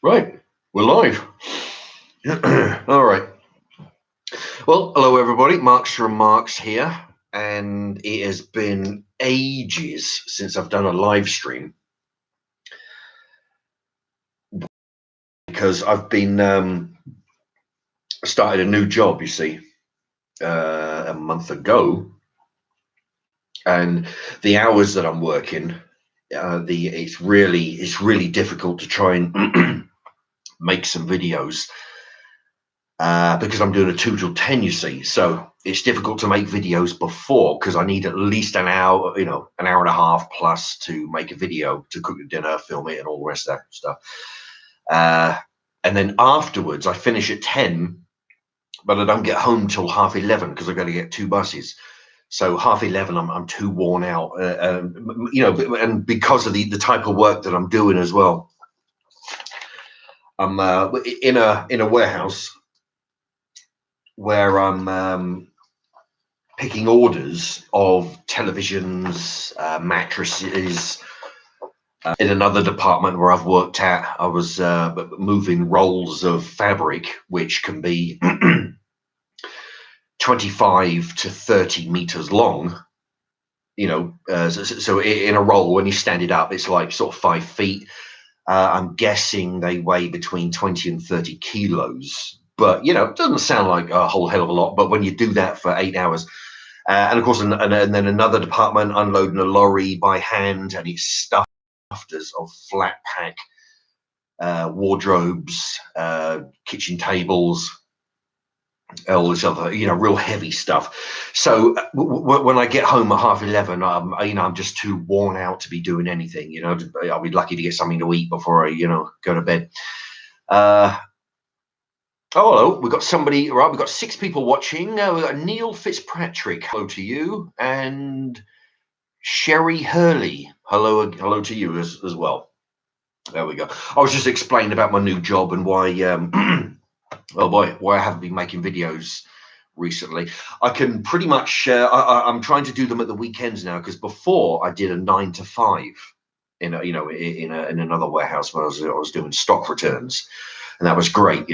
Right, we're live. All right. Well, hello everybody. Marks from Marks here, and it has been ages since I've done a live stream because I've been started a new job. You see, a month ago, and the hours that I'm working, it's really difficult to try and make some videos. Because I'm doing a 2 till 10, you see, so it's difficult to make videos before because I need at least an hour, an hour and a half plus to make a video, to cook the dinner, film it, and all the rest of that stuff. And then afterwards, I finish at 10, but I don't get home till 11:30 because I've got to get 2 buses. So 11:30, I'm too worn out, and because of the type of work that I'm doing as well. I'm in a warehouse where I'm picking orders of televisions, mattresses. In another department where I've worked at, I was moving rolls of fabric, which can be 25 to 30 meters long. So in a roll, when you stand it up, it's like sort of 5 feet. I'm guessing they weigh between 20 and 30 kilos. But, it doesn't sound like a whole hell of a lot. But when you do that for 8 hours, and of course, and then another department unloading a lorry by hand, and it's stuffed of flat pack wardrobes, kitchen tables, all this other, real heavy stuff. So when I get home at 11:30, I'm just too worn out to be doing anything. I'll be lucky to get something to eat before I, go to bed. Oh, hello. We've got somebody, right? We've got 6 people watching. We've got Neil Fitzpatrick. Hello to you. And Sherry Hurley. Hello to you as well. There we go. I was just explaining about my new job and why, why I haven't been making videos recently. I can pretty much, I'm trying to do them at the weekends now, because before I did a 9 to 5 in another warehouse where I was doing stock returns, and that was great.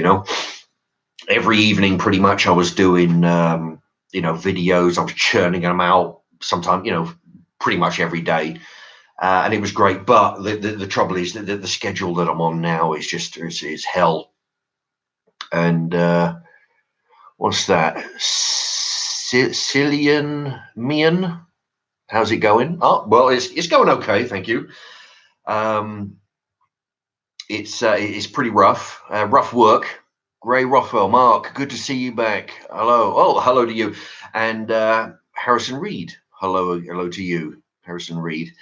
Every evening, pretty much, I was doing, videos. I was churning them out sometime, pretty much every day. And it was great. But the trouble is that the schedule that I'm on now is just, it's hell. And what's that? Cillian Mian? How's it going? Oh, well, it's going okay. Thank you. It's pretty rough. Rough work. Gray Rothwell, Mark, good to see you back. Hello. Oh, hello to you. And Harrison Reed. Hello to you, Harrison Reed.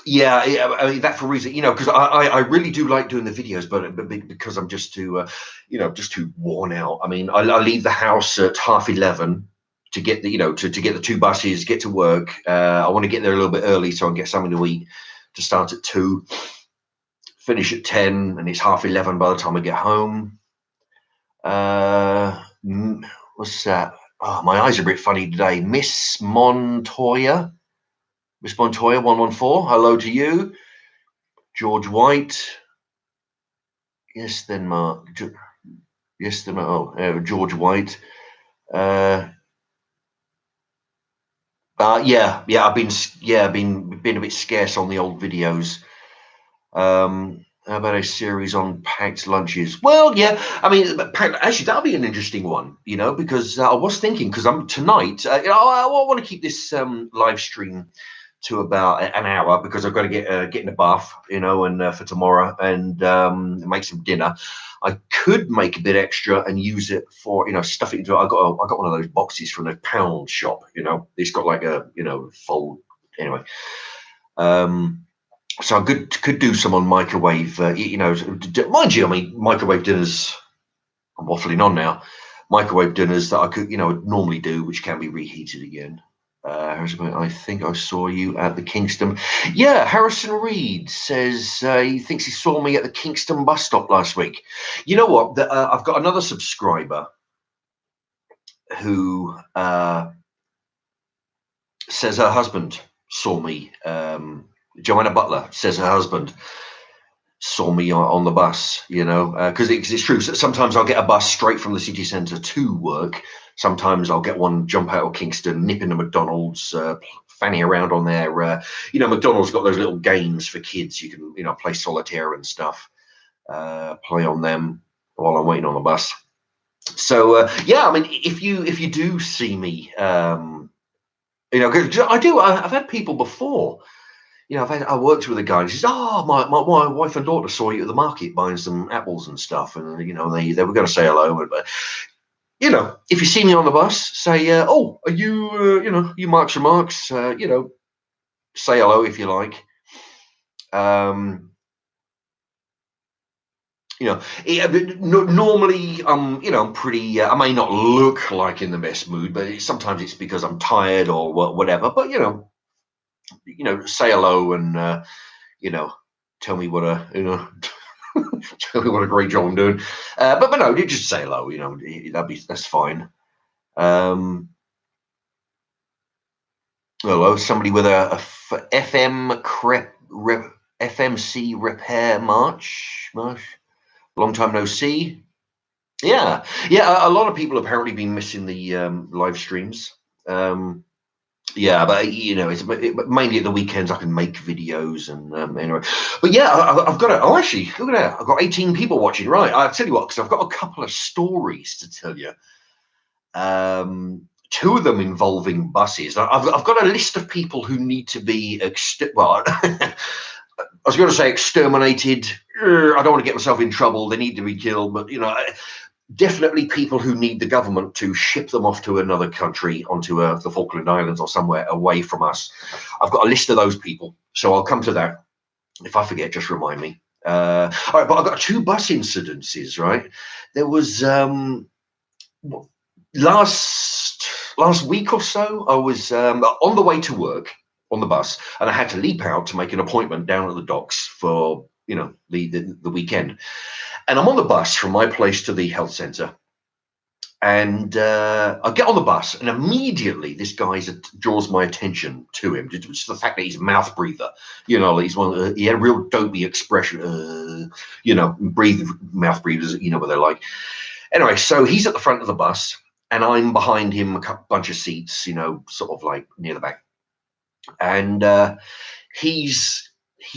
Yeah, I mean, that for a reason, because I really do like doing the videos, but because I'm just too, just too worn out. I mean, I leave the house at 11:30 to get the, to get the 2 buses, get to work. I want to get there a little bit early so I can get something to eat, to start at 2. Finish at 10, and it's 11:30 by the time I get home. What's that? Oh, my eyes are a bit funny today. Miss Montoya 114. Hello to you. George White. Yes, then Mark. Yes, then George White. Yeah. I've been a bit scarce on the old videos. How about a series on packed lunches? Well, yeah, I mean, actually, that'll be an interesting one, because I was thinking, because I'm tonight, I want to keep this live stream to about an hour, because I've got to get in the bath, and for tomorrow, and make some dinner. I could make a bit extra and use it for, stuff it into. I got one of those boxes from the pound shop. It's got like a fold. Anyway. So I could do some on microwave, mind you. I mean, microwave dinners. I'm waffling on now. Microwave dinners that I could, normally do, which can be reheated again. Harrison, I think I saw you at the Kingston. Yeah, Harrison Reed says he thinks he saw me at the Kingston bus stop last week. You know what? I've got another subscriber who says her husband saw me Joanna Butler says her husband saw me on the bus, because it's true. Sometimes I'll get a bus straight from the city centre to work. Sometimes I'll get one jump out of Kingston, nip into McDonald's, fanny around on their, McDonald's got those little games for kids. You can, play solitaire and stuff, play on them while I'm waiting on the bus. So yeah, I mean, if you do see me, 'cause I've had people before. I worked with a guy and he says, "Oh, my wife and daughter saw you at the market buying some apples and stuff, and they were going to say hello." But if you see me on the bus, say, "Oh, are you you Marks and Marks?" Say hello if you like. Normally, I'm pretty. I may not look like in the best mood, but sometimes it's because I'm tired or whatever. But say hello and tell me what tell me what a great job I'm doing. But no, you just say hello. That's fine. Hello, somebody with a FMC repair march. Long time no see. Yeah, yeah. A lot of people apparently been missing the live streams. Yeah, but it's mainly at the weekends I can make videos and anyway. But yeah, I've got it. Oh, actually, look at that! I've got 18 people watching. Right, I'll tell you what, because I've got a couple of stories to tell you. Two of them involving buses. I've got a list of people who need to be well. I was going to say exterminated. I don't want to get myself in trouble. They need to be killed, but definitely people who need the government to ship them off to another country, onto the Falkland Islands or somewhere away from us. I've got a list of those people, so I'll come to that. If I forget, just remind me. All right, but I've got two bus incidences, right? There was last week or so, I was on the way to work on the bus, and I had to leap out to make an appointment down at the docks for the weekend. And I'm on the bus from my place to the health centre, and I get on the bus, and immediately this guy draws my attention to him. Just the fact that he's a mouth breather, he's he had a real dopey expression, breathe mouth breathers, what they're like. Anyway, so he's at the front of the bus, and I'm behind him, bunch of seats, sort of like near the back, and he's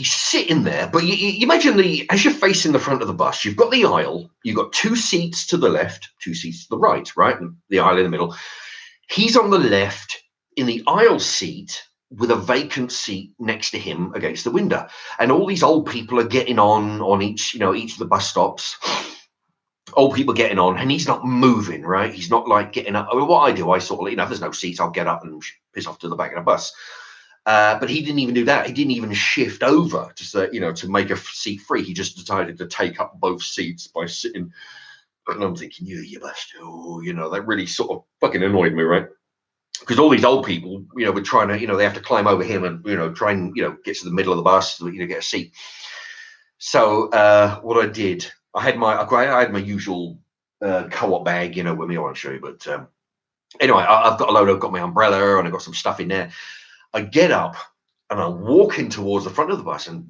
sitting there. But you imagine as you're facing the front of the bus, you've got the aisle, you've got two seats to the left, two seats to the right, and the aisle in the middle. He's on the left in the aisle seat with a vacant seat next to him against the window, and all these old people are getting on each of the bus stops. Old people getting on, and he's not moving, right? He's not like getting up. I mean, what I do, I sort of, if there's no seats, I'll get up and piss off to the back of the bus. But he didn't even do that. He didn't even shift over to make a seat free. He just decided to take up both seats by sitting. And I'm thinking, you bastard. Oh, that really sort of fucking annoyed me, right? Because all these old people, were trying to, they have to climb over him and, try and, get to the middle of the bus to, get a seat. So what I did, I had my usual co-op bag, with me. I won't show you, but anyway, I've got my umbrella and I've got some stuff in there. I get up and I walk in towards the front of the bus and,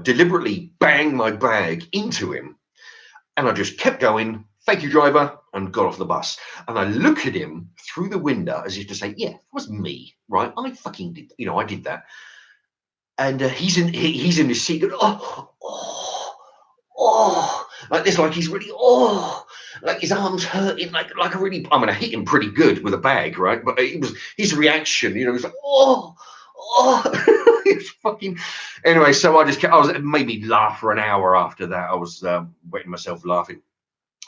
deliberately bang my bag into him. And I just kept going, thank you, driver, and got off the bus. And I look at him through the window as if to say, yeah, it was me, right? I fucking did, I did that. And he's in his seat going, like this, like he's really, like his arms hurting, like a really, I mean, I hit him pretty good with a bag, right? But it was his reaction, he was like, it's fucking. Anyway, so it made me laugh for an hour after that. I was wetting myself laughing.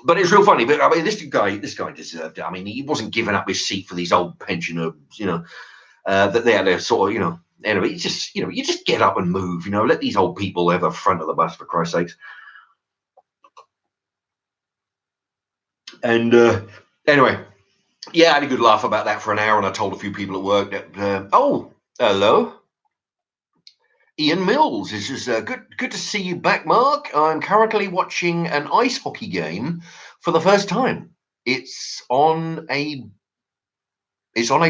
But it's real funny. But I mean, this guy deserved it. I mean, he wasn't giving up his seat for these old pensioners, that they had to sort of, anyway, you just get up and move, let these old people have a front of the bus, for Christ's sakes. And anyway, yeah, I had a good laugh about that for an hour, and I told a few people at work that, oh, hello, Ian Mills. This is good to see you back, Mark. I'm currently watching an ice hockey game for the first time. It's on a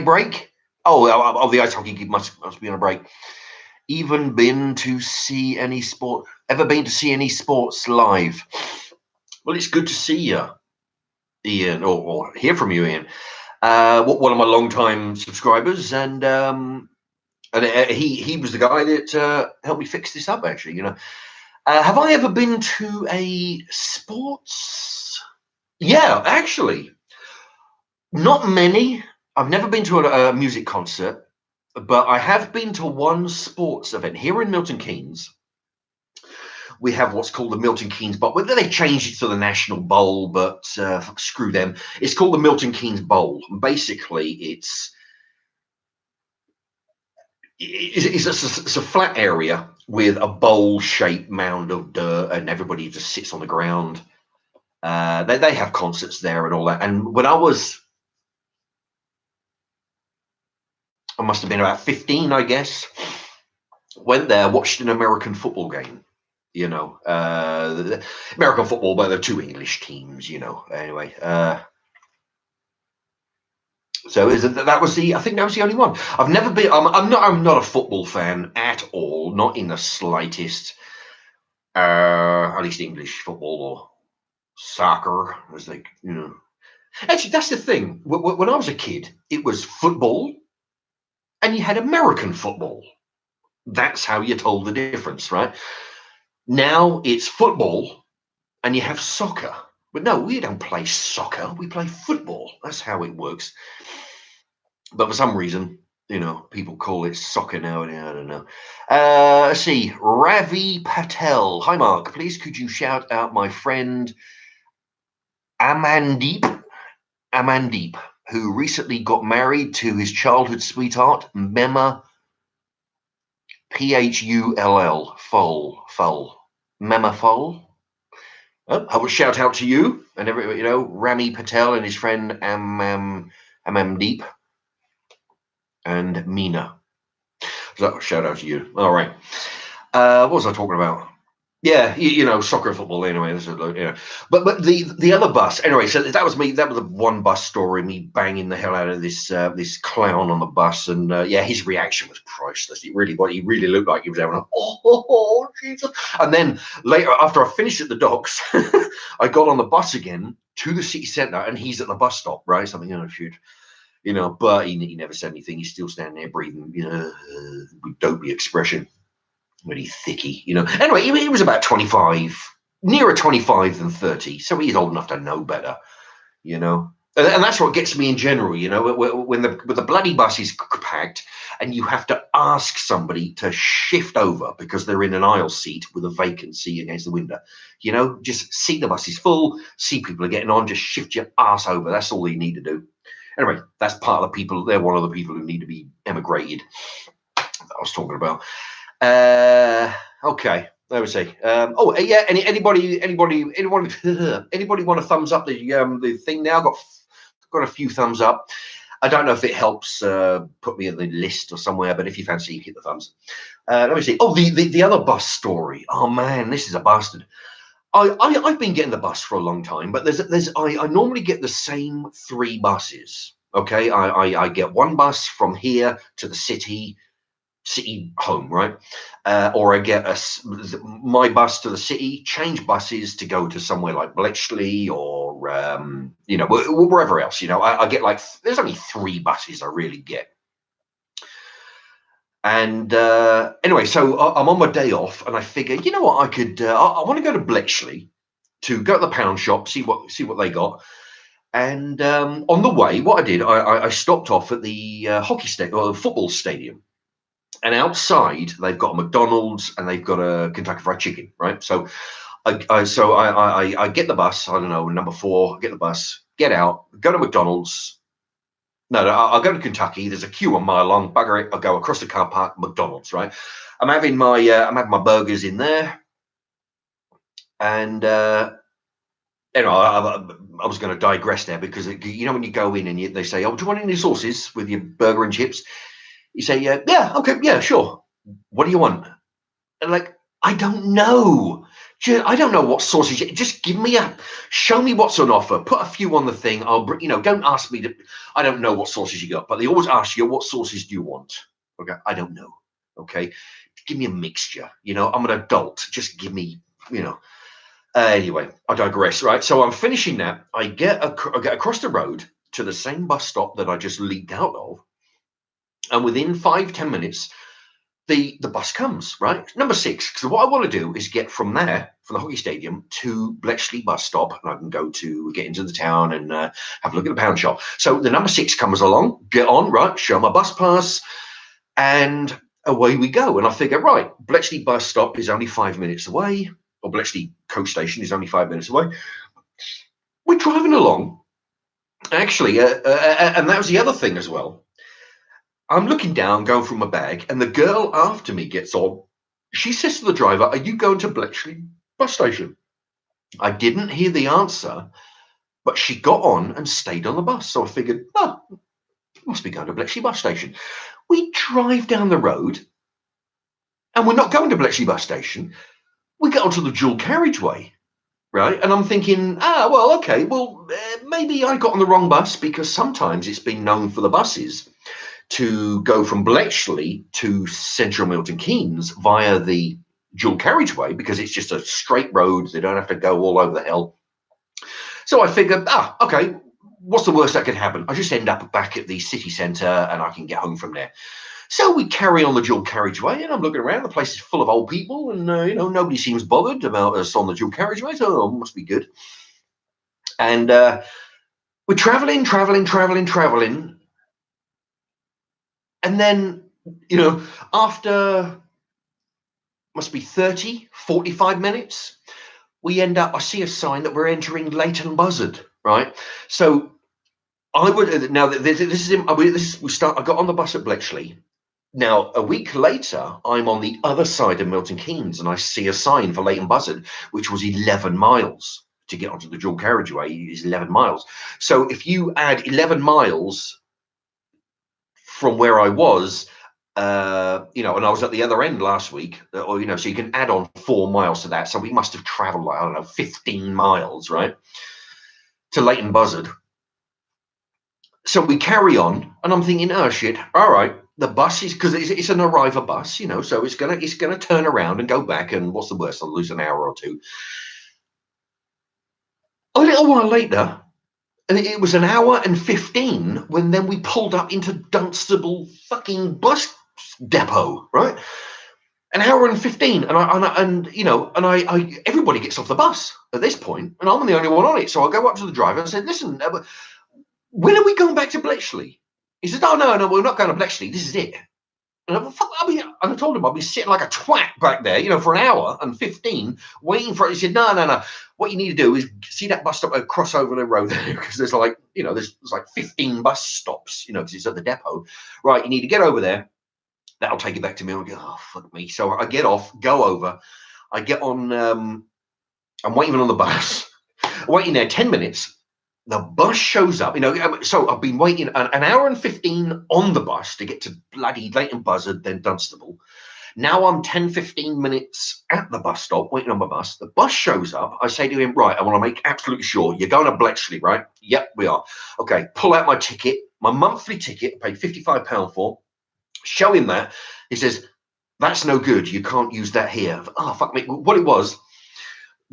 break. Oh, the ice hockey must be on a break. even been to see any sport? Ever been to see any sports live? Well, it's good to see you, Ian, or hear from you, Ian. One of my long-time subscribers, and he was the guy that helped me fix this up. Actually, have I ever been to a sports? Yeah, actually, not many. I've never been to a music concert, but I have been to one sports event here in Milton Keynes. We have what's called the Milton Keynes Bowl. Well, they changed it to the National Bowl, but screw them. It's called the Milton Keynes Bowl. And basically, it's a flat area with a bowl-shaped mound of dirt, and everybody just sits on the ground. They have concerts there and all that. And when I must have been about 15, I guess. Went there, watched an American football game. The American football, but they're two English teams. Anyway, so that was I think that was the only one. I've never been. I'm not a football fan at all, not in the slightest. At least English football or soccer, as they. Actually, that's the thing. When I was a kid, it was football, and you had American football. That's how you told the difference, right? Now it's football, and you have soccer. But no, we don't play soccer. We play football. That's how it works. But for some reason, people call it soccer now. And I don't know. Let's see. Ravi Patel. Hi, Mark. Please, could you shout out my friend Amandeep, who recently got married to his childhood sweetheart, Mema, P-H-U-L-L, Mema Foal. I will shout out to you and everybody, Rami Patel and his friend Amandeep and Mina. So shout out to you. All right. What was I talking about? Yeah, soccer, football. Anyway, But the other bus. Anyway, so that was me. That was the one bus story. Me banging the hell out of this clown on the bus, and his reaction was priceless. He really looked like he was having oh Jesus. And then later, after I finished at the docks, I got on the bus again to the city centre, and he's at the bus stop, right? Something shoot. But he never said anything. He's still standing there breathing, with dopey expression. Really thicky, Anyway, he was about 25, nearer 25 than 30, so he's old enough to know better, And that's what gets me in general, when the bloody bus is packed and you have to ask somebody to shift over because they're in an aisle seat with a vacancy against the window. Just see the bus is full, see people are getting on, just shift your ass over. That's all you need to do. Anyway, that's part of the people. They're one of the people who need to be emigrated. That I was talking about. Okay, let me see. Anybody want to thumbs up the thing now? Got a few thumbs up. I don't know if it helps put me in the list or somewhere, but if you fancy, hit the thumbs. Let me see. Oh, the other bus story. Oh man, this is a bastard. I've been getting the bus for a long time, but I normally get the same 3 buses. Okay, I get one bus from here to the city home, right? Or I get my bus to the city, change buses to go to somewhere like Bletchley or wherever else. I get there's only 3 buses I really get. And anyway, so I'm on my day off, and I figure, you know what, I could. I want to go to Bletchley to go to the pound shop, see what they got. And on the way, what I did, I stopped off at the hockey stadium or the football stadium. And outside, they've got a McDonald's and they've got a Kentucky Fried Chicken, right? So I get the bus. I don't know, number 4. Get the bus, get out, go to McDonald's. No, I'll go to Kentucky. There's a queue a mile long. Bugger it. I'll go across the car park, McDonald's, right? I'm having my burgers in there, and I was going to digress there because when you go in and they say, "Oh, do you want any sauces with your burger and chips?" You say, yeah, okay, yeah, sure. What do you want? And I don't know. I don't know what sauces. Just show me what's on offer. Put a few on the thing. Don't ask me I don't know what sauces you got, but they always ask you, what sauces do you want? Okay, I don't know. Okay, give me a mixture. I'm an adult. Just give me, Anyway, I digress. Right, so I'm finishing that. I get across the road to the same bus stop that I just leaked out of, and within 5-10 minutes, the bus comes. Right, number 6. Because what I want to do is get from the hockey stadium to Bletchley bus stop, and I can get into the town and have a look at the pound shop. So the number 6 comes along. Get on, right? Show my bus pass, and away we go. And I figure, right, Bletchley bus stop is only 5 minutes away, or Bletchley coach station is only 5 minutes away. We're driving along, actually, and that was the other thing as well. I'm looking down, going through my bag, and the girl after me gets on. She says to the driver, "Are you going to Bletchley bus station?" I didn't hear the answer, but she got on and stayed on the bus. So I figured, must be going to Bletchley bus station. We drive down the road, and we're not going to Bletchley bus station. We get onto the dual carriageway, right? And I'm thinking, well, okay, maybe I got on the wrong bus, because sometimes it's been known for the buses to go from Bletchley to central Milton Keynes via the dual carriageway, because it's just a straight road. They don't have to go all over the hill. So I figured, okay, what's the worst that could happen? I just end up back at the city centre and I can get home from there. So we carry on the dual carriageway, and I'm looking around. The place is full of old people, and nobody seems bothered about us on the dual carriageway. So it must be good. And we're travelling, and then after must be 30, 45 minutes, we end up. I see a sign that we're entering Leighton Buzzard. Right, so I would now. This is we start. I got on the bus at Bletchley. Now, a week later, I'm on the other side of Milton Keynes, and I see a sign for Leighton Buzzard, which was 11 miles to get onto the dual carriageway. Is 11 miles. So if you add 11 miles from where I was, and I was at the other end last week, so you can add on 4 miles to that. So we must have travelled, I don't know, 15 miles, right, to Leighton Buzzard. So we carry on, and I'm thinking, oh shit, all right. The bus is, because it's an arrival bus, so it's gonna turn around and go back, and what's the worst? I'll lose an hour or two. A little while later, and it was an hour and 15 when then we pulled up into Dunstable fucking bus depot, right? An hour and 15, and everybody gets off the bus at this point, and I'm the only one on it. So I go up to the driver and said, "Listen, when are we going back to Bletchley?" He said, "Oh no, we're not going to Bletchley. This is it." And I told him I'd be sitting like a twat back there, for an hour and 15 waiting for it. He said, no. What you need to do is see that bus stop, cross over the road there, because there's like, there's like 15 bus stops, because it's at the depot. Right, you need to get over there. That'll take you back to me. I go, oh, fuck me. So I get off, go over. I get on, I'm waiting on the bus. I'm waiting there 10 minutes. The bus shows up, so I've been waiting an hour and 15 on the bus to get to bloody Leighton Buzzard, then Dunstable. Now I'm 10, 15 minutes at the bus stop, waiting on my bus. The bus shows up. I say to him, right, I want to make absolutely sure you're going to Bletchley, right? Yep, we are. Okay, pull out my ticket, my monthly ticket, I paid £55 for. Show him that. He says, that's no good. You can't use that here. Oh, fuck me. What it was,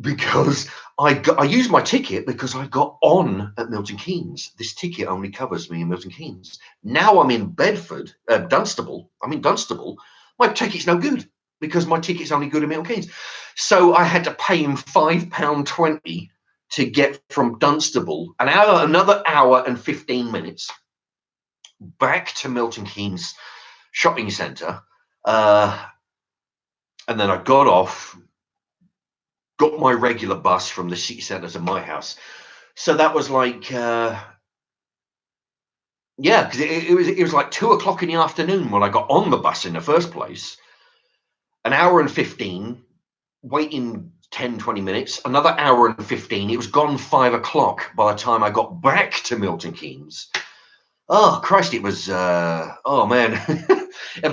because I used my ticket because I got on at Milton Keynes. This ticket only covers me in Milton Keynes. Now I'm in Bedford, Dunstable. I'm in Dunstable. My ticket's no good because my ticket's only good in Milton Keynes. So I had to pay him £5.20 to get from Dunstable another hour and 15 minutes back to Milton Keynes shopping centre. And then I got off, got my regular bus from the city centre to my house. So that was like, because it was like 2 o'clock in the afternoon when I got on the bus in the first place. An hour and 15, waiting 10, 20 minutes, another hour and 15. It was gone 5 o'clock by the time I got back to Milton Keynes. Oh, Christ, it was, oh man.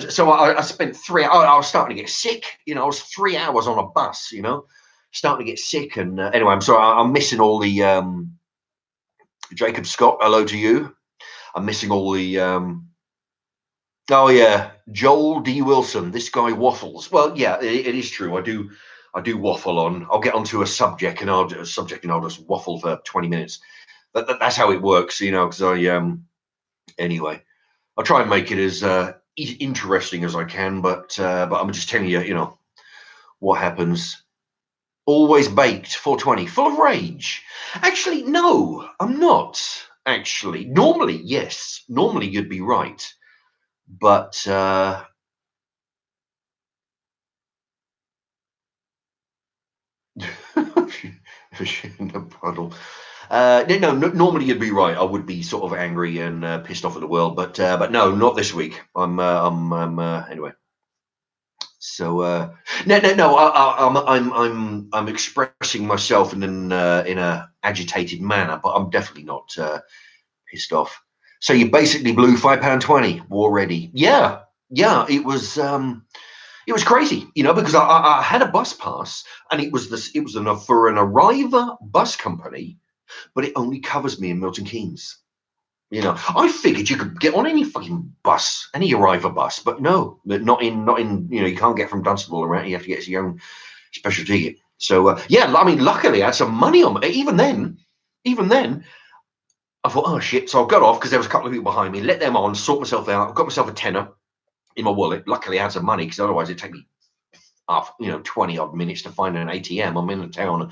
So I spent 3 hours, I was starting to get sick. I was 3 hours on a bus, starting to get sick. And anyway, I'm sorry, I'm missing all the, Jacob Scott, hello to you. I'm missing all the Oh yeah, Joel D. Wilson. This guy waffles. Well, yeah, it is true. I do waffle on. I'll get onto a subject and I'll just waffle for 20 minutes. That's how it works, you know. Because anyway, I'll try and make it as interesting as I can. But I'm just telling you, you know, what happens. Always baked 420, full of rage. Actually, no, I'm not. Actually, normally, yes. Normally, you'd be right, but. In a puddle. No, normally you'd be right. I would be sort of angry and pissed off at the world, but no, not this week. Anyway. So no. I'm expressing myself in a agitated manner, but I'm definitely not pissed off. So you basically blew £5.20 already. Yeah, yeah. It was crazy, you know, because I had a bus pass, and it was this. It was enough for an Arriva bus company, but it only covers me in Milton Keynes. You know, I figured you could get on any fucking bus, any Arriva bus, but no, not in. You know, you can't get from Dunstable around. You have to get your own special ticket. So yeah, I mean, luckily I had some money on me. Even then, I thought, oh shit. So I got off because there was a couple of people behind me. Let them on, sort myself out. Got myself a tenner in my wallet. Luckily, I had some money because otherwise it'd take me 20 odd minutes to find an ATM. I'm in the town,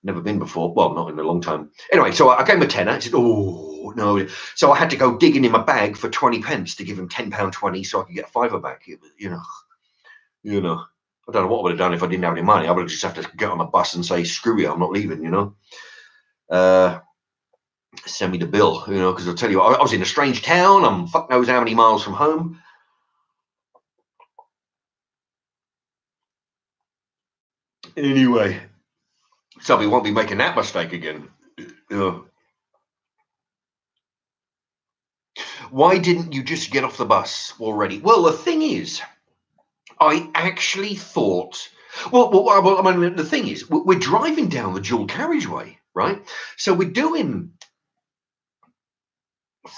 never been before. Well, not in a long time. Anyway, so I gave him a tenner. I said, oh, no. So I had to go digging in my bag for 20 pence to give him £10.20 so I could get a fiver back. It was, you know, I don't know what I would have done if I didn't have any money. I would have just have to get on a bus and say, screw you, I'm not leaving, you know. Send me the bill, you know, because I'll tell you, I was in a strange town. I'm fuck knows how many miles from home. Anyway, so we won't be making that mistake again. Why didn't you just get off the bus already? Well, the thing is, I actually thought. I mean, the thing is, we're driving down the dual carriageway, right? So we're doing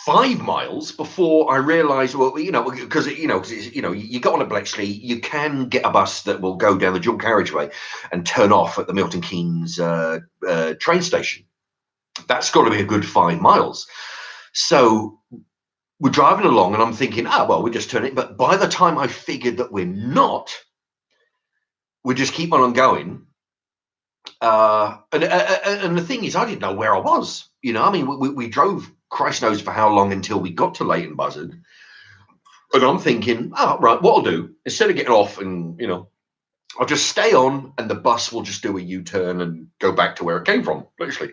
5 miles before I realised. Well, you know, because you go on a Bletchley, you can get a bus that will go down the dual carriageway and turn off at the Milton Keynes train station. That's got to be a good 5 miles. So we're driving along, and I'm thinking, well, we just turn it. But by the time I figured that we're not, we just keep on going. And the thing is, I didn't know where I was. You know, I mean, we drove Christ knows for how long until we got to Leighton Buzzard. And I'm thinking, right, what I'll do, instead of getting off and, I'll just stay on and the bus will just do a U-turn and go back to where it came from, literally.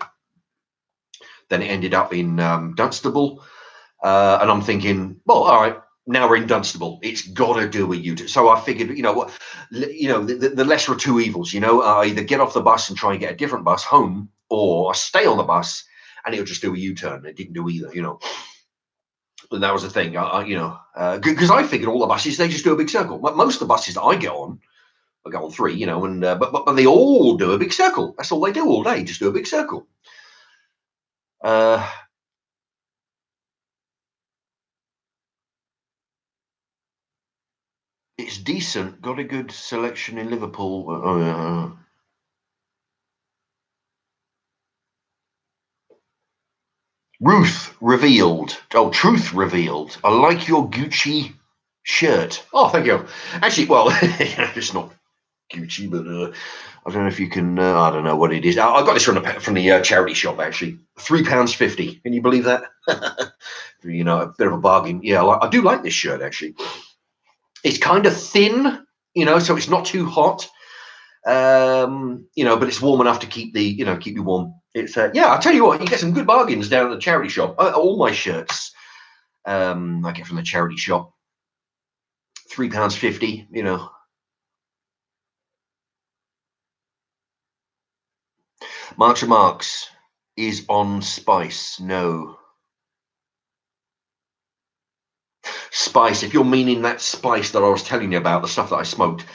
Then it ended up in Dunstable. And I'm thinking, well, all right, now we're in Dunstable. It's got to do a U-turn. So I figured, the lesser of two evils. I either get off the bus and try and get a different bus home, or I stay on the bus and it'll just do a U-turn. It didn't do either, And that was the thing, because I figured all the buses, they just do a big circle. Most of the buses that I go on 3, and but they all do a big circle. That's all they do all day, just do a big circle. It's decent. Got a good selection in Liverpool. Ruth revealed. Oh, Truth revealed. I like your Gucci shirt. Oh, thank you. Actually, well, it's not Gucci, but I don't know if you can. I don't know what it is. I got this from the charity shop. Actually, £3.50. Can you believe that? A bit of a bargain. Yeah, I do like this shirt. Actually, it's kind of thin. So it's not too hot. But it's warm enough to keep you warm. It's I'll tell you what, you get some good bargains down at the charity shop. All my shirts, I get from the charity shop. £3.50. Marks and Marks is on spice. No spice. If you're meaning that spice that I was telling you about, the stuff that I smoked.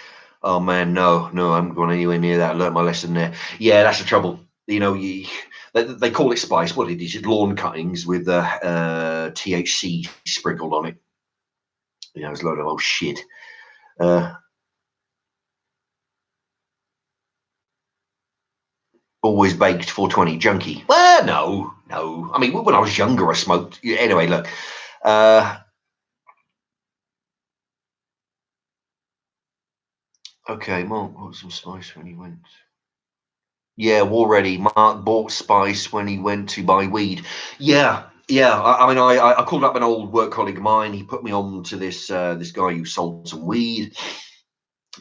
Oh man, no, I haven't gone anywhere near that. I learned my lesson there. Yeah, that's the trouble. They call it spice. What it is, it's lawn cuttings with THC sprinkled on it. It's a load of old shit. Uh, Always baked 420 junkie. Well, no. I mean, when I was younger, I smoked. Anyway, look. Uh, okay, Mark bought some spice when he went. Yeah, already. Mark bought spice when he went to buy weed. Yeah. I mean, I called up an old work colleague of mine. He put me on to this guy who sold some weed.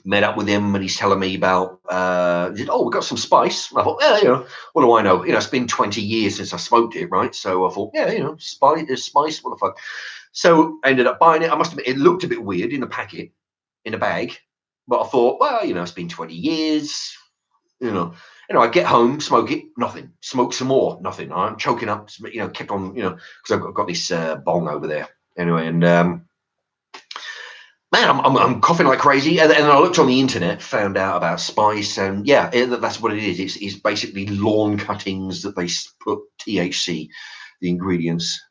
Met up with him, and he's telling me about. He said, "Oh, we got some spice." And I thought, yeah, what do I know? It's been 20 years since I smoked it, right? So I thought, yeah, spice. What the fuck? So I ended up buying it. I must admit, it looked a bit weird in the packet, in a bag, but I thought, well, it's been 20 years. You know, I get home, smoke it, nothing. Smoke some more, nothing. I'm choking up. Kept on, because I've got this bong over there. Anyway, and man, I'm coughing like crazy. And I looked on the internet, found out about spice, and yeah, that's what it is. It's basically lawn cuttings that they put THC, the ingredients.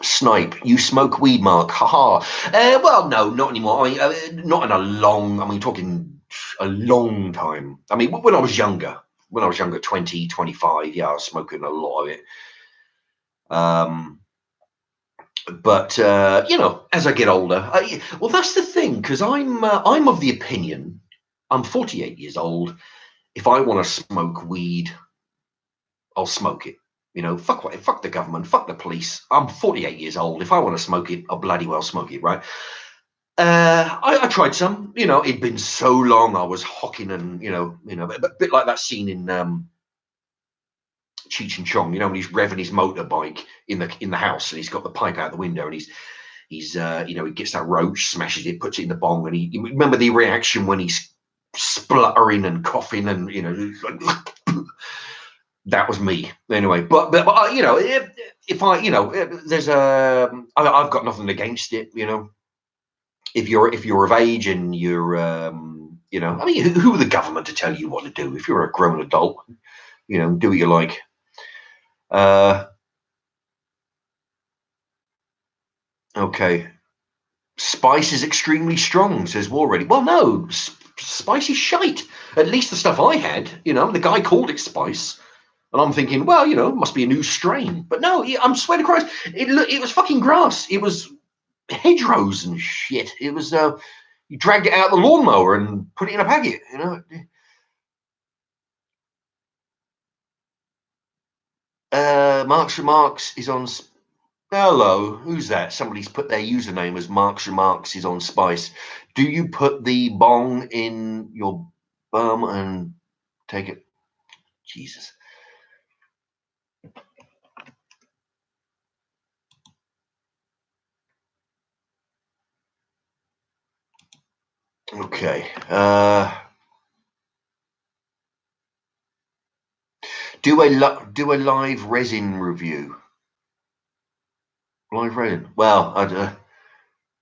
Snipe, you smoke weed, Mark? Haha. Well, no, not anymore. I mean, not in a long. I mean, talking a long time. I mean, when I was younger, 20, 25, yeah, I was smoking a lot of it. But as I get older, well, that's the thing, because I'm of the opinion. I'm 48 years old. If I want to smoke weed, I'll smoke it. Fuck the government, fuck the police. I'm 48 years old. If I want to smoke it, I'll bloody well smoke it, right? I tried some. It'd been so long. I was hocking, and a bit like that scene in Cheech and Chong. When he's revving his motorbike in the house, and he's got the pipe out the window, and he's he gets that roach, smashes it, puts it in the bong, and you remember the reaction when he's spluttering and coughing, and that was me anyway. But if I there's I've got nothing against it. If you're of age and you're I mean, who are the government to tell you what to do? If you're a grown adult, do what you like. Okay. Spice is extremely strong, says Already. Well, no, spice is shite. At least the stuff I had, the guy called it spice. And I'm thinking, well, it must be a new strain. But no, I'm swear to Christ, it was fucking grass. It was hedgerows and shit. It was, you dragged it out of the lawnmower and put it in a packet, Mark's Remarks is on. Hello, who's that? Somebody's put their username as Mark's Remarks is on Spice. Do you put the bong in your bum and take it? Jesus. Okay. Do a live resin review. Live resin. Well,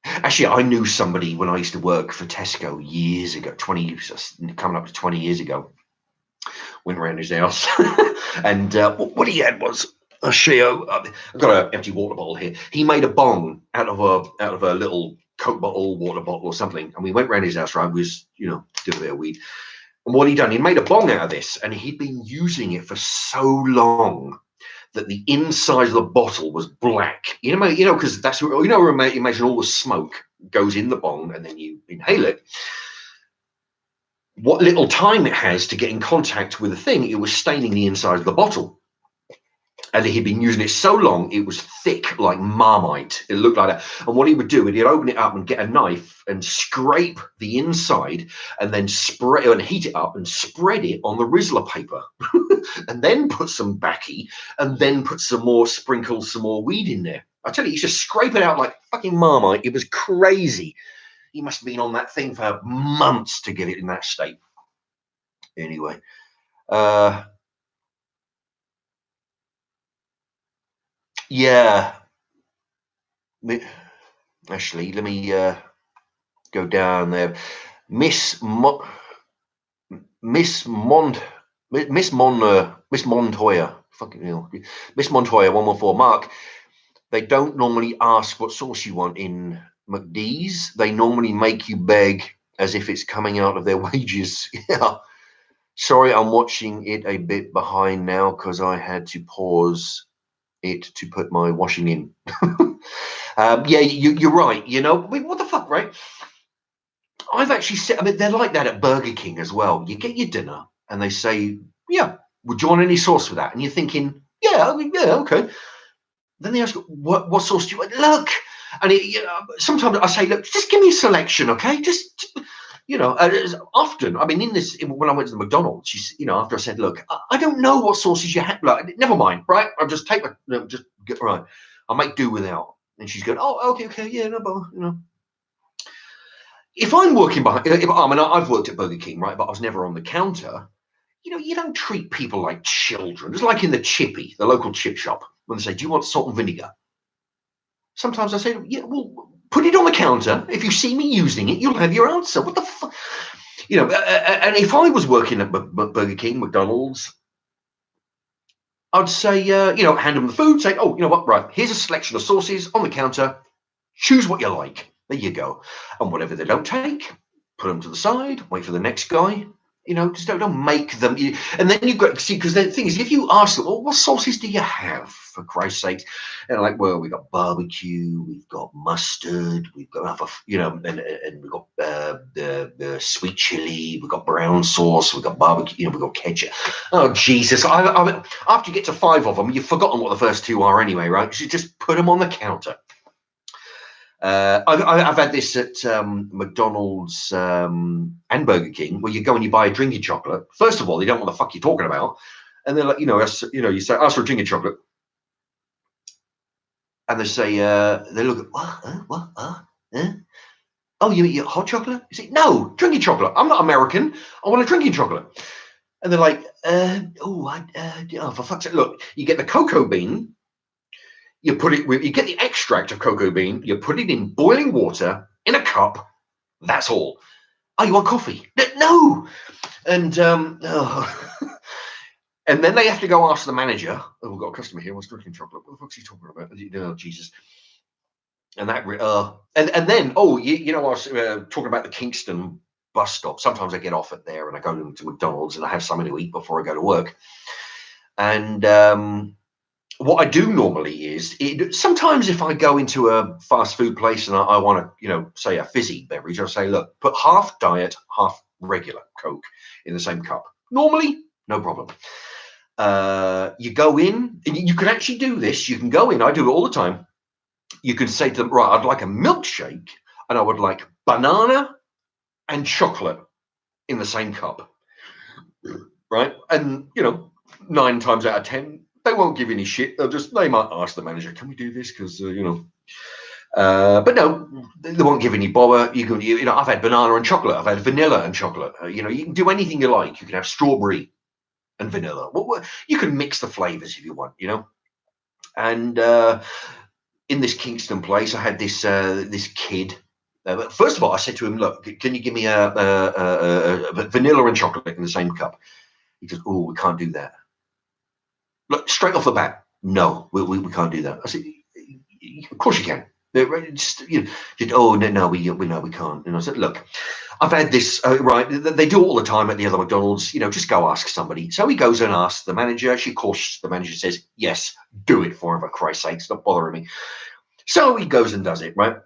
actually, I knew somebody when I used to work for Tesco years ago, coming up to 20 years ago. Went around his house, and what he had was a Shio. I've got an empty water bottle here. He made a bong out of a little Coke bottle, water bottle, or something. And we went around his house. Right, we was did a bit of weed. And what he done, he made a bong out of this, and he'd been using it for so long that the inside of the bottle was black. Because that's imagine all the smoke goes in the bong, and then you inhale it. What little time it has to get in contact with the thing, it was staining the inside of the bottle. And he'd been using it so long, it was thick like Marmite. It looked like that. And what he would do, he'd open it up and get a knife and scrape the inside, and then spray and heat it up and spread it on the Rizzler paper, and then put some backy, and then sprinkle some more weed in there. I tell you, he just scrape it out like fucking Marmite. It was crazy. He must have been on that thing for months to get it in that state. Anyway, yeah. Actually, let me go down there. Miss Montoya, fucking Miss Montoya 114. Mark, They don't normally ask what sauce you want in McD's. They normally make you beg as if it's coming out of their wages. Yeah. Sorry, I'm watching it a bit behind now because I had to pause it to put my washing in. Yeah, you're right. You know, I mean, what the fuck, right? I've actually said, I mean, they're like that at Burger King as well. You get your dinner and they say, yeah, would you want any sauce for that? And you're thinking, yeah, I mean, yeah, okay. Then they ask, what sauce do you want? Look, and sometimes I say, look, just give me a selection, okay? Just often, I mean, when I went to the McDonald's, after I said, look, I don't know what sauces you have. Like, never mind, right? I'll just take just get right. I'll make do without. And she's going, oh, okay, yeah, no, but if I'm working behind, I mean, I've worked at Burger King, right? But I was never on the counter. You don't treat people like children. It's like in the chippy, the local chip shop, when they say, do you want salt and vinegar? Sometimes I say, yeah, well, put it on the counter. If you see me using it, you'll have your answer. What the fuck? And if I was working at Burger King, McDonald's, I'd say, hand them the food, say, oh, you know what, right, here's a selection of sauces on the counter. Choose what you like. There you go. And whatever they don't take, put them to the side, wait for the next guy. Just don't make them. And then you've got to see, because the thing is, if you ask them, well, what sauces do you have, for Christ's sake? And like, well, we've got barbecue, we've got mustard, we've got other, and we've got the sweet chili, we've got brown sauce, we've got barbecue, we've got ketchup. Oh, Jesus. After you get to 5 of them, you've forgotten what the first 2 are anyway, right? You just put them on the counter. I've had this at McDonald's and Burger King, where you go and you buy a drinking chocolate. First of all, they don't know what the fuck you're talking about, and they're like, you say, ask for a drinking chocolate, and they say, they look at what? Oh, you eat hot chocolate? You say, no, drinking chocolate. I'm not American. I want a drinking chocolate. And they're like, for fuck's sake, look, you get the cocoa bean. You get the extract of cocoa bean, you put it in boiling water in a cup. That's all. Oh, you want coffee? No. And and then they have to go ask the manager. Oh, we've got a customer here wants drinking chocolate. What the fuck's he talking about? Oh, Jesus. And that and then I was talking about the Kingston bus stop. Sometimes I get off at there and I go to McDonald's and I have something to eat before I go to work. And what I do normally is, sometimes if I go into a fast food place and I want to, say a fizzy beverage, I'll say, look, put half diet, half regular Coke in the same cup. Normally, no problem. You go in, and you can actually do this. You can go in, I do it all the time. You can say to them, right, I'd like a milkshake and I would like banana and chocolate in the same cup. Right? And, 9 times out of 10, they won't give any shit. They might ask the manager, can we do this? Because, but no, they won't give any bother. I've had banana and chocolate. I've had vanilla and chocolate. You can do anything you like. You can have strawberry and vanilla. You can mix the flavors if you want, And in this Kingston place, I had this kid. First of all, I said to him, look, can you give me a vanilla and chocolate in the same cup? He goes, oh, we can't do that. Look, straight off the bat, no, we can't do that. I said, of course you can. No, we can't. And I said, look, I've had this, right, they do it all the time at the other McDonald's, just go ask somebody. So he goes and asks the manager. Of course, the manager says, yes, do it for him, for Christ's sake, stop bothering me. So he goes and does it, right?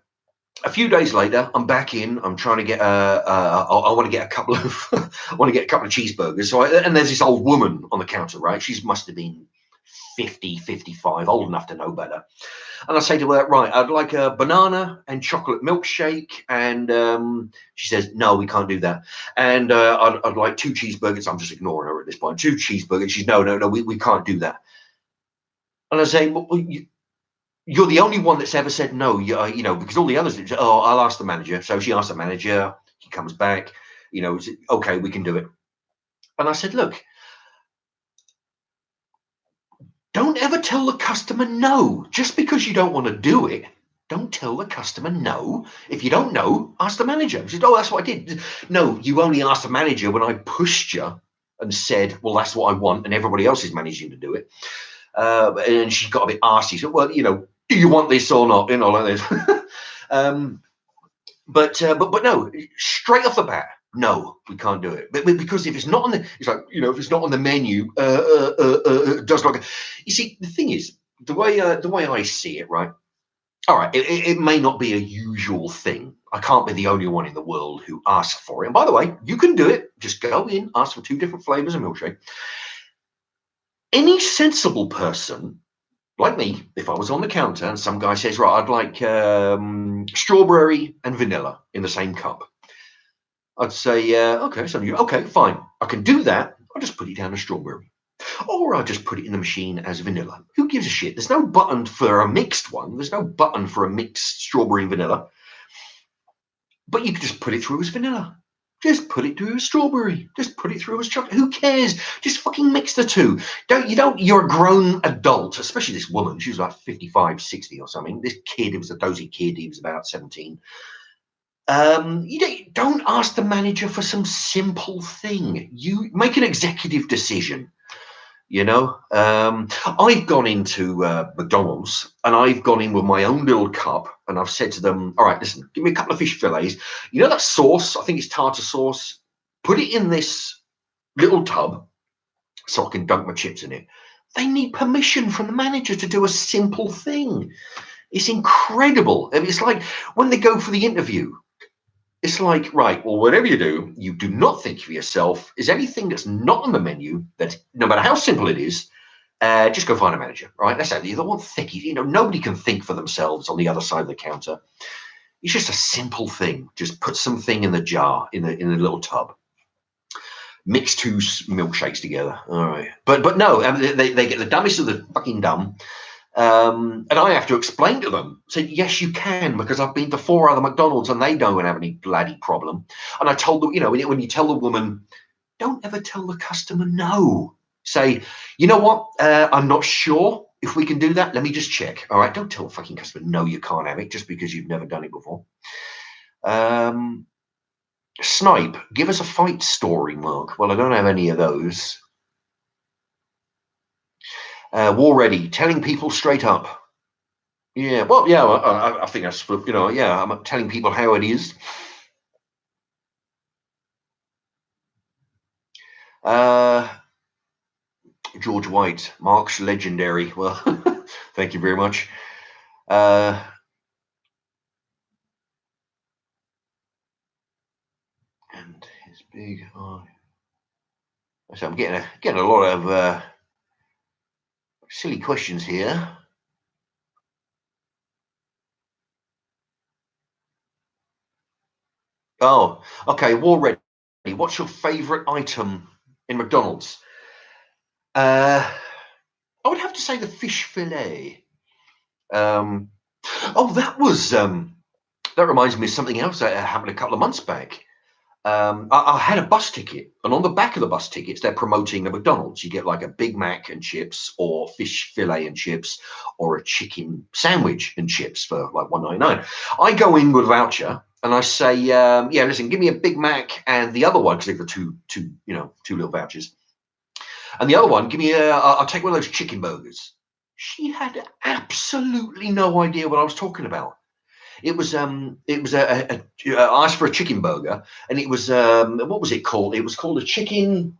A few days later, I'm back in. I'm trying to get I want to get a couple of cheeseburgers. So and there's this old woman on the counter, right? She must have been 50, 55, old enough to know better. And I say to her, right, I'd like a banana and chocolate milkshake. And she says, no, we can't do that. And I'd like 2 cheeseburgers. I'm just ignoring her at this point. 2 cheeseburgers. She's no, we can't do that. And I say, well, you're the only one that's ever said no, because all the others, I'll ask the manager. So she asked the manager, he comes back, okay, we can do it. And I said, look, don't ever tell the customer no. Just because you don't want to do it, don't tell the customer no. If you don't know, ask the manager. She said, oh, that's what I did. No, you only asked the manager when I pushed you and said, well, that's what I want, and everybody else is managing to do it. And she got a bit arsy. She said, well, do you want this or not? You know, like this. But no, straight off the bat, no, we can't do it. But because if it's not on the, it's like, you know, if it's not on the menu, does not. You see, the thing is, the way I see it, right? All right, it may not be a usual thing. I can't be the only one in the world who asks for it. And by the way, you can do it. Just go in, ask for 2 different flavors of milkshake. Any sensible person like me, if I was on the counter and some guy says, right, I'd like strawberry and vanilla in the same cup, I'd say, okay, so okay, fine, I can do that. I'll just put it down as strawberry, or I'll just put it in the machine as vanilla. Who gives a shit? There's no button for a mixed one. There's no button for a mixed strawberry and vanilla, but you can just put it through as vanilla. Just put it through as strawberry. Just put it through as chocolate. Who cares? Just fucking mix the two. You're a grown adult, especially this woman. She was like 55, 60 or something. This kid, it was a dozy kid. He was about 17. You don't ask the manager for some simple thing. You make an executive decision. You know, I've gone into McDonald's and I've gone in with my own little cup and I've said to them, all right, listen, give me a couple of fish fillets. You know that sauce? I think it's tartar sauce. Put it in this little tub so I can dunk my chips in it. They need permission from the manager to do a simple thing. It's incredible. It's like when they go for the interview. It's like, right, well, whatever you do not think for yourself. Is anything that's not on the menu, that no matter how simple it is, just go find a manager, right? That's how you don't want thickies. You know, nobody can think for themselves on the other side of the counter. It's just a simple thing. Just put something in the jar, in the little tub. Mix 2 milkshakes together. All right. But no, they get the dumbest of the fucking dumb. And I have to explain to them, say, yes, you can, because I've been to 4 other McDonald's and they don't have any bloody problem. And I told them, you know, when you tell the woman, don't ever tell the customer no. Say, you know what? I'm not sure if we can do that. Let me just check. All right. Don't tell the fucking customer, no, you can't have it just because you've never done it before. Snipe, give us a fight story, Mark. Well, I don't have any of those. War ready, telling people straight up. Yeah, well, yeah, I think that's, you know, yeah, I'm telling people how it is. George White, Mark's legendary. Well, thank you very much. And his big eye. So I'm getting a lot of silly questions here. Oh, okay. War ready. What's your favourite item in McDonald's? I would have to say the fish fillet. Oh, that reminds me of something else that happened a couple of months back. I had a bus ticket, and on the back of the bus tickets, they're promoting a McDonald's. You get like a Big Mac and chips, or fish fillet and chips, or a chicken sandwich and chips for like $1.99. I go in with a voucher and I say, yeah, listen, give me a Big Mac and the other one, because they've got two little vouchers. And the other one, I'll take one of those chicken burgers. She had absolutely no idea what I was talking about. It was I asked for a chicken burger, and it was what was it called? It was called a chicken.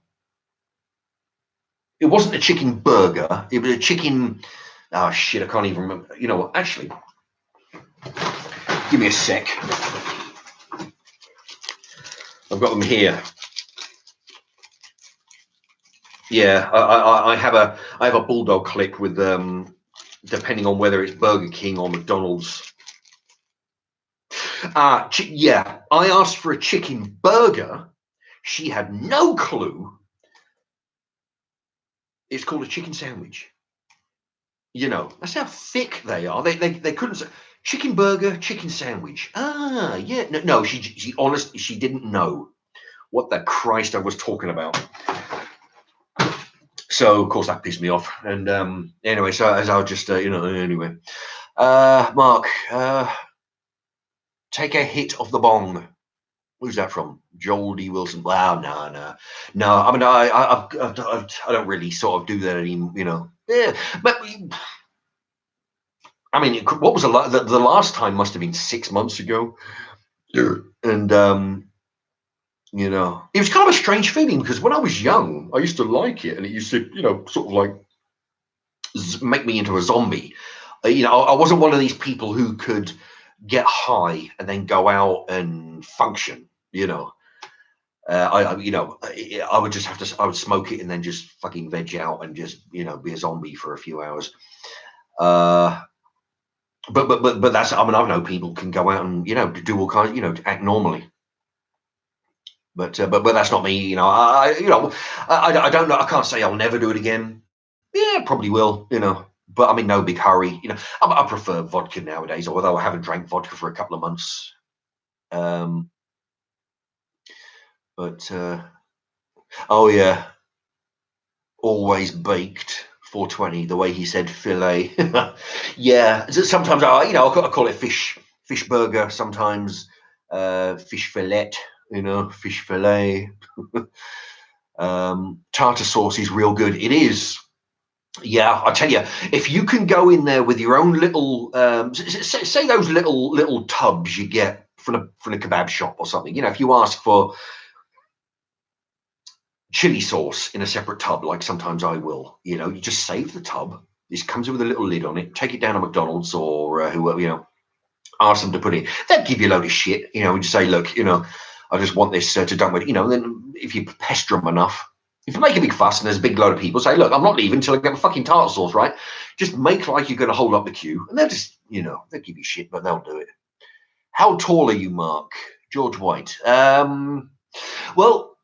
It wasn't a chicken burger. It was a chicken. Oh shit! I can't even remember. You know what? Actually, give me a sec. I've got them here. Yeah, I have a bulldog clip with depending on whether it's Burger King or McDonald's. Yeah, I asked for a chicken burger. She had no clue. It's called a chicken sandwich. You know, that's how thick they are. They couldn't say chicken burger, chicken sandwich. Ah, yeah. No, she honestly, she didn't know what the Christ I was talking about. So of course that pissed me off. And anyway, so as I'll just anyway. Mark, take a hit of the bong. Who's that from? Joel D. Wilson. Wow, no. I mean, I don't really sort of do that anymore. You know. Yeah, but I mean, what was the last time must have been 6 months ago. Yeah. And it was kind of a strange feeling because when I was young, I used to like it, and it used to, sort of like make me into a zombie. I wasn't one of these people who could get high and then go out and function. I would just have to. I would smoke it and then just fucking veg out and just be a zombie for a few hours. Uh, but that's. I mean, I know people can go out and do all kinds. Act normally. But that's not me. I don't know. I can't say I'll never do it again. Yeah, probably will. But I'm in no big hurry. I prefer vodka nowadays, although I haven't drank vodka for a couple of months. Um, but oh yeah, always baked 420. The way he said fillet. Yeah, sometimes I call it fish burger. Sometimes fish fillet. Fish fillet. Tartar sauce is real good. It is. Yeah, I tell you, if you can go in there with your own little, say those little tubs you get from a kebab shop or something. If you ask for chili sauce in a separate tub, like sometimes I will, you just save the tub. This comes with a little lid on it. Take it down to McDonald's or whoever, ask them to put it. They'll give you a load of shit, and just say, look, I just want this to dump with, and then if you pester them enough, if you make a big fuss and there's a big load of people, say, look, I'm not leaving until I get my fucking tartar sauce, right? Just make like you're going to hold up the queue, and they'll just, they'll give you shit, but they'll do it. How tall are you, Mark? George White. Well,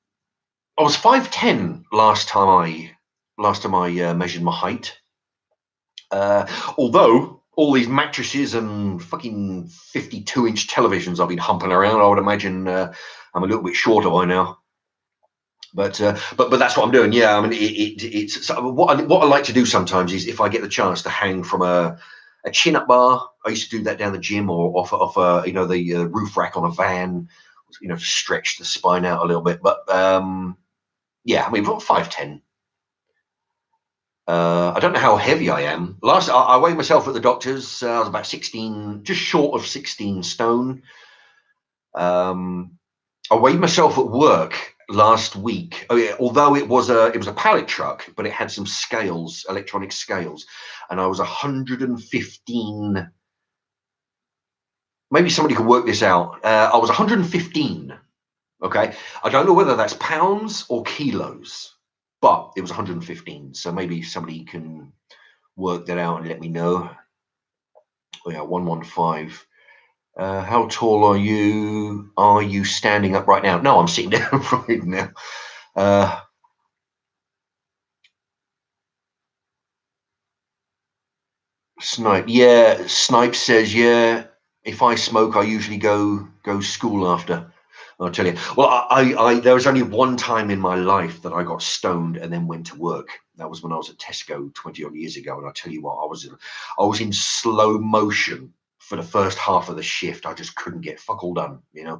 I was 5'10" last time I measured my height. Although all these mattresses and fucking 52-inch televisions I've been humping around, I would imagine I'm a little bit shorter by now. But that's what I'm doing. Yeah, I mean, it's what I like to do sometimes is if I get the chance to hang from a chin-up bar. I used to do that down the gym or off the roof rack on a van. To stretch the spine out a little bit. But yeah, I mean, 5'10". I don't know how heavy I am. I weighed myself at the doctor's. I was about 16, just short of 16 stone. I weighed myself at work last week. Oh yeah, although it was a pallet truck, but it had some scales, electronic scales, and I was 115. Maybe somebody could work this out. I was 115. Okay, I don't know whether that's pounds or kilos, but it was 115. So maybe somebody can work that out and let me know. Oh yeah, 115. How tall are you? Are you standing up right now? No, I'm sitting down right now. Snipe. Yeah, Snipe says, yeah, if I smoke, I usually go school after. I'll tell you. Well, I there was only one time in my life that I got stoned and then went to work. That was when I was at Tesco 20 odd years ago. And I tell you what, I was in slow motion for the first half of the shift. I just couldn't get fuck all done. It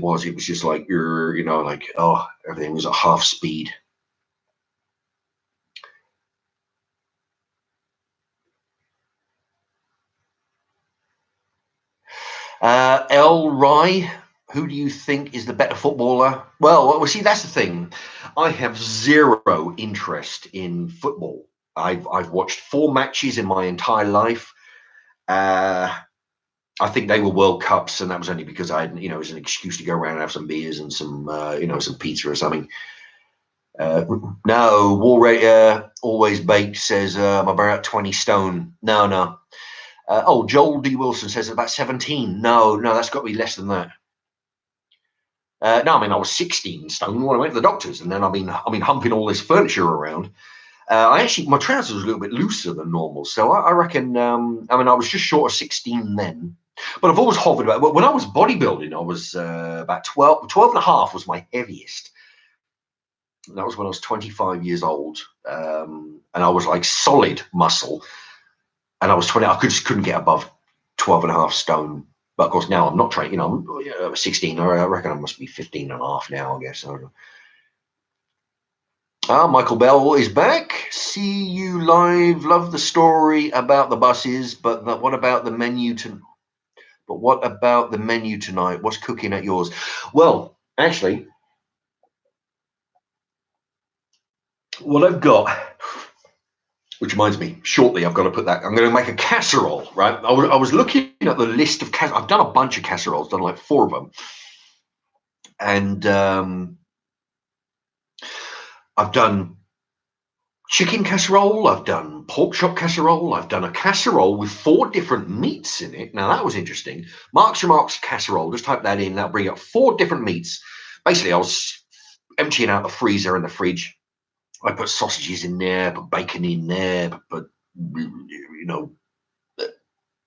was just like like, oh, everything was at half speed. El Rai, who do you think is the better footballer? Well, see, that's the thing. I have zero interest in football. I've watched 4 matches in my entire life. I think they were World Cups, and that was only because I had, it was an excuse to go around and have some beers and some, some pizza or something. No, War always baked says I'm about 20 stone. No. Joel D. Wilson says about 17. No, that's got to be less than that. No, I mean I was 16 stone when I went to the doctors, and then I've been humping all this furniture around. My trousers was a little bit looser than normal, so I reckon. I was just short of 16 then, but I've always hovered about. When I was bodybuilding, I was about 12 and a half was my heaviest. That was when I was 25 years old, and I was like solid muscle. And I was 20. I just couldn't get above 12 and a half stone. But of course, now I'm not training. I'm 16. I reckon I must be 15 and a half now, I guess. Michael Bell is back. See you live. Love the story about the buses, but what about the menu tonight? What's cooking at yours? Well, actually, what I've got, which reminds me, shortly I've got to put that. I'm going to make a casserole, right? I was looking at the list of I've done a bunch of casseroles, done like 4 of them, and I've done chicken casserole, I've done pork chop casserole, I've done a casserole with 4 different meats in it. Now that was interesting. Mark's Remarks casserole, just type that in, that'll bring up 4 different meats. Basically, I was emptying out the freezer and the fridge. I put sausages in there, put bacon in there, put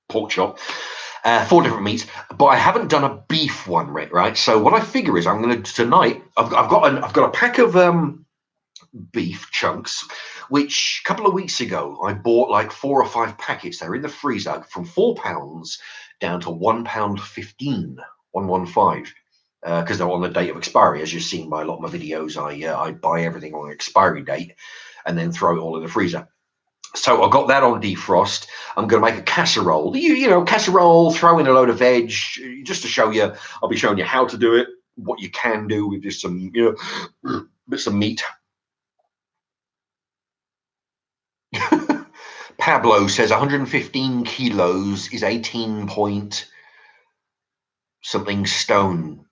pork chop. 4 different meats, but I haven't done a beef one, right? So what I figure is I'm going to tonight. I've got a pack of beef chunks, which a couple of weeks ago I bought like 4 or 5 packets. They're in the freezer from £4 down to £1.15, 115, because they're on the date of expiry. As you've seen by a lot of my videos, I buy everything on expiry date and then throw it all in the freezer. So I got that on defrost. I'm going to make a casserole. Casserole, throw in a load of veg, just to show you. I'll be showing you how to do it, what you can do with just some, bits of meat. Pablo says 115 kilos is 18 point something stone.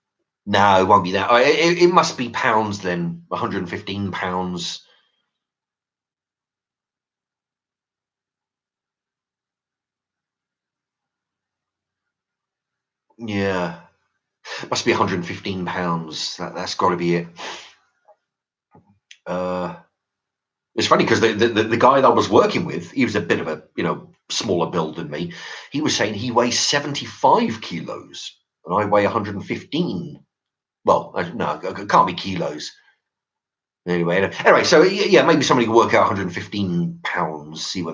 No, it won't be that. It must be pounds then. 115 pounds. Yeah, must be 115 pounds. That's got to be it. It's funny because the guy that I was working with, he was a bit of a smaller build than me. He was saying he weighs 75 kilos and I weigh 115. Well, no, it can't be kilos. Anyway, so yeah, maybe somebody can work out 115 pounds. See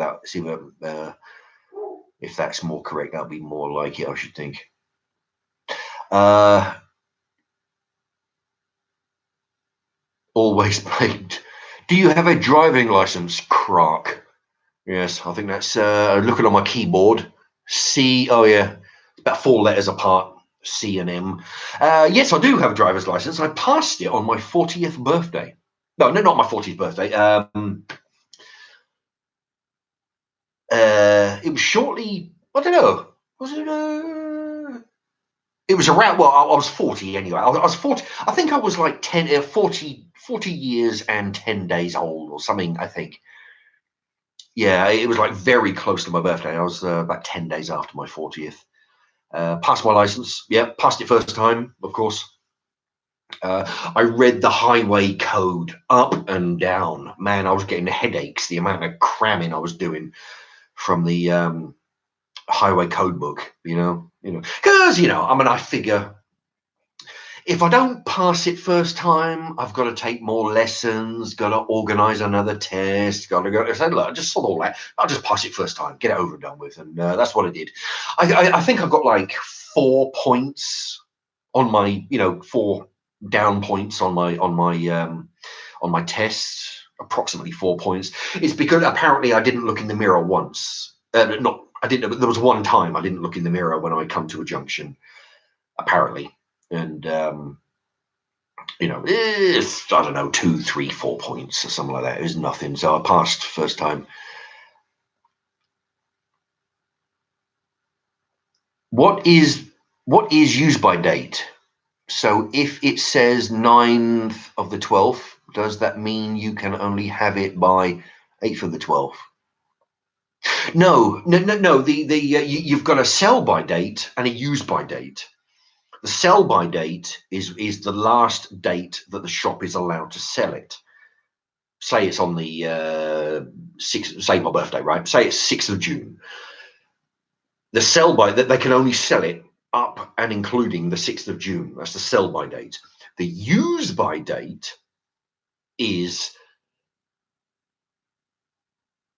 if that's more correct. That'll be more like it, I should think. Always paid. Do you have a driving license, Crack? Yes, I think that's looking on my keyboard. C. Oh yeah, about 4 letters apart. C and M. Yes, I do have a driver's license. I passed it on my 40th birthday. No, not my 40th birthday. It was shortly. I don't know. Was it? It was around. Well, I was 40 anyway. I was 40. I think I was like 40 years and 10 days old or something. I think. Yeah, it was like very close to my birthday. I was about 10 days after my 40th. Passed my license. Yeah, passed it first time, of course. I read the highway code up and down. Man, I was getting headaches. The amount of cramming I was doing from the highway code book. Because I figure if I don't pass it first time, I've got to take more lessons, got to organise another test, got to go. I said, look, I just saw all that. I'll just pass it first time, get it over and done with, and that's what I did. I think I've got like 4 points on my, 4 down points on my tests, approximately 4 points. It's because apparently I didn't look in the mirror once. I didn't. There was one time I didn't look in the mirror when I come to a junction, apparently. And it's, I don't know, 2, 3, 4 points or something like that. It was nothing. So I passed first time. What is use by date? So if it says 9th of the 12th, does that mean you can only have it by 8th of the 12th? No. You've got a sell by date and a use by date. The sell by date is the last date that the shop is allowed to sell it. Say it's on the 6th, say my birthday, right? Say it's 6th of June. The sell by that they can only sell it up and including the 6th of June. That's the sell by date. The use by date is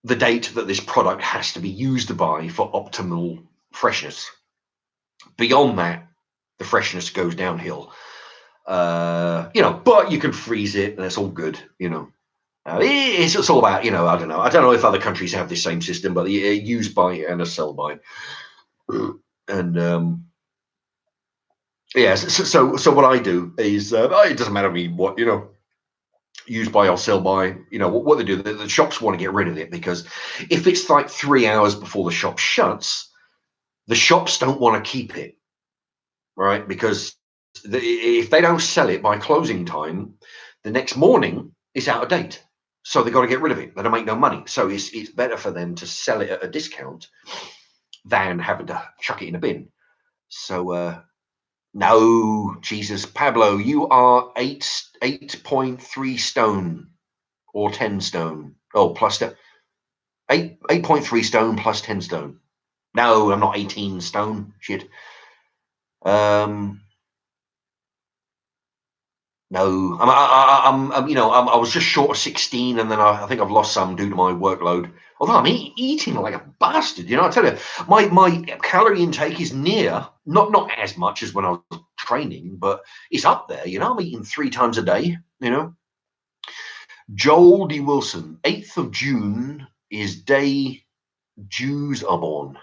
the date that this product has to be used by for optimal freshness. Beyond that, the freshness goes downhill. But you can freeze it and it's all good, It's all about, I don't know. I don't know if other countries have the same system, but a use by and a sell by. And yeah, so what I do is it doesn't matter to me what, use by or sell by. What they do, the shops want to get rid of it, because if it's like 3 hours before the shop shuts, the shops don't want to keep it, right? Because if they don't sell it by closing time, the next morning it's out of date. So they've got to get rid of it. They don't make no money. So it's better for them to sell it at a discount than having to chuck it in a bin. So no, Jesus, Pablo, you are 8.3 stone or 10 stone. Oh, plus 8.3 stone plus 10 stone. No, I'm not 18 stone. Shit. No, I was just short of 16, and then I think I've lost some due to my workload. Although I'm eating like a bastard, I tell you, my calorie intake is near, not as much as when I was training, but it's up there. I'm eating 3 times a day. Joel D. Wilson, 8th of June is day Jews are born.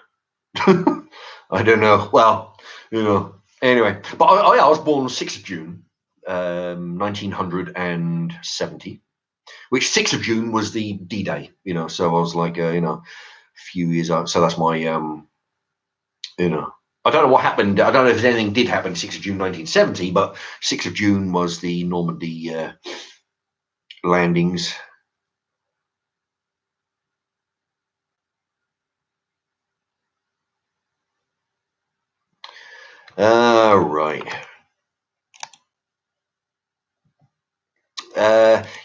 I don't know. Well, anyway, but I was born 6th of June. 1970, which 6th of June was the D-Day, so I was like, a few years out. So that's my, I don't know what happened. I don't know if anything did happen 6th of June, 1970, but 6th of June was the Normandy landings. Right.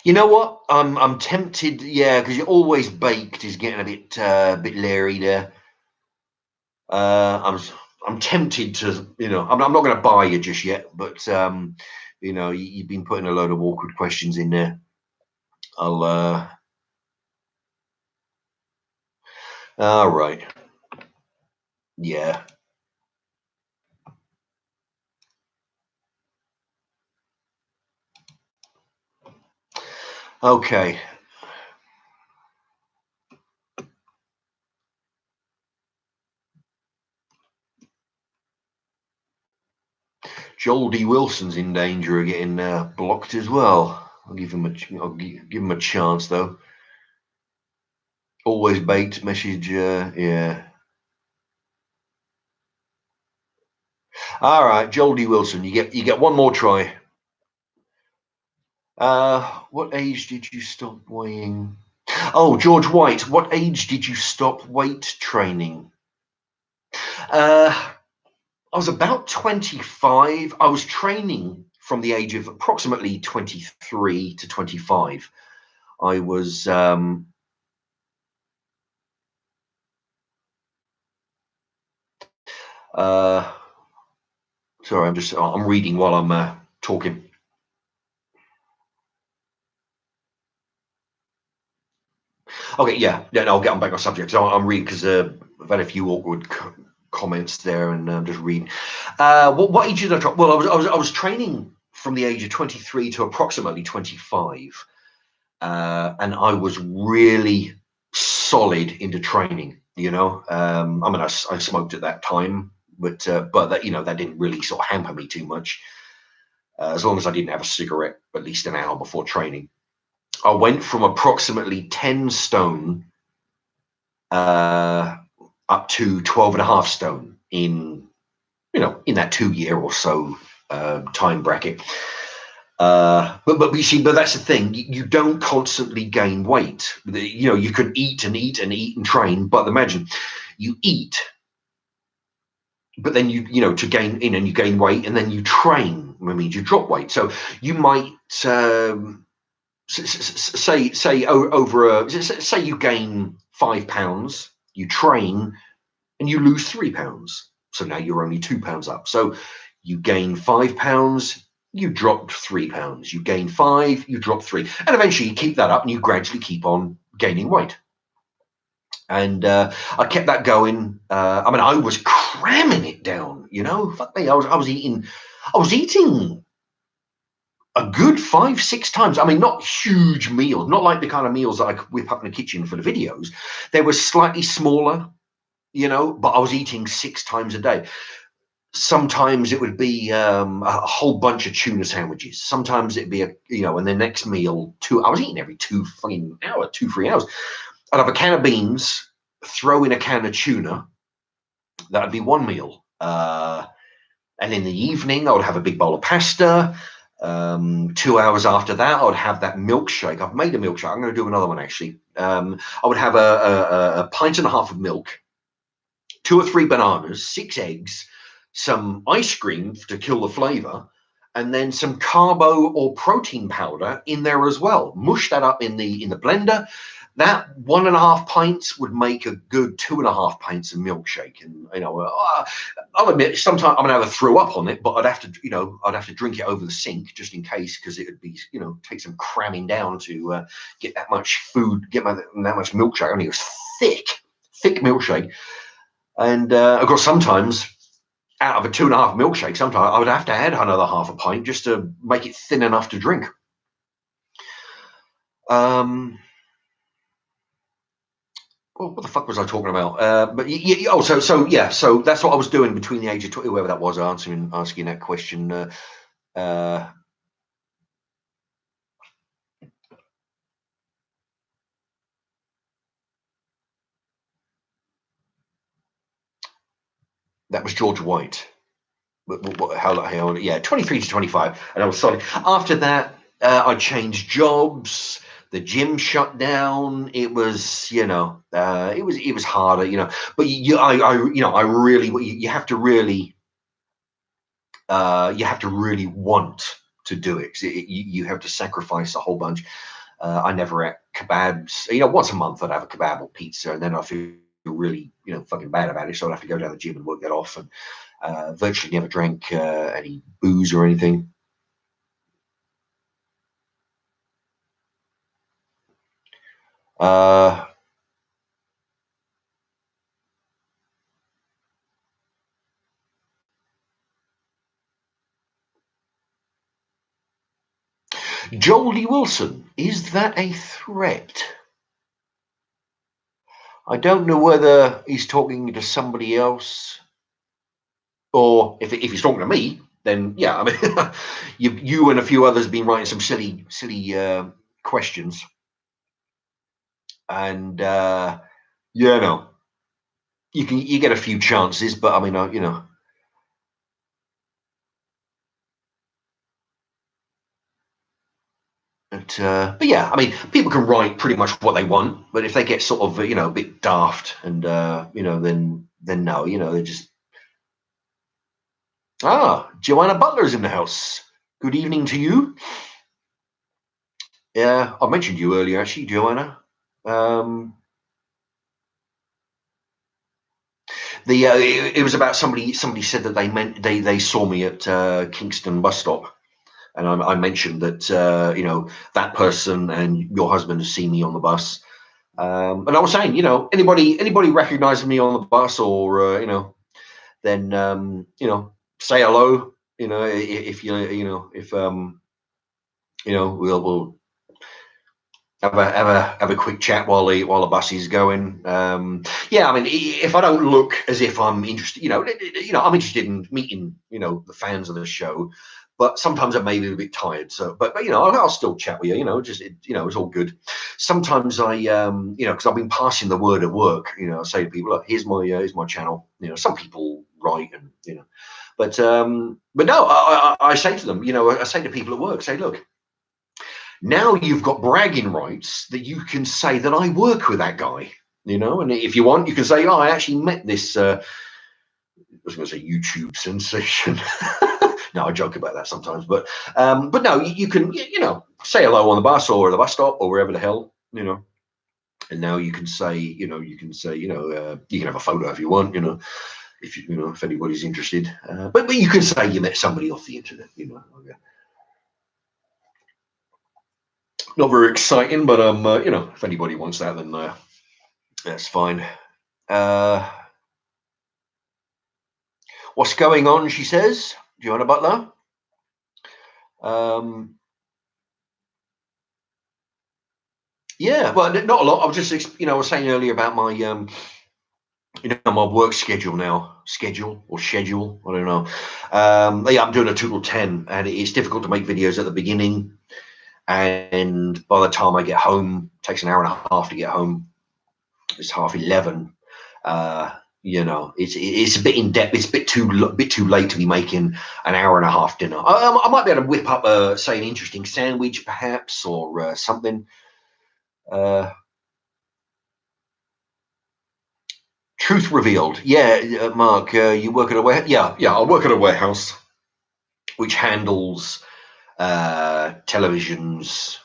You know what? I'm tempted, yeah, because you're always baked is getting a bit leery there. I'm tempted to, I'm not going to buy you just yet, but you've been putting a load of awkward questions in there. All right, yeah, okay. Joel D. Wilson's in danger of getting blocked as well. I'll give him a chance though. Always baked message, yeah. All right, Joel D. Wilson, you get one more try. What age did you stop weighing? Oh, George White, what age did you stop weight training? I was about 25. I was training from the age of approximately 23 to 25. I was sorry, I'm reading while I'm talking. Okay, yeah, no, I'll get on back on subject. So I'm reading because I've had a few awkward comments there, and I'm just reading. What age did I drop? Well, I was training from the age of 23 to approximately 25, and I was really solid into training. I mean, I smoked at that time, but that that didn't really sort of hamper me too much, as long as I didn't have a cigarette at least an hour before training. I went from approximately 10 stone up to 12 and a half stone in in that 2 year or so time bracket. But you see, but that's the thing. You don't constantly gain weight. You can eat and eat and eat and train, but imagine you eat, but then to gain in and you gain weight, and then you train. I mean, you drop weight. So you might say over say you gain 5 pounds, you train, and you lose 3 pounds. So now you're only 2 pounds up. So you gain 5 pounds, you dropped 3 pounds. You gain 5, you drop 3. And eventually you keep that up and you gradually keep on gaining weight. And I kept that going. I mean, I was cramming it down, Fuck me. I was eating a good 5, 6 times. I mean, not huge meals, not like the kind of meals that I could whip up in the kitchen for the videos. They were slightly smaller, but I was eating 6 times a day. Sometimes it would be a whole bunch of tuna sandwiches. Sometimes it'd be and the next meal, I was eating every 2, 3 hours. I'd have a can of beans, throw in a can of tuna. That'd be one meal. And in the evening, I would have a big bowl of pasta. 2 hours after that, I would have that milkshake. I've made a milkshake. I'm going to do another one, actually. I would have a pint and a half of milk, 2 or 3 bananas, 6 eggs, some ice cream to kill the flavor, and then some carbo or protein powder in there as well. Mush that up in the blender. That 1.5 pints would make a good 2.5 pints of milkshake. And I'll admit sometimes I'm gonna have a throw up on it, but I'd have to drink it over the sink just in case, because it would be take some cramming down to get that much food, get that much milkshake. I mean, it was thick milkshake. And of course, sometimes out of a 2.5 milkshake, sometimes I would have to add another half a pint just to make it thin enough to drink. Well, what the fuck was I talking about? So that's what I was doing between the age of 20, whoever that was, asking that question. That was George White. How yeah, 23 to 25, and I was sorry. After that, I changed jobs. The gym shut down. It was, it was harder, But I really, you have to really, want to do it. You have to sacrifice a whole bunch. I never ate kebabs. Once a month I'd have a kebab or pizza, and then I feel really, fucking bad about it. So I'd have to go down to the gym and work that off. And virtually never drank any booze or anything. Joel Lee Wilson, is that a threat? I don't know whether he's talking to somebody else, or if he's talking to me, then yeah. I mean, you and a few others have been writing some silly questions, and you get a few chances, but I mean, But yeah, I mean, people can write pretty much what they want, but if they get sort of a bit daft, and then no, they're just Joanna Butler's in the house. Good evening to you. Yeah, I mentioned you earlier, actually, Joanna. It was about somebody said that they saw me at Kingston bus stop, and I mentioned that that person and your husband has seen me on the bus, and I was saying, anybody recognizes me on the bus, or then say hello. If we'll have a quick chat while the bus is going. Yeah, I mean, if I don't look as if I'm interested, I'm interested in meeting, the fans of the show, but sometimes I may be a bit tired. So, but I'll still chat with you. It's all good. Sometimes I, because I've been passing the word at work. I say to people, look, here's my channel. Some people write, and but no, I say to them, I say to people at work, say, look. Now you've got bragging rights that you can say that I work with that guy, and if you want, you can say, I actually met this, I was going to say YouTube sensation. No, I joke about that sometimes, but no, you can, say hello on the bus or the bus stop or wherever the hell, and now you can say, you can have a photo if you want, if anybody's interested, but you can say you met somebody off the internet, Not very exciting, but if anybody wants that, then that's fine. What's going on? She says, Joanna Butler. Yeah, well, not a lot. I was just, I was saying earlier about my, my work schedule now. Schedule or schedule, I don't know. Yeah, I'm doing a 2 to 10, and it's difficult to make videos at the beginning. And by the time I get home, it takes an hour and a half to get home. It's 11:30. It's a bit in depth. It's a bit too late to be making an hour and a half dinner. I might be able to whip up say an interesting sandwich, perhaps, or something. Uh, Truth revealed. Yeah, Mark, you work at a warehouse. Yeah, I work at a warehouse which handles televisions.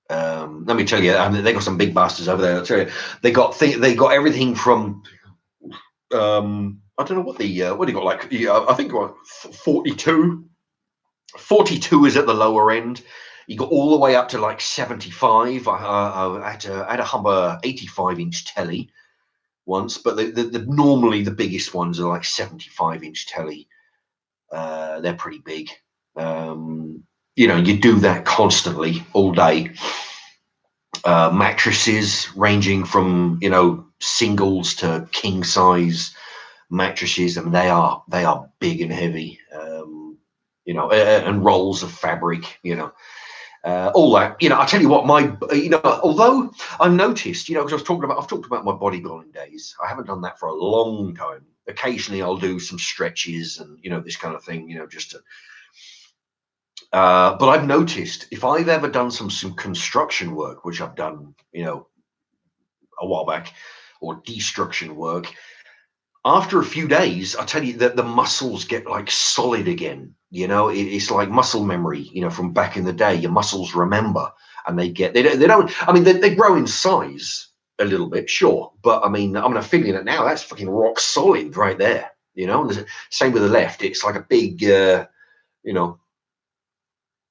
Let me tell you, they got some big bastards over there. I'll tell you, they got everything from I don't know what they got, like, I think what 42. 42 is at the lower end. You got all the way up to like 75. I had a Humber 85-inch telly once, but normally the biggest ones are like 75-inch telly. They're pretty big. You do that constantly all day. Mattresses ranging from singles to king size mattresses. I mean, they are big and heavy. And rolls of fabric. All that. I tell you what, although I've noticed, because I've talked about my bodybuilding days. I haven't done that for a long time. Occasionally, I'll do some stretches and this kind of thing. Just to. But I've noticed if I've ever done some construction work, which I've done, a while back, or destruction work, after a few days, I tell you that the muscles get like solid again. It's like muscle memory, from back in the day. Your muscles remember, and they don't. I mean, they grow in size a little bit, sure, but I mean, I'm feeling it now. That's fucking rock solid right there. Same with the left. It's like a big,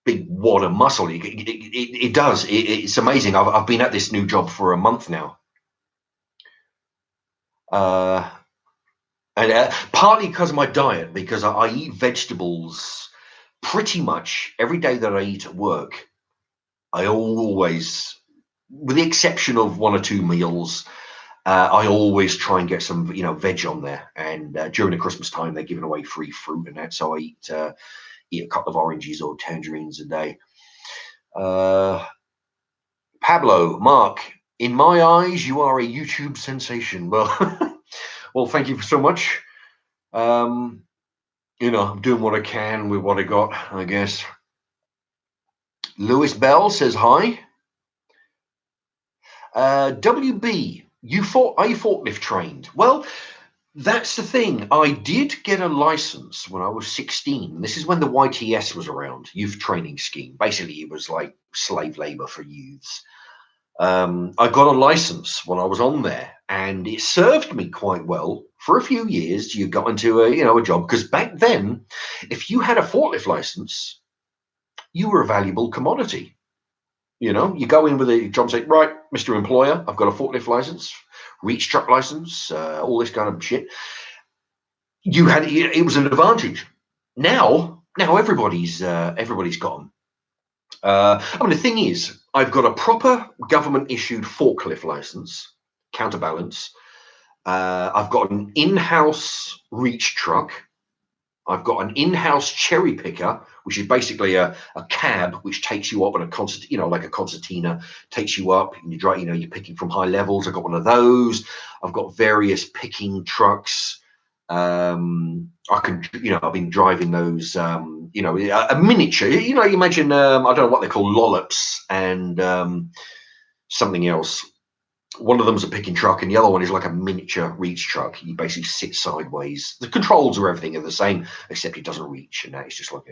big wad of muscle. It does. It's amazing. I've been at this new job for a month now. And partly because of my diet, because I eat vegetables pretty much every day that I eat at work. I always, with the exception of one or two meals, I always try and get some, veg on there. And during the Christmas time, they're giving away free fruit and that, so I eat a couple of oranges or tangerines a day. Pablo, Mark, in my eyes, you are a YouTube sensation. Well, well, thank you so much. I'm doing what I can with what I got, I guess. Lewis Bell says hi. WB, are you forklift trained? Well, that's the thing. I did get a license when I was 16. This is when the YTS was around, youth training scheme. Basically, it was like slave labor for youths. I got a license when I was on there, and it served me quite well for a few years. You got into a job, because back then, if you had a forklift license, you were a valuable commodity. You go in with a job and say, right, Mr. Employer, I've got a forklift license, reach truck license, all this kind of shit. It was an advantage. Now everybody's got them. The thing is, I've got a proper government issued forklift license, counterbalance. I've got an in-house reach truck. I've got an in-house cherry picker, which is basically a cab which takes you up on like a concertina, takes you up and you're picking from high levels. I've got one of those. I've got various picking trucks. I've been driving those, a miniature, you imagine, I don't know what they call lollops and something else. One of them's a picking truck, and the other one is like a miniature reach truck. You basically sit sideways. The controls are everything are the same, except it doesn't reach, and that it's just like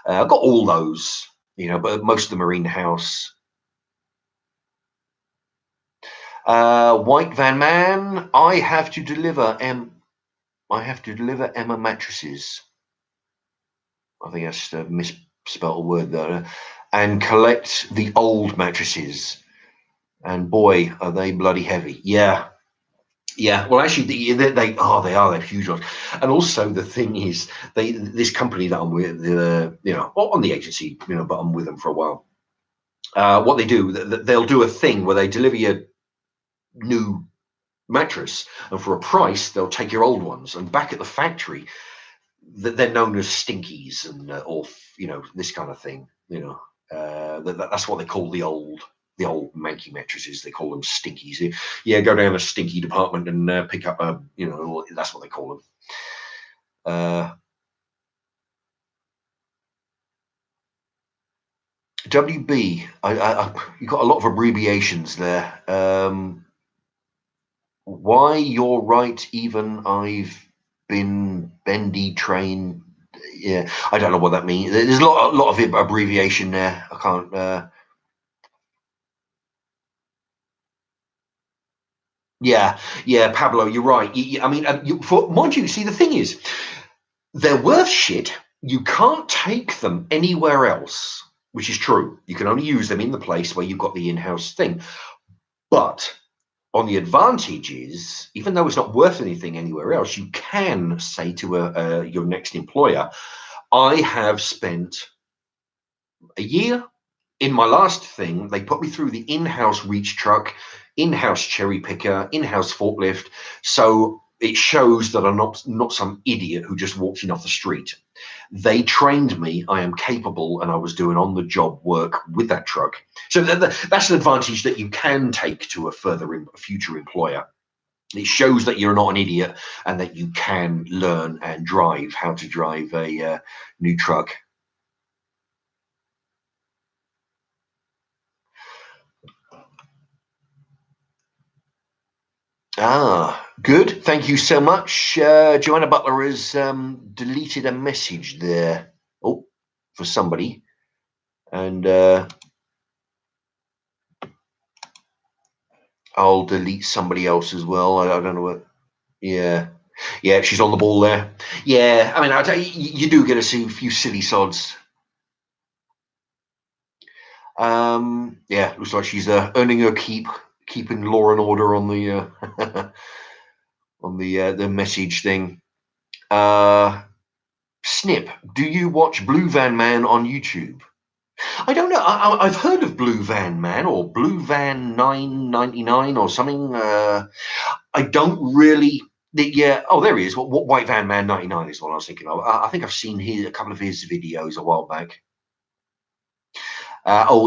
I've got all those, but most of them are in-house. White Van Man, I have to deliver Emma mattresses. I think that's a misspelled word there. And collect the old mattresses. And boy, are they bloody heavy. Yeah. Well, actually, they're huge ones. And also, the thing is, this company that I'm with, on the agency, but I'm with them for a while. what they do, they'll do a thing where they deliver your new mattress, and for a price, they'll take your old ones. And back at the factory, they're known as stinkies, and or this kind of thing. That's what they call the old manky mattresses. They call them stinkies. Yeah, go down a stinky department and pick up a that's what they call them. WB, you got a lot of abbreviations there. Why you're right, even I've been bendy trained. Yeah, I don't know what that means. There's a lot of abbreviation there. I can't. Yeah, Pablo, you're right. I mean, mind you, see, the thing is, they're worth shit. You can't take them anywhere else, which is true. You can only use them in the place where you've got the in-house thing. But on the advantage is, even though it's not worth anything anywhere else, you can say to your next employer, I have spent a year in my last thing. They put me through the in-house reach truck, in-house cherry picker, in-house forklift. So it shows that I'm not some idiot who just walked in off the street. They trained me. I am capable, and I was doing on-the-job work with that truck. So that's an advantage that you can take to a future employer. It shows that you're not an idiot and that you can learn and drive how to drive a new truck. Good. Thank you so much. Joanna Butler has deleted a message there. Oh, for somebody. And I'll delete somebody else as well. I don't know what. Yeah. Yeah, she's on the ball there. Yeah, I mean, I tell you do get to see a few silly sods. Yeah, looks like she's earning her keep, keeping law and order on the on the message thing. Snip, do you watch Blue Van Man on YouTube? I don't know. I've heard of Blue Van Man or Blue Van 999 or something. I don't really. Yeah. Oh, there he is. What White Van Man 99 is what I was thinking of. I think I've seen a couple of his videos a while back.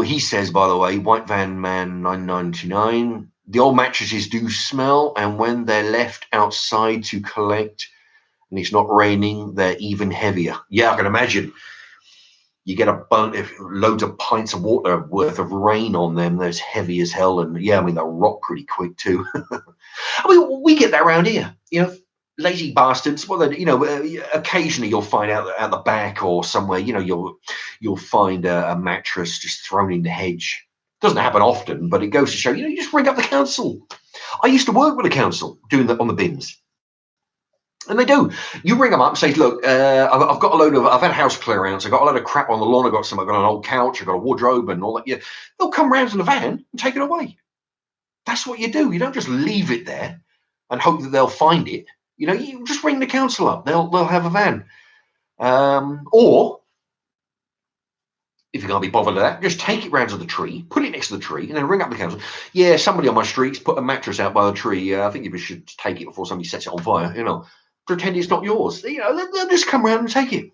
He says, by the way, White Van Man 999. The old mattresses do smell, and when they're left outside to collect, and it's not raining, they're even heavier. Yeah, I can imagine. You get a bunch of loads of pints of water worth of rain on them. They're heavy as hell, and yeah, I mean they'll rot pretty quick too. I mean, we get that around here. Lazy bastards. Well, occasionally you'll find out the back or somewhere. You'll find a mattress just thrown in the hedge. Doesn't happen often, but it goes to show. You just ring up the council. I used to work with the council doing that on the bins. And they do. You ring them up and say, look, I've got I've had a house clearance. I've got a load of crap on the lawn. I've got an old couch. I've got a wardrobe and all that. Yeah, they'll come round in the van and take it away. That's what you do. You don't just leave it there and hope that they'll find it. You just ring the council up. They'll have a van. Or if you can't be bothered with that, just take it round to the tree, put it next to the tree, and then ring up the council. Yeah, somebody on my street's put a mattress out by the tree. I think you should take it before somebody sets it on fire. Pretend it's not yours. They'll just come around and take it.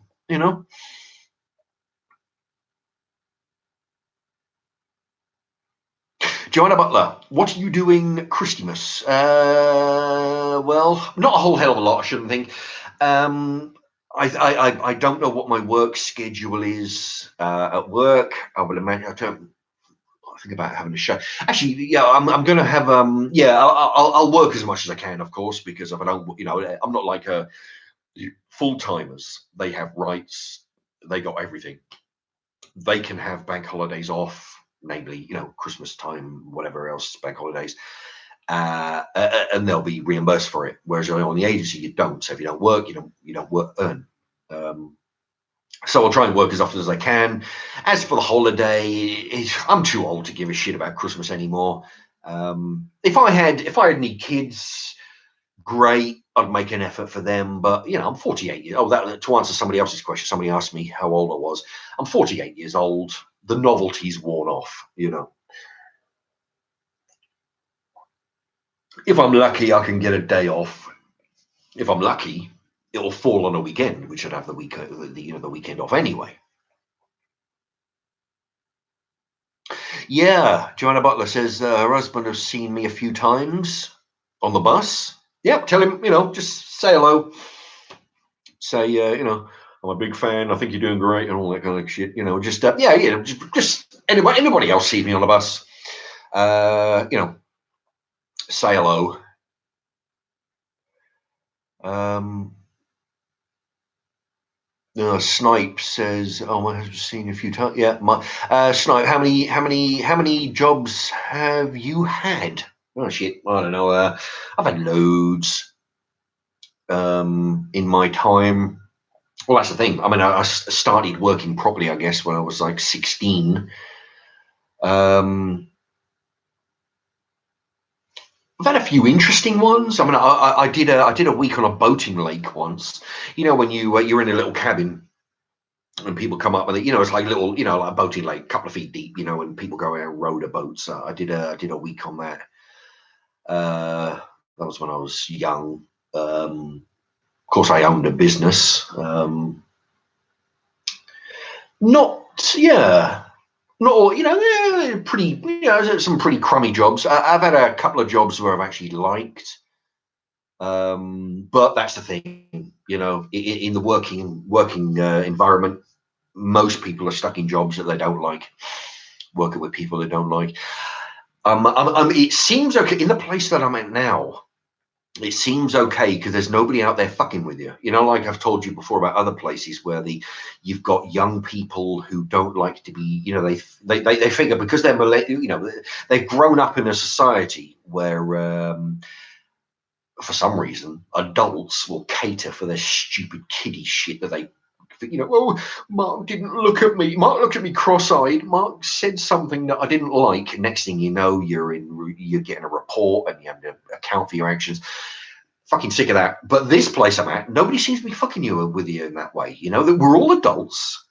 Joanna Butler, what are you doing Christmas? Well, not a whole hell of a lot, I shouldn't think. I don't know what my work schedule is at work. I would imagine I think about having a show. Actually, yeah, I'm going to have I'll work as much as I can, of course, because if I don't, I'm not like full timers. They have rights. They got everything. They can have bank holidays off, namely, Christmas time, whatever else, bank holidays. And they'll be reimbursed for it. Whereas on the agency, you don't. So if you don't work, you don't earn. So I'll try and work as often as I can. As for the holiday, I'm too old to give a shit about Christmas anymore. If I had any kids, great, I'd make an effort for them. But I'm 48 years old. To answer somebody else's question, somebody asked me how old I was. I'm 48 years old. the novelty's worn off, you know. If I'm lucky, I can get a day off. If I'm lucky, it'll fall on a weekend, which I'd have the weekend off anyway. Yeah, Joanna Butler says her husband has seen me a few times on the bus. Yep, tell him, just say hello. Say, I'm a big fan. I think you're doing great and all that kind of shit. Just anybody else sees me on the bus. Say hello. Snipe says, "Oh, I have seen you a few times." Yeah, Snipe. How many jobs have you had? Oh shit, I don't know. I've had loads in my time. Well, that's the thing. I mean, I started working properly, I guess, when I was like 16. I've had a few interesting ones. I mean, I did a week on a boating lake once. You know, when you're in a little cabin and people come up with it. You know, it's like little, like a boating lake, a couple of feet deep. You know, and people go out and row the boats. I did a week on that. That was when I was young. Of course, I owned a business. Not all, pretty, some pretty crummy jobs. I've had a couple of jobs where I've actually liked, but that's the thing, in the working environment, most people are stuck in jobs that they don't like, working with people they don't like. It seems okay in the place that I'm at now. It seems okay because there's nobody out there fucking with you. Like I've told you before about other places where you've got young people who don't like to be, they figure because they've grown up in a society where for some reason adults will cater for their stupid kiddie shit that they Mark didn't look at me. Mark looked at me cross-eyed. Mark said something that I didn't like. Next thing you know, you're getting a report and you have to account for your actions. Fucking sick of that. But this place I'm at, nobody seems to be fucking with you in that way. That we're all adults.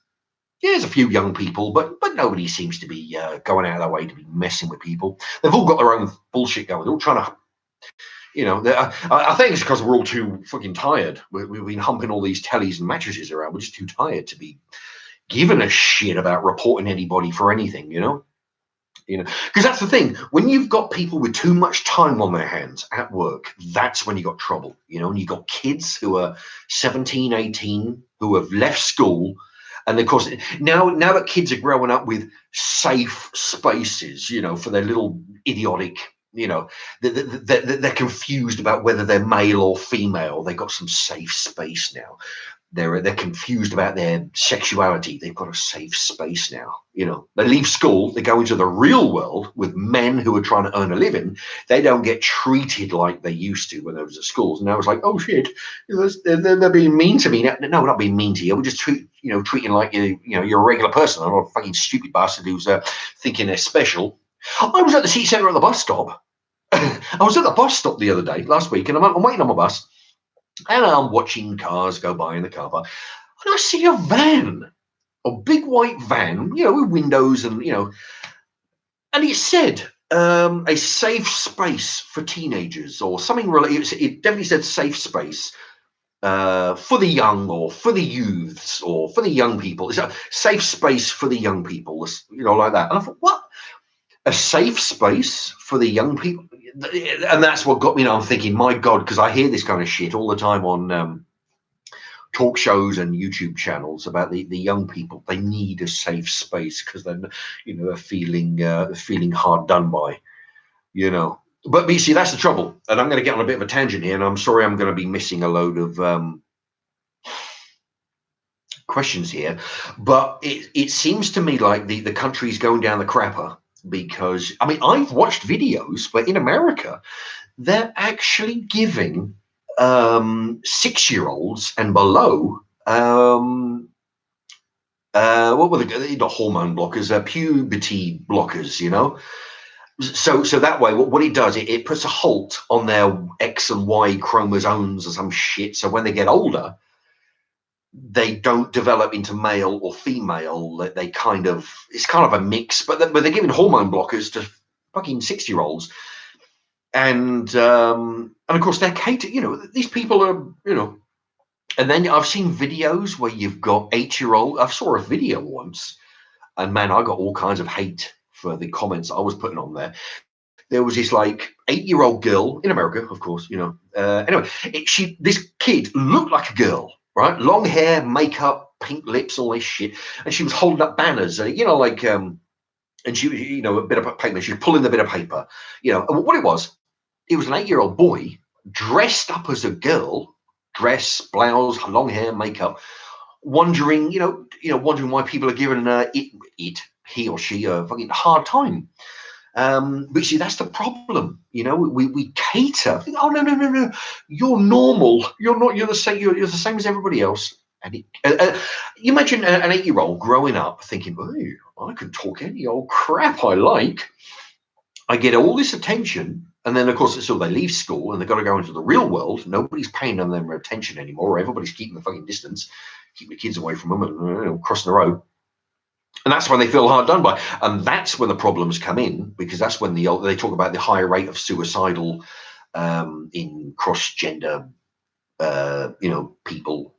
Yeah, there's a few young people, but nobody seems to be going out of their way to be messing with people. They've all got their own bullshit going. They're all trying to. I think it's because we're all too fucking tired. We've been humping all these tellies and mattresses around. We're just too tired to be giving a shit about reporting anybody for anything, because that's the thing. When you've got people with too much time on their hands at work, that's when you got trouble, and you've got kids who are 17, 18, who have left school. And of course, now that kids are growing up with safe spaces, for their little idiotic, they're confused about whether they're male or female. They've got some safe space now. They're confused about their sexuality. They've got a safe space now. They leave school, they go into the real world with men who are trying to earn a living. They don't get treated like they used to when they was at schools. And now it's like, oh shit, they're being mean to me. No, we're not being mean to you. We're just treating like you're a regular person. I'm not a fucking stupid bastard who's thinking they're special. I was at the city centre at the bus stop. I was at the bus stop the other day, last week, and I'm waiting on my bus. And I'm watching cars go by in the car park, and I see a van, a big white van, with windows and and it said a safe space for teenagers or something related. It definitely said safe space for the young or for the youths or for the young people. It's a safe space for the young people, like that. And I thought, what? A safe space for the young people? And that's what got me. I'm thinking, my God, because I hear this kind of shit all the time on talk shows and YouTube channels about the young people. They need a safe space because they're feeling hard done by, But you see, that's the trouble. And I'm going to get on a bit of a tangent here, and I'm sorry, I'm going to be missing a load of questions here. But it seems to me like the country's going down the crapper. Because I've watched videos where in America they're actually giving 6-year-olds and below what were the hormone blockers, puberty blockers, So that way, what it does, it puts a halt on their X and Y chromosomes or some shit. So when they get older, they don't develop into male or female. They kind of, it's kind of a mix, but they're giving hormone blockers to fucking 6-year-olds. And of course they're catered, these people are, and then I've seen videos where you've got 8-year-old. I saw a video once, and man, I got all kinds of hate for the comments I was putting on there. There was this like 8-year-old girl in America, of course, anyway, this kid looked like a girl, right? Long hair, makeup, pink lips, all this shit. And she was holding up banners, and she, a bit of paper, she was pulling the bit of paper, and what it was an 8-year-old boy dressed up as a girl, dress, blouse, long hair, makeup, wondering why people are giving he or she a fucking hard time. But see, that's the problem. We cater. Oh no! You're normal. You're not. You're the same. You're the same as everybody else. And you imagine an 8-year-old growing up thinking, "Oh, I can talk any old crap I like. I get all this attention." And then, of course, so they leave school and they've got to go into the real world. Nobody's paying them their attention anymore. Everybody's keeping the fucking distance, keeping the kids away from them and crossing the road. And that's when they feel hard done by. And that's when the problems come in, because that's when they talk about the higher rate of suicidal in cross-gender, people,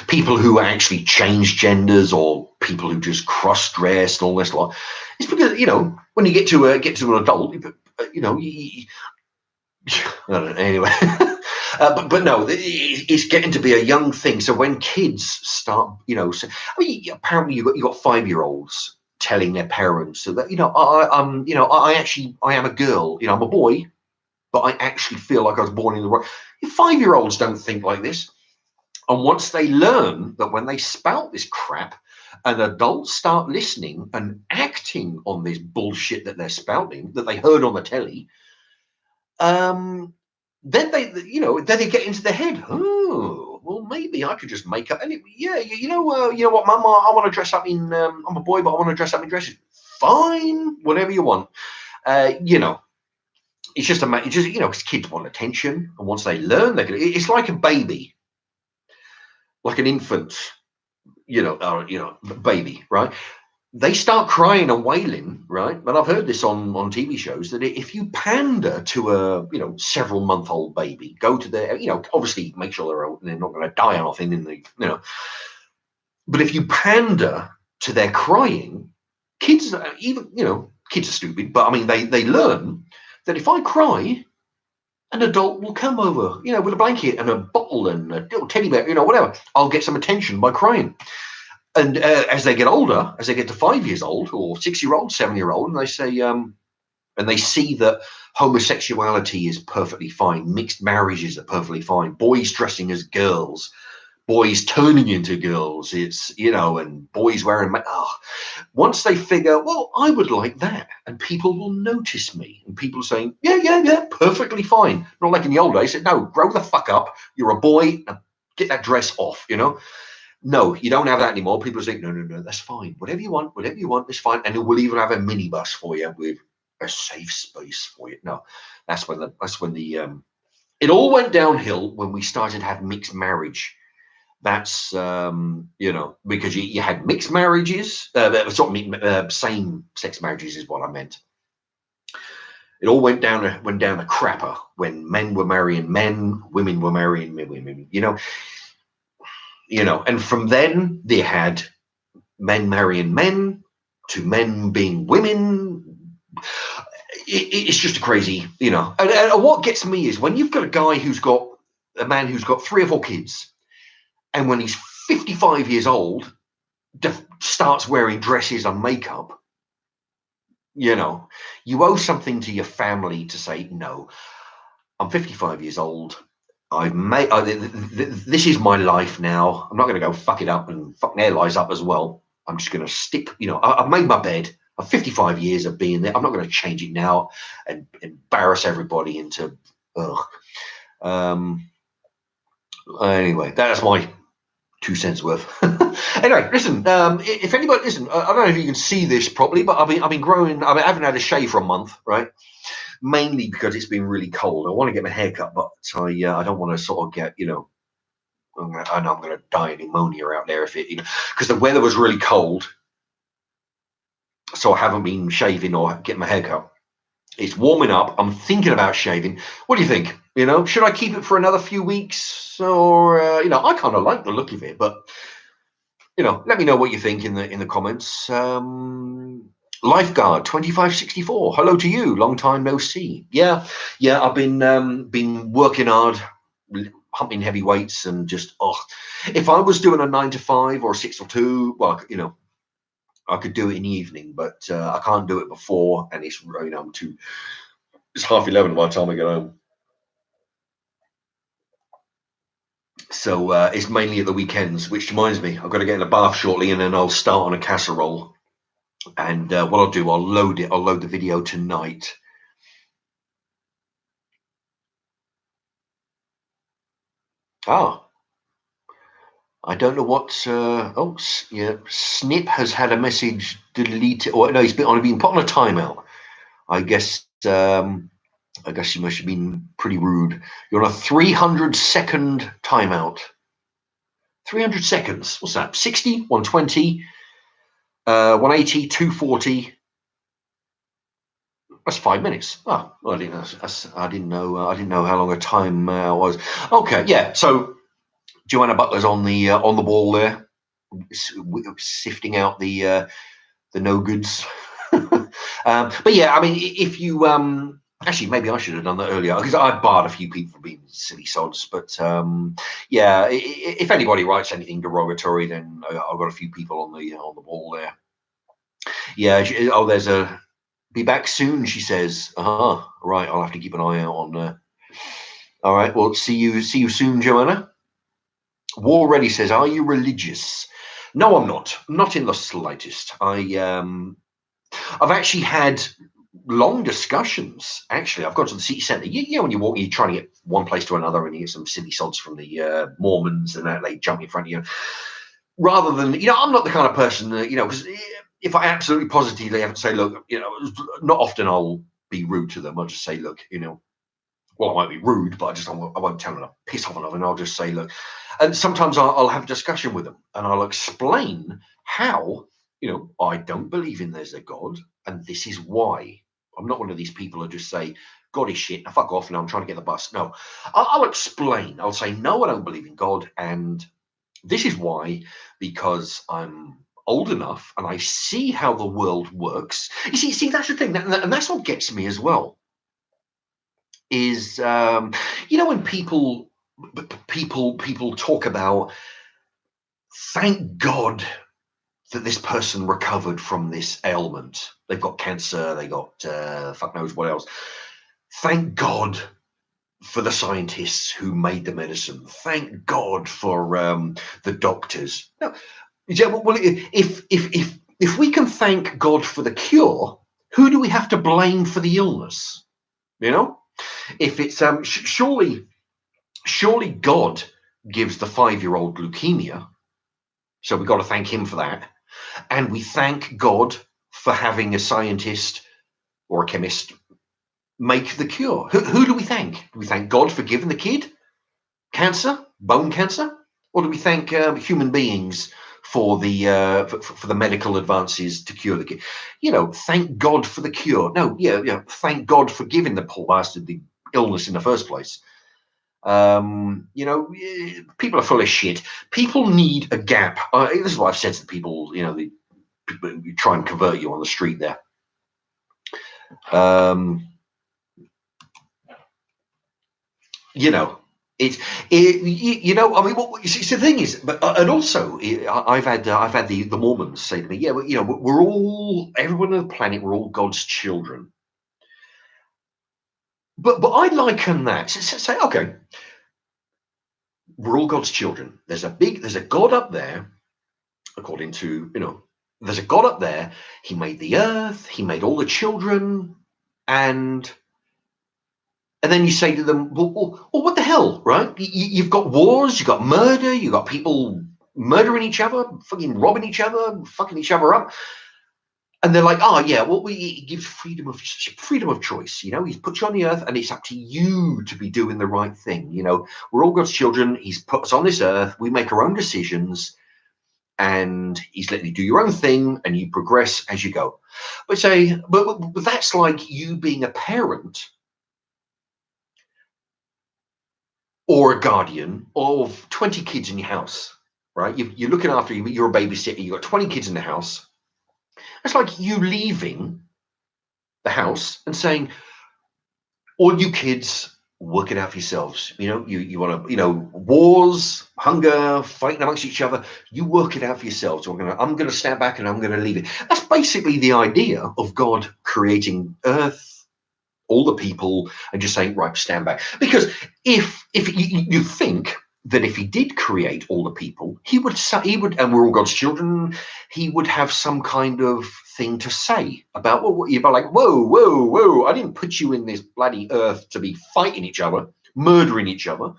people who actually change genders, or people who just cross-dress and all this lot. It's because, when you get to an adult, I don't know, anyway. But no, it's getting to be a young thing. So when kids start, apparently you got 5-year-olds telling their parents that, I am a girl, I'm a boy, but I actually feel like I was born in the right. 5-year-olds don't think like this. And once they learn that when they spout this crap, and adults start listening and acting on this bullshit that they're spouting, that they heard on the telly, then they get into their head. Oh, well, maybe I could just make up. And you know what, Mum, I want to dress up in. I'm a boy, but I want to dress up in dresses. Fine, whatever you want. It's just because kids want attention, and once they learn, it's like a baby, like an infant, baby, right? They start crying and wailing, right? But I've heard this on TV shows that if you pander to a several month old baby, go to their obviously make sure they're not going to die or nothing in the but if you pander to their crying, kids kids are stupid, but I mean they learn that if I cry, an adult will come over, with a blanket and a bottle and a little teddy bear, whatever. I'll get some attention by crying. And as they get older, as they get to 5 years old or 6-year-old, 7-year-old, and they say, and they see that homosexuality is perfectly fine, mixed marriages are perfectly fine, boys dressing as girls, boys turning into girls, it's, and boys wearing, once they figure, well, I would like that, and people will notice me, and people saying, yeah, perfectly fine. Not like in the old days, said, no, grow the fuck up, you're a boy, get that dress off, No, you don't have that anymore. People say, no, that's fine. Whatever you want, it's fine. And we'll even have a minibus for you with a safe space for you. No, that's when it all went downhill when we started to have mixed marriage. That's, because you had mixed marriages, same sex marriages is what I meant. It all went down the crapper when men were marrying men, women were marrying women, and from then they had men marrying men to men being women. It's just a crazy, and what gets me is when you've got a man who's got 3 or 4 kids, and when he's 55 years old, starts wearing dresses and makeup, you owe something to your family to say, no, I'm 55 years old. I've made this is my life now. I'm not going to go fuck it up and fuck their lives up as well. I'm just going to stick. I've made my bed. I'm 55 years of being there. I'm not going to change it now and embarrass everybody into. Anyway, that's my 2 cents worth. Anyway, listen. If anybody listen, I don't know if you can see this properly, but I've been growing. I haven't had a shave for a month, right? Mainly because it's been really cold. I want to get my hair cut, but I don't want to sort of get, I know I'm going to die of pneumonia out there if it, because the weather was really cold, so I haven't been shaving or getting my hair cut. It's warming up. I'm thinking about shaving. What do you think? Should I keep it for another few weeks, or I kind of like the look of it, but let me know what you think in the comments. Lifeguard 2564. Hello to you. Long time no see. Yeah. I've been working hard, humping heavy weights, and just if I was doing a 9 to 5 or 6 or 2, well, I could do it in the evening, but I can't do it before, and it's it's 11:30 by the time I get home. So it's mainly at the weekends, which reminds me, I've got to get in a bath shortly, and then I'll start on a casserole. And what I'll do, I'll load the video tonight. I don't know what. Snip has had a message deleted. Or no, he's been put on a timeout. I guess you must have been pretty rude. You're on a 300-second timeout. 300 seconds. What's that? 60, 120, 180, 240. That's 5 minutes. Oh, well, I didn't know how long a time was. Okay, yeah. So Joanna Butler's on the ball there, sifting out the no goods. But yeah, I mean, if you actually, maybe I should have done that earlier, because I barred a few people for being silly sods. But yeah, if anybody writes anything derogatory, then I've got a few people on the ball there. Yeah. There's a be back soon, she says. Right, I'll have to keep an eye out on. All right, well, see you soon, Joanna. War Ready says, "Are you religious?" No, I'm not. Not in the slightest. I've actually had long discussions. Actually, I've gone to the city centre. When you walk, you're trying to get one place to another, and you get some silly sods from the Mormons, and they jump in front of you. Rather than, I'm not the kind of person that, because if I absolutely positively have to say, look, not often I'll be rude to them. I'll just say, look, well, I won't be rude, but I won't tell them to piss off on them, and I'll just say, look. And sometimes I'll have a discussion with them, and I'll explain how, I don't believe there's a God, and this is why. I'm not one of these people who just say, God is shit, now fuck off, and I'm trying to get the bus. No, I'll explain. I'll say, no, I don't believe in God, and this is why, because I'm old enough and I see how the world works. You see, that's the thing, and that's what gets me as well. Is when people talk about, thank God that this person recovered from this ailment. They've got cancer. They got fuck knows what else. Thank God for the scientists who made the medicine. Thank God for the doctors. No, well, if we can thank God for the cure, who do we have to blame for the illness? If it's surely God gives the 5-year-old leukemia, so we've got to thank him for that, and we thank God for having a scientist or a chemist make the cure. Who do we thank? Do we thank God for giving the kid cancer, bone cancer, or do we thank human beings for the medical advances to cure the kid? Thank God for the cure. No, thank God for giving the poor bastard the illness in the first place. People are full of shit. People need a gap. This is what I've said to people. The people who try and convert you on the street there. I mean, what the thing is, but and also I've had the Mormons say to me, yeah, we're all, everyone on the planet, we're all God's children. But I liken that. Say, okay, we're all God's children. There's a God up there, according to, there's a God up there. He made the earth. He made all the children, and then you say to them, well, what the hell, right? You've got wars, you've got murder, you've got people murdering each other, fucking robbing each other, fucking each other up. And they're like, oh yeah, well, we give freedom of choice. You know, he's put you on the earth, and it's up to you to be doing the right thing. You know, we're all God's children. He's put us on this earth. We make our own decisions, and he's letting you do your own thing, and you progress as you go. But that's like you being a parent or a guardian of 20 kids in your house, right? You're looking after you. You're a babysitter. You've got 20 kids in the house. It's like you leaving the house and saying, all you kids, work it out for yourselves. You know, you want to, you know, wars, hunger, fighting amongst each other. You work it out for yourselves. I'm gonna stand back and I'm gonna leave it. That's basically the idea of God creating Earth, all the people, and just saying, right, stand back. Because if you think that if he did create all the people, he would, and we're all God's children, he would have some kind of thing to say about, well, you'd be like, whoa, whoa, whoa, I didn't put you in this bloody earth to be fighting each other, murdering each other.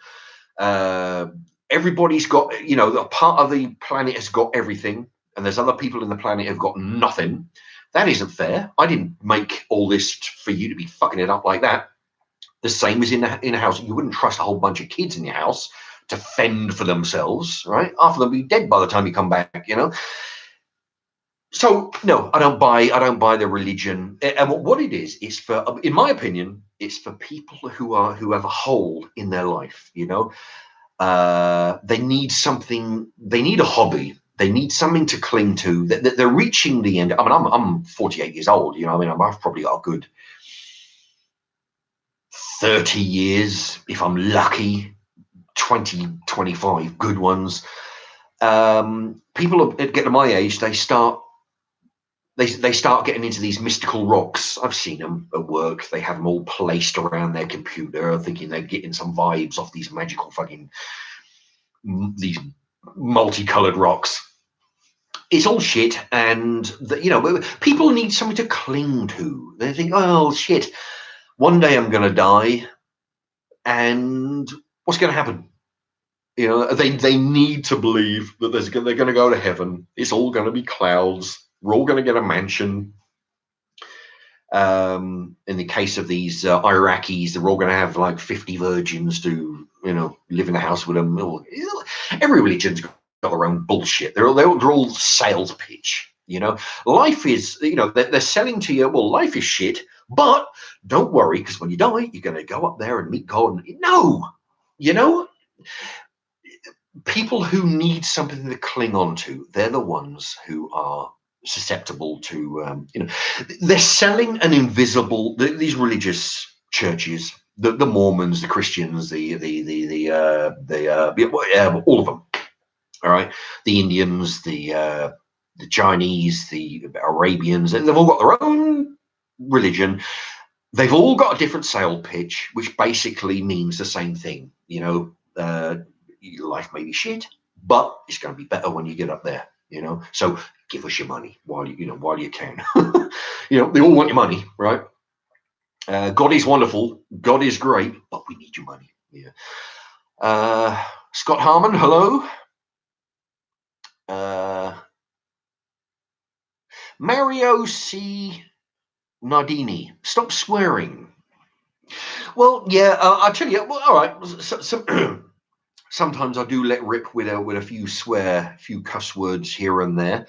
Everybody's got, you know, a part of the planet has got everything, and there's other people in the planet who've got nothing. That isn't fair. I didn't make all this for you to be fucking it up like that. The same as in a house. You wouldn't trust a whole bunch of kids in your house to fend for themselves, right? Half of them be dead by the time you come back, you know. So no, I don't buy the religion. And what it is for, in my opinion, it's for people who have a hole in their life, you know. They need something, they need a hobby, they need something to cling to. They're reaching the end. I mean, I'm 48 years old, you know. I mean, I've probably got a good 30 years, if I'm lucky, 20, 25 good ones. People get to my age, they start getting into these mystical rocks. I've seen them at work. They have them all placed around their computer, thinking they're getting some vibes off these magical fucking, these multicolored rocks. It's all shit, and you know, people need something to cling to. They think, oh shit, one day I'm going to die, and what's going to happen? You know, they need to believe that they're going to go to heaven. It's all going to be clouds. We're all going to get a mansion. In the case of these Iraqis, they're all going to have like 50 virgins to, you know, live in the house with them. Every religion's got their own bullshit. They're all sales pitch. You know, life is, you know, they're selling to you, well, life is shit, but don't worry, because when you die, you're going to go up there and meet God. No, you know, people who need something to cling on to, they're the ones who are susceptible to, you know, they're selling an invisible, these religious churches, the Mormons, the Christians, all of them, all right, the Indians, the Chinese, the Arabians, they've all got their own religion. They've all got a different sale pitch, which basically means the same thing. You know, life may be shit, but it's going to be better when you get up there. You know, so give us your money while you can. You know, they all want your money, right? God is wonderful, God is great, but we need your money. Yeah. Scott Harmon, hello. Mario C. Nardini, stop swearing. Well, yeah, I'll tell you. Well, all right. Sometimes I do let rip with a few cuss words here and there.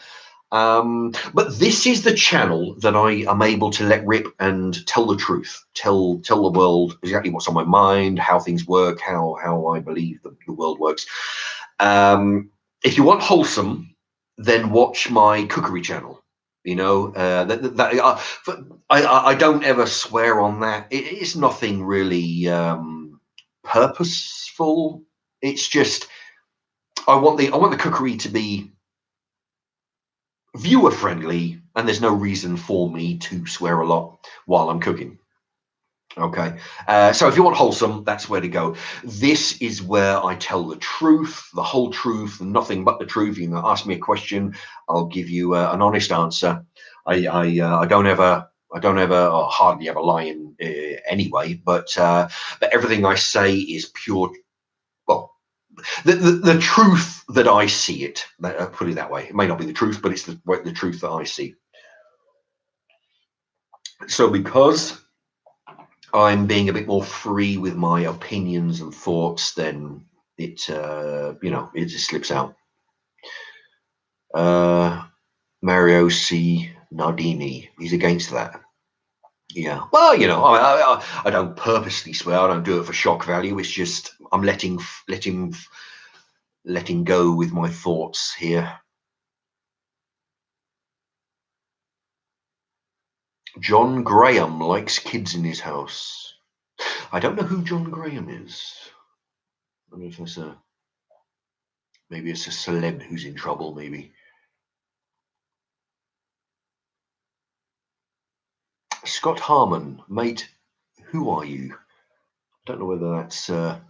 But this is the channel that I am able to let rip and tell the truth, tell the world exactly what's on my mind, how things work, how I believe the world works. If you want wholesome, then watch my cookery channel. You know, I don't ever swear on that. It's nothing really purposeful. It's just I want the cookery to be viewer friendly, and there's no reason for me to swear a lot while I'm cooking. Okay, so if you want wholesome, that's where to go. This is where I tell the truth, the whole truth, and nothing but the truth. You can ask me a question, I'll give you an honest answer. I don't ever, or hardly ever lie in anyway. But everything I say is pure. Well, the truth that I see it. Put it that way. It may not be the truth, but it's the truth that I see. So because I'm being a bit more free with my opinions and thoughts, then it it just slips out. Mario C. Nardini, he's against that. Yeah. Well, I don't purposely swear. I don't do it for shock value. It's just I'm letting go with my thoughts here. John Graham likes kids in his house. I don't know who John Graham is. I don't know if that's maybe it's a celeb who's in trouble. Maybe Scott Harmon, mate. Who are you? I don't know whether that's. And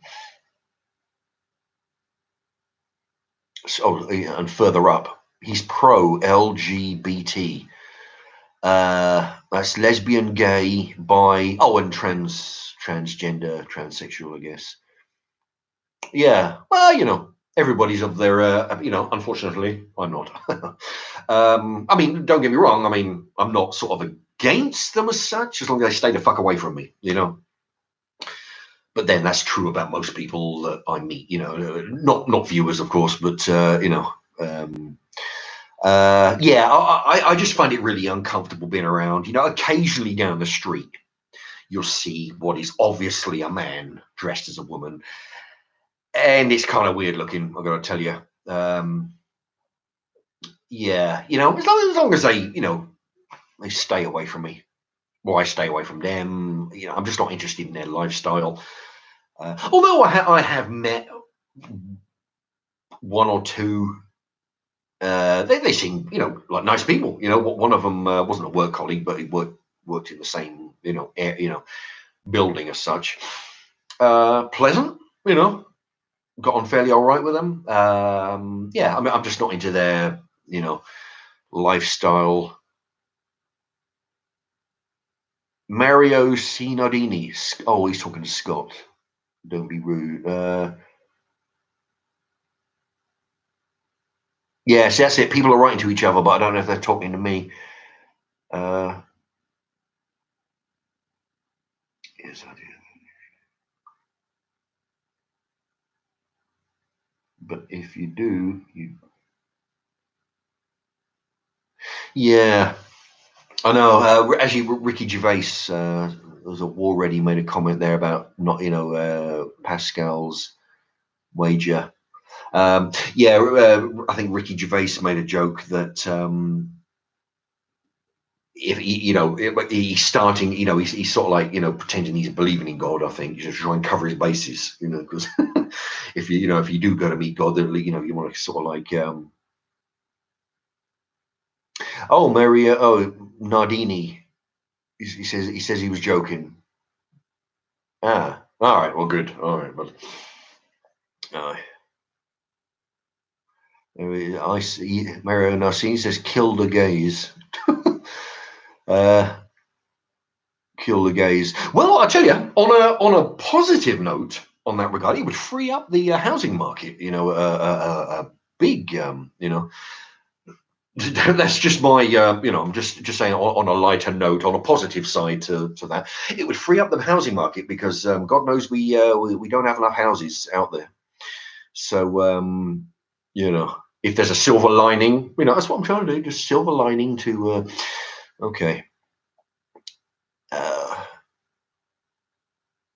further up, he's pro LGBT. That's lesbian, gay, bi, and transgender, transsexual, I guess. Yeah, well, everybody's up there. Unfortunately, I'm not. I mean, don't get me wrong. I mean, I'm not sort of against them as such, as long as they stay the fuck away from me. But then that's true about most people that I meet. Not viewers, of course, but yeah, I just find it really uncomfortable being around. Occasionally down the street, you'll see what is obviously a man dressed as a woman, and it's kind of weird looking. I got to tell you. Yeah, as long as they stay away from me, or I stay away from them. I'm just not interested in their lifestyle. Although I have met one or two. They seem, like nice people. One of them wasn't a work colleague, but he worked in the same, building as such. Pleasant, got on fairly all right with them. Yeah, I mean, I'm just not into their, lifestyle. Mario C. Nardini. Oh, he's talking to Scott. Don't be rude. Yes, that's it. People are writing to each other, but I don't know if they're talking to me. Yes, I do. But if you do, yeah, I know. Actually, Ricky Gervais, was already made a comment there about not, Pascal's wager. Yeah, I think Ricky Gervais made a joke that if he, he's starting, he's sort of like, pretending he's believing in God. I think just try and cover his bases, because if you do go to meet God, then you want to sort of like, Maria, Nardini. He says he was joking. Ah, all right. Well, good. All right, but I see. Mario Nardini says, "Kill the gays." uh, kill the gays. Well, I tell you, on a positive note, on that regard, it would free up the housing market. A big, That's just my, I'm just saying on a lighter note, on a positive side to that, it would free up the housing market because God knows we don't have enough houses out there. So if there's a silver lining, that's what I'm trying to do, just silver lining to. Okay.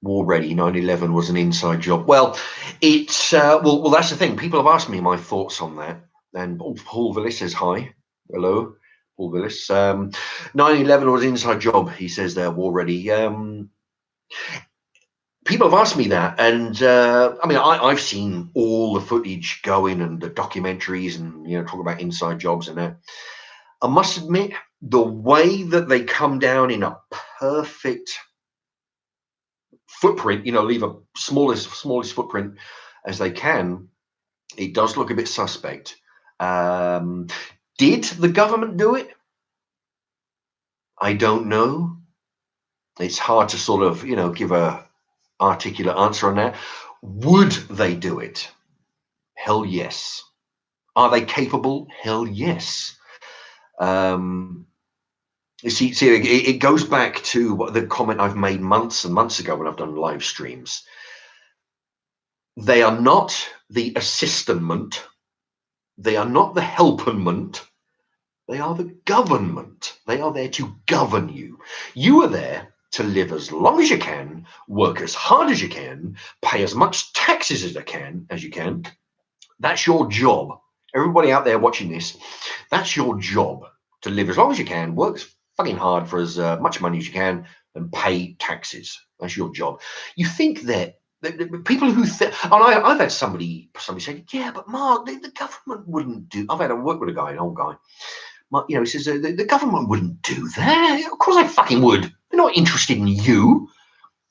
War ready 9/11 was an inside job. Well, it's well that's the thing. People have asked me my thoughts on that, and Paul Willis says hi. Hello, Paul Willis. 9/11 was an inside job. He says there, war ready. People have asked me that, and I mean, I've seen all the footage going and the documentaries, and talk about inside jobs and that. I must admit, the way that they come down in a perfect footprint, leave a smallest footprint as they can, it does look a bit suspect. Did the government do it? I don't know. It's hard to sort of, give a articulate answer on that. Would they do it? Hell yes. Are they capable? Hell yes. You see, it goes back to the comment I've made months and months ago when I've done live streams. They are not the assistament. They are not the helpement. They are the government. They are there to govern you. You are there to live as long as you can, work as hard as you can, pay as much taxes as you can. That's your job. Everybody out there watching this, that's your job, to live as long as you can, work as fucking hard for as much money as you can, and pay taxes. That's your job. You think that the people who and I've had somebody say, yeah, but Mark, the government wouldn't do. I've had to work with a guy, an old guy. He says the government wouldn't do that. Of course, they fucking would. They're not interested in you.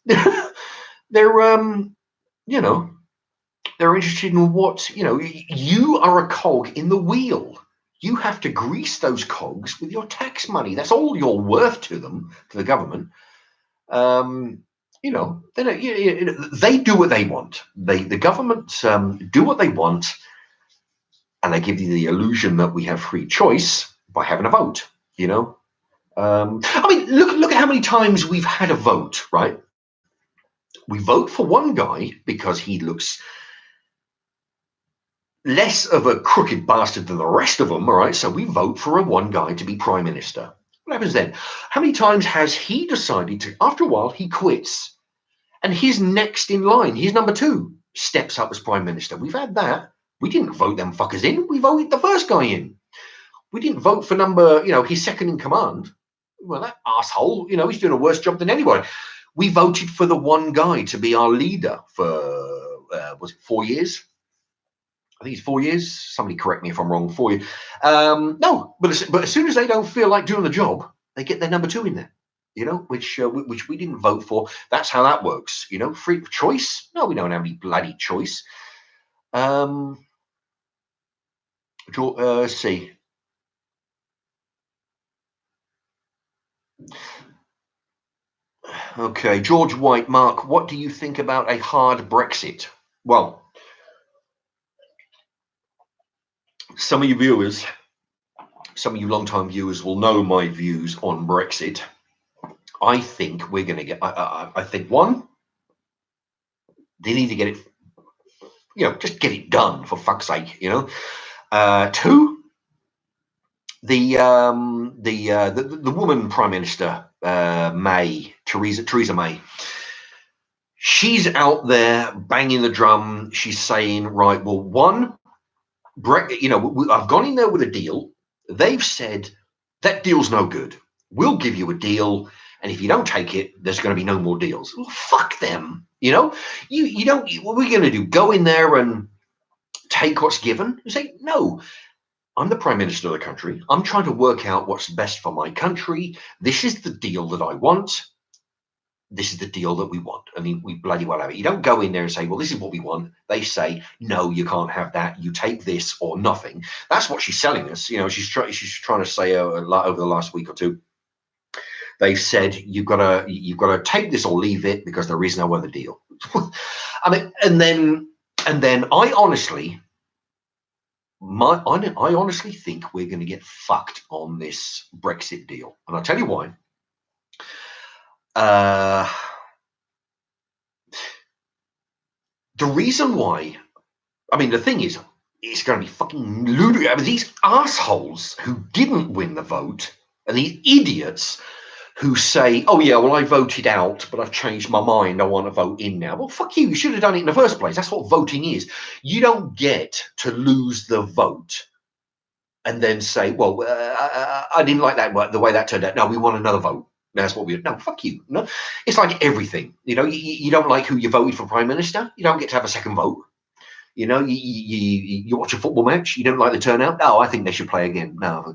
They're you know, they're interested in what, you are a cog in the wheel. You have to grease those cogs with your tax money. That's all you're worth to them, to the government. They do what they want. The government do what they want, and they give you the illusion that we have free choice by having a vote. Look at how many times we've had a vote, right? We vote for one guy because he looks less of a crooked bastard than the rest of them, all right? So we vote for one guy to be prime minister. What happens then? How many times has he decided to, after a while, he quits, and his next in line, his number two, steps up as prime minister? We've had that. We didn't vote them fuckers in. We voted the first guy in. We didn't vote for his second in command. Well, that asshole, he's doing a worse job than anybody. We voted for the one guy to be our leader for, was it 4 years? I think it's 4 years. Somebody correct me if I'm wrong. 4 years. No, but as soon as they don't feel like doing the job, they get their number two in there. Which we didn't vote for. That's how that works. Free choice? No, we don't have any bloody choice. See. Okay, George White, Mark, what do you think about a hard Brexit? Well, some of you long-time viewers will know my views on Brexit. I think we're going to get, I think, one, they need to get it, just get it done, for fuck's sake, Two, the woman Prime Minister, Theresa May, she's out there banging the drum. She's saying, right, well, one, I've gone in there with a deal. They've said that deal's no good. We'll give you a deal, and if you don't take it, there's going to be no more deals. Well, fuck them. You don't. What are we going to do? Go in there and take what's given? You say no. I'm the prime minister of the country. I'm trying to work out what's best for my country. This is the deal that I want. This is the deal that we want. I mean, we bloody well have it. You don't go in there and say, well, this is what we want. They say, no, you can't have that. You take this or nothing. That's what she's selling us. She's trying to say over the last week or two. They've said, you've got to take this or leave it because there is no other deal. I mean, and then I honestly think we're going to get fucked on this Brexit deal. And I'll tell you why. The reason why, the thing is, it's going to be fucking ludicrous. I mean, these assholes who didn't win the vote and these idiots who say, oh, yeah, well, I voted out, but I've changed my mind. I want to vote in now. Well, fuck you. You should have done it in the first place. That's what voting is. You don't get to lose the vote and then say, well, I didn't like that, the way that turned out. No, we want another vote. That's what we. No, fuck you. No, it's like everything. You don't like who you voted for prime minister. You don't get to have a second vote. You watch a football match. You don't like the turnout. No, I think they should play again. No.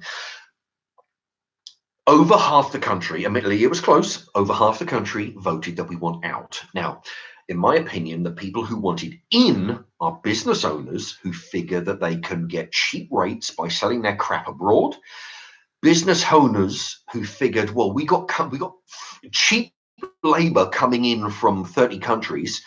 Over half the country, admittedly it was close, over half the country voted that we want out. Now, in my opinion, the people who wanted in are business owners who figure that they can get cheap rates by selling their crap abroad. Business owners who figured, well, we got cheap labor coming in from 30 countries.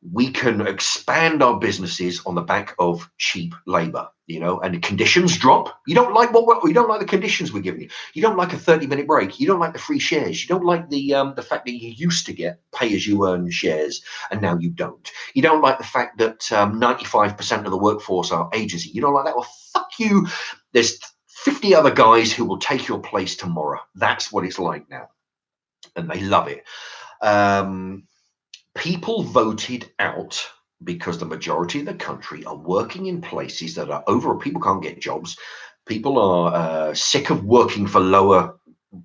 we can expand our businesses on the back of cheap labor, and the conditions drop. You don't like you don't like the conditions we're giving you. You don't like a 30-minute break. You don't like the free shares. You don't like the fact that you used to get pay as you earn shares and now you don't. You don't like the fact that 95% of the workforce are agency. You don't like that. Well, fuck you. There's 50 other guys who will take your place tomorrow. That's what it's like now, and they love it. People voted out because the majority of the country are working in places that are over. People can't get jobs. People are sick of working for lower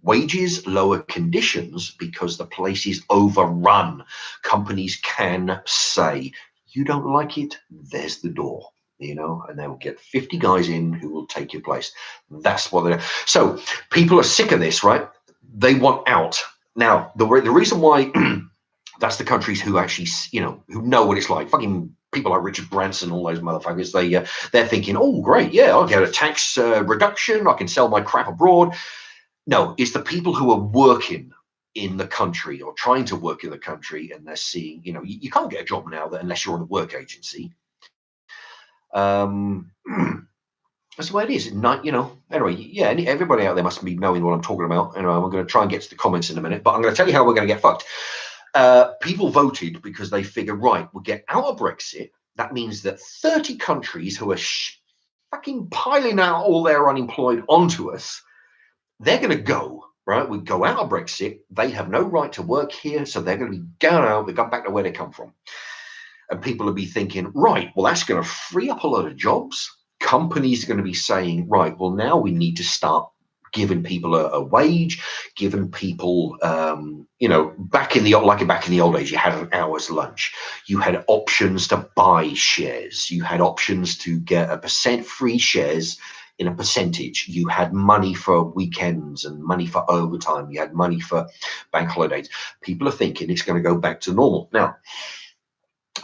wages, lower conditions, because the place is overrun. Companies can say, you don't like it, there's the door. And they will get 50 guys in who will take your place. That's what they're. So people are sick of this, right? They want out. Now, the reason why that's the countries who actually, who know what it's like. Fucking people like Richard Branson, all those motherfuckers, they're thinking, oh, great, yeah, I'll get a tax reduction. I can sell my crap abroad. No, it's the people who are working in the country or trying to work in the country, and they're seeing, you can't get a job now unless you're on a work agency. That's the way it is. Anyway, yeah, everybody out there must be knowing what I'm talking about. I'm going to try and get to the comments in a minute, but I'm going to tell you how we're going to get fucked. People voted because they figured, right, we'll get out of Brexit. That means that 30 countries who are fucking piling out all their unemployed onto us, they're going to go, right? We go out of Brexit. They have no right to work here, so they're going to be going out. They go back to where they come from. And people will be thinking, right, well, that's going to free up a lot of jobs. Companies are going to be saying, right, well, now we need to start giving people a wage, giving people, back in the old days, you had an hour's lunch. You had options to buy shares. You had options to get a % free shares in a percentage. You had money for weekends and money for overtime. You had money for bank holidays. People are thinking it's going to go back to normal. Now,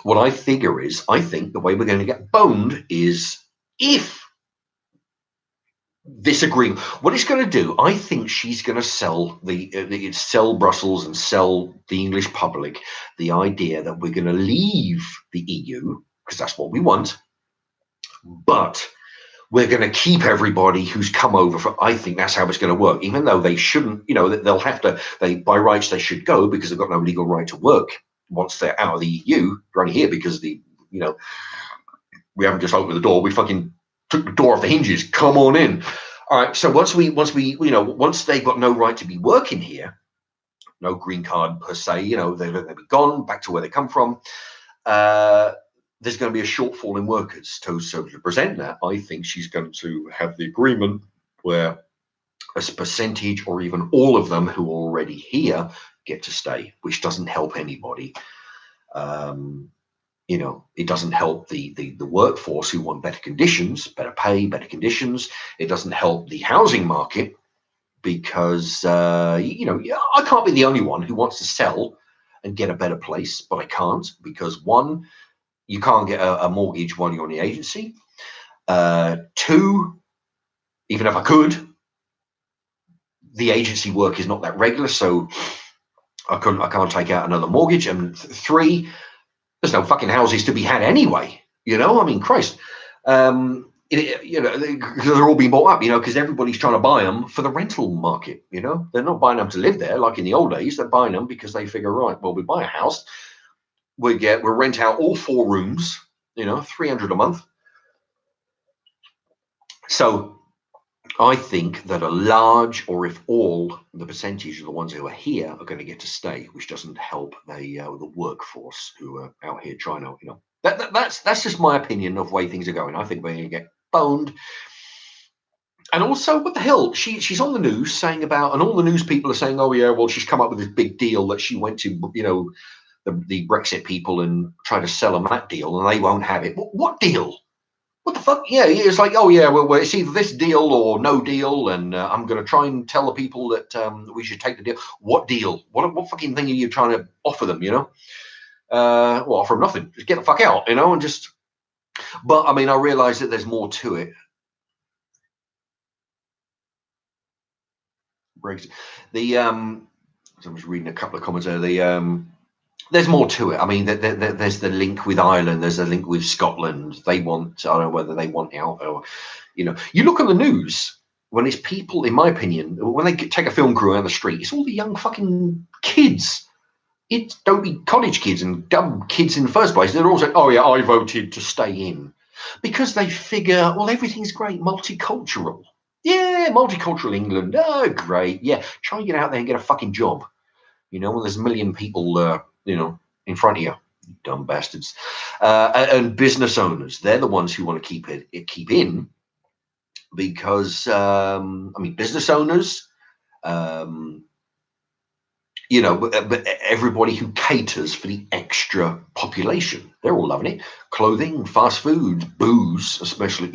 what I figure is, I think the way we're going to get boned is if this agreement, what it's going to do, I think she's going to sell sell Brussels and sell the English public the idea that we're going to leave the EU because that's what we want, but we're going to keep everybody who's come over for. I think that's how it's going to work, even though they shouldn't. They'll have to. By rights they should go because they've got no legal right to work once they're out of the EU. They're only here because we haven't just opened the door. We fucking took the door off the hinges. Come on in. All right. So once they've got no right to be working here, no green card per se, they'll be gone back to where they come from. There's going to be a shortfall in workers. So to present that, I think she's going to have the agreement where a percentage or even all of them who are already here get to stay, which doesn't help anybody. It doesn't help the workforce who want better conditions, better pay, better conditions. It doesn't help the housing market because, I can't be the only one who wants to sell and get a better place, but I can't because one, you can't get a mortgage while you're on the agency. Two, even if I could, the agency work is not that regular, so I can't take out another mortgage. And three, there's no fucking houses to be had anyway. Christ. They're all being bought up, because everybody's trying to buy them for the rental market. They're not buying them to live there like in the old days. They're buying them because they figure, right, well, we buy a house, we'll rent out all 4 rooms, $300 a month. So I think that a large, or if all, the percentage of the ones who are here are going to get to stay, which doesn't help the workforce who are out here trying to, that's just my opinion of the way things are going. I think we're going to get boned. And also, what the hell? She's on the news saying about, and all the news people are saying, oh yeah, well, she's come up with this big deal that she went to, the Brexit people and try to sell them that deal, and they won't have it. What deal? What the fuck? Yeah, it's like, oh yeah, well, it's either this deal or no deal, and I'm going to try and tell the people that we should take the deal. What deal? What fucking thing are you trying to offer them? Well, offer them nothing. Just get the fuck out, and just. But I mean, I realise that there's more to it. Brexit. I was reading a couple of comments there. there's more to it. I mean, there's the link with Ireland. There's a link with Scotland. They want, I don't know whether they want out or, you look at the news when it's people, in my opinion, when they take a film crew out the street, it's all the young fucking kids. It don't be college kids and dumb kids in the first place. They're all saying, oh yeah, I voted to stay in. Because they figure, well, everything's great, multicultural. Yeah, multicultural England. Oh, great. Yeah, try and get out there and get a fucking job. When there's a million people, in front of you, dumb bastards. And business owners, they're the ones who want to keep in, because business owners, um, but everybody who caters for the extra population, they're all loving it. Clothing, fast food, booze, especially,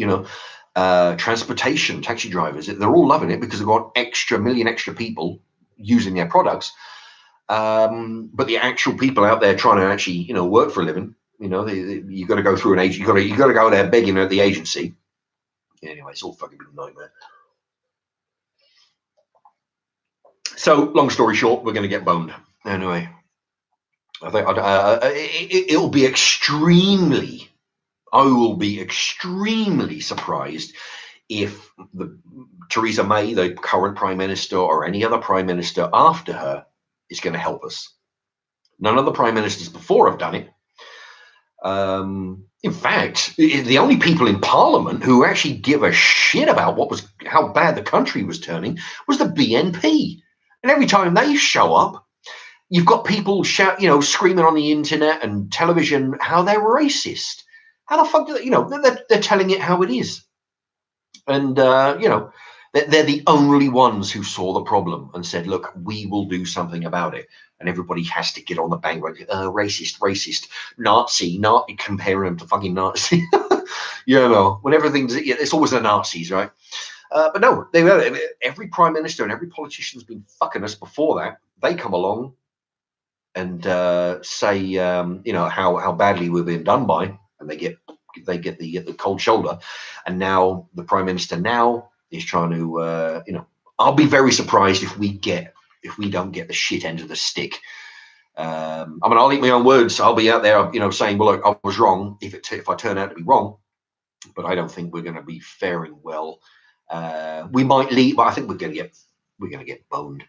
transportation, taxi drivers, they're all loving it because they've got million extra people using their products. But the actual people out there trying to actually, work for a living, you got to go through an agent. You got to go there begging at the agency. Anyway, it's all fucking been a nightmare. So, long story short, we're going to get boned. Anyway, I think it'll be extremely. I will be extremely surprised if Theresa May, the current prime minister, or any other prime minister after her, is going to help us. None of the prime ministers before have done it. In fact, the only people in Parliament who actually give a shit about how bad the country was turning was the BNP. And every time they show up, you've got people screaming on the internet and television how they're racist. How the fuck do they, they're telling it how it is. And, they're the only ones who saw the problem and said, look, we will do something about it. And everybody has to get on the bandwagon. Racist, Nazi, not comparing them to fucking Nazi. When everything's, it's always the Nazis, right? But no, every prime minister and every politician's been fucking us before that. They come along and say, how badly we've been done by, and they get the cold shoulder. And now the prime minister now is trying to, I'll be very surprised if we don't get the shit end of the stick. I'll eat my own words. I'll be out there, saying, well, look, I was wrong if I turn out to be wrong, but I don't think we're going to be faring well. We might leave, but I think we're going to get boned.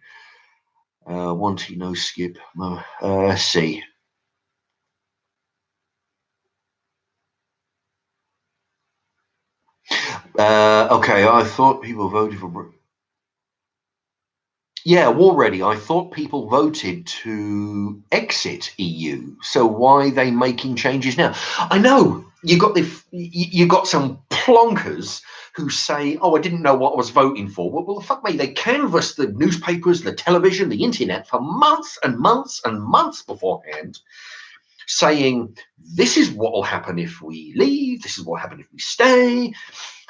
Skip. Let's see. Okay, I thought people voted for. Yeah, war ready. I thought people voted to exit EU. So why are they making changes now? I know you got some plonkers who say, "Oh, I didn't know what I was voting for." Well, fuck me. They canvassed the newspapers, the television, the internet for months and months and months beforehand, saying, "This is what will happen if we leave. This is what will happen if we stay."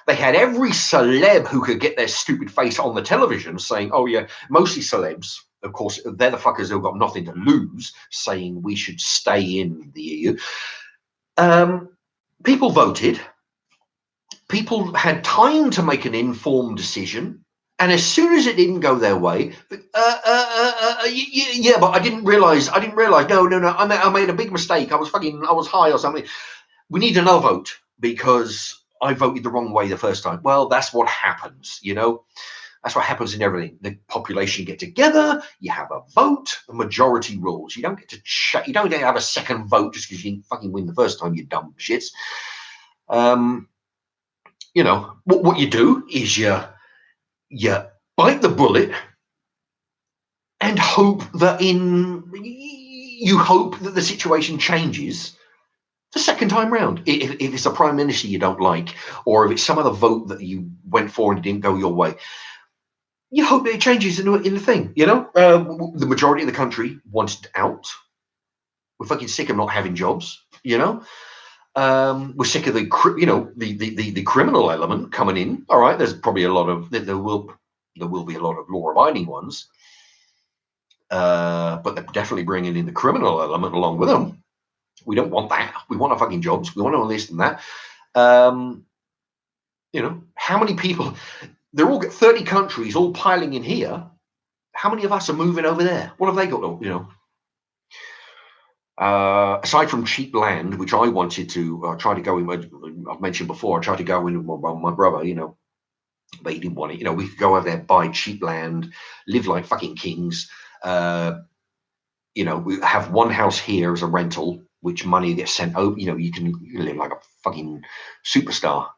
They had every celeb who could get their stupid face on the television saying, oh yeah, mostly celebs. Of course, they're the fuckers who've got nothing to lose, saying we should stay in the EU. People voted. People had time to make an informed decision. And as soon as it didn't go their way, yeah, but I didn't realize. No, I made a big mistake. I was high or something. We need another vote because I voted the wrong way the first time. Well, that's what happens, That's what happens in everything. The population get together, you have a vote, the majority rules. You don't get to you don't get to have a second vote just because you didn't fucking win the first time, you dumb shits. What you do is you bite the bullet and hope that the situation changes the second time round. If it's a prime minister you don't like, or if it's some other vote that you went for and it didn't go your way, you hope that it changes in the thing. The majority of the country wanted out. We're fucking sick of not having jobs. We're sick of the criminal element coming in. All right, there's probably a lot of there will be a lot of law-abiding ones, but they're definitely bringing in the criminal element along with them. We don't want that. We want our fucking jobs. We want all this and that. How many people? They're all 30 countries all piling in here. How many of us are moving over there? What have they got? Aside from cheap land, which I wanted to try to go in, I've mentioned before, I tried to go in with my brother, but he didn't want it. We could go over there, buy cheap land, live like fucking kings. We have one house here as a rental, which money gets sent over. You can live like a fucking superstar.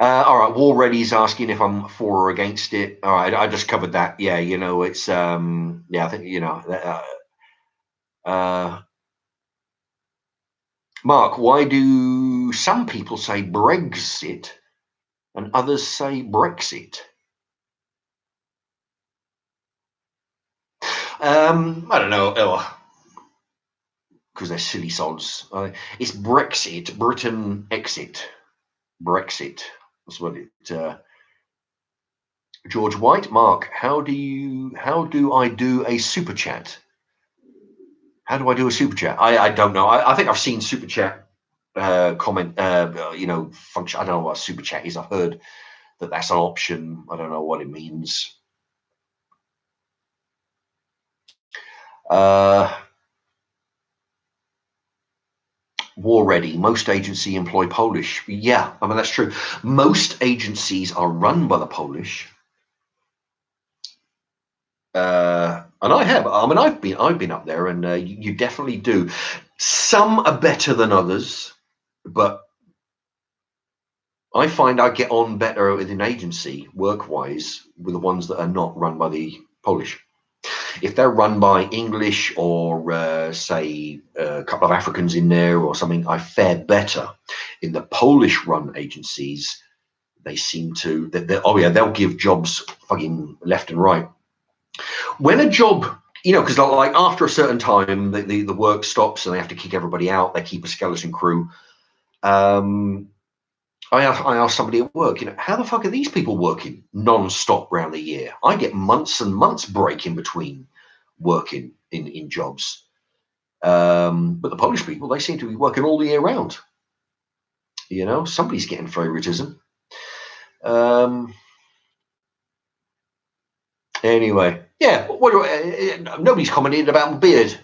All right, War Ready's asking if I'm for or against it. All right, I just covered that. Yeah, it's yeah, I think uh, Mark, why do some people say Brexit and others say Brexit? I don't know. Oh, because they're silly sods. It's Brexit, Britain exit, Brexit. That's what it. George White, Mark, how do I do a super chat? How do I do a super chat? I don't know. I think I've seen super chat comment. Function. I don't know what super chat is. I've heard that that's an option. I don't know what it means. War Ready. Most agency employ Polish. Yeah, I mean that's true. Most agencies are run by the Polish. And I have. I mean, I've been up there, and you definitely do. Some are better than others, but I find I get on better with an agency work-wise with the ones that are not run by the Polish. If they're run by English or say a couple of Africans in there or something, I fare better. In the Polish-run agencies, they seem to. Oh yeah, they'll give jobs fucking left and right. When a job, because like after a certain time, the work stops and they have to kick everybody out. They keep a skeleton crew. I asked somebody at work, how the fuck are these people working non-stop around the year? I get months and months break in between working in jobs. But the Polish people, they seem to be working all the year round. Somebody's getting favoritism. Anyway, yeah. Nobody's commented about my beard.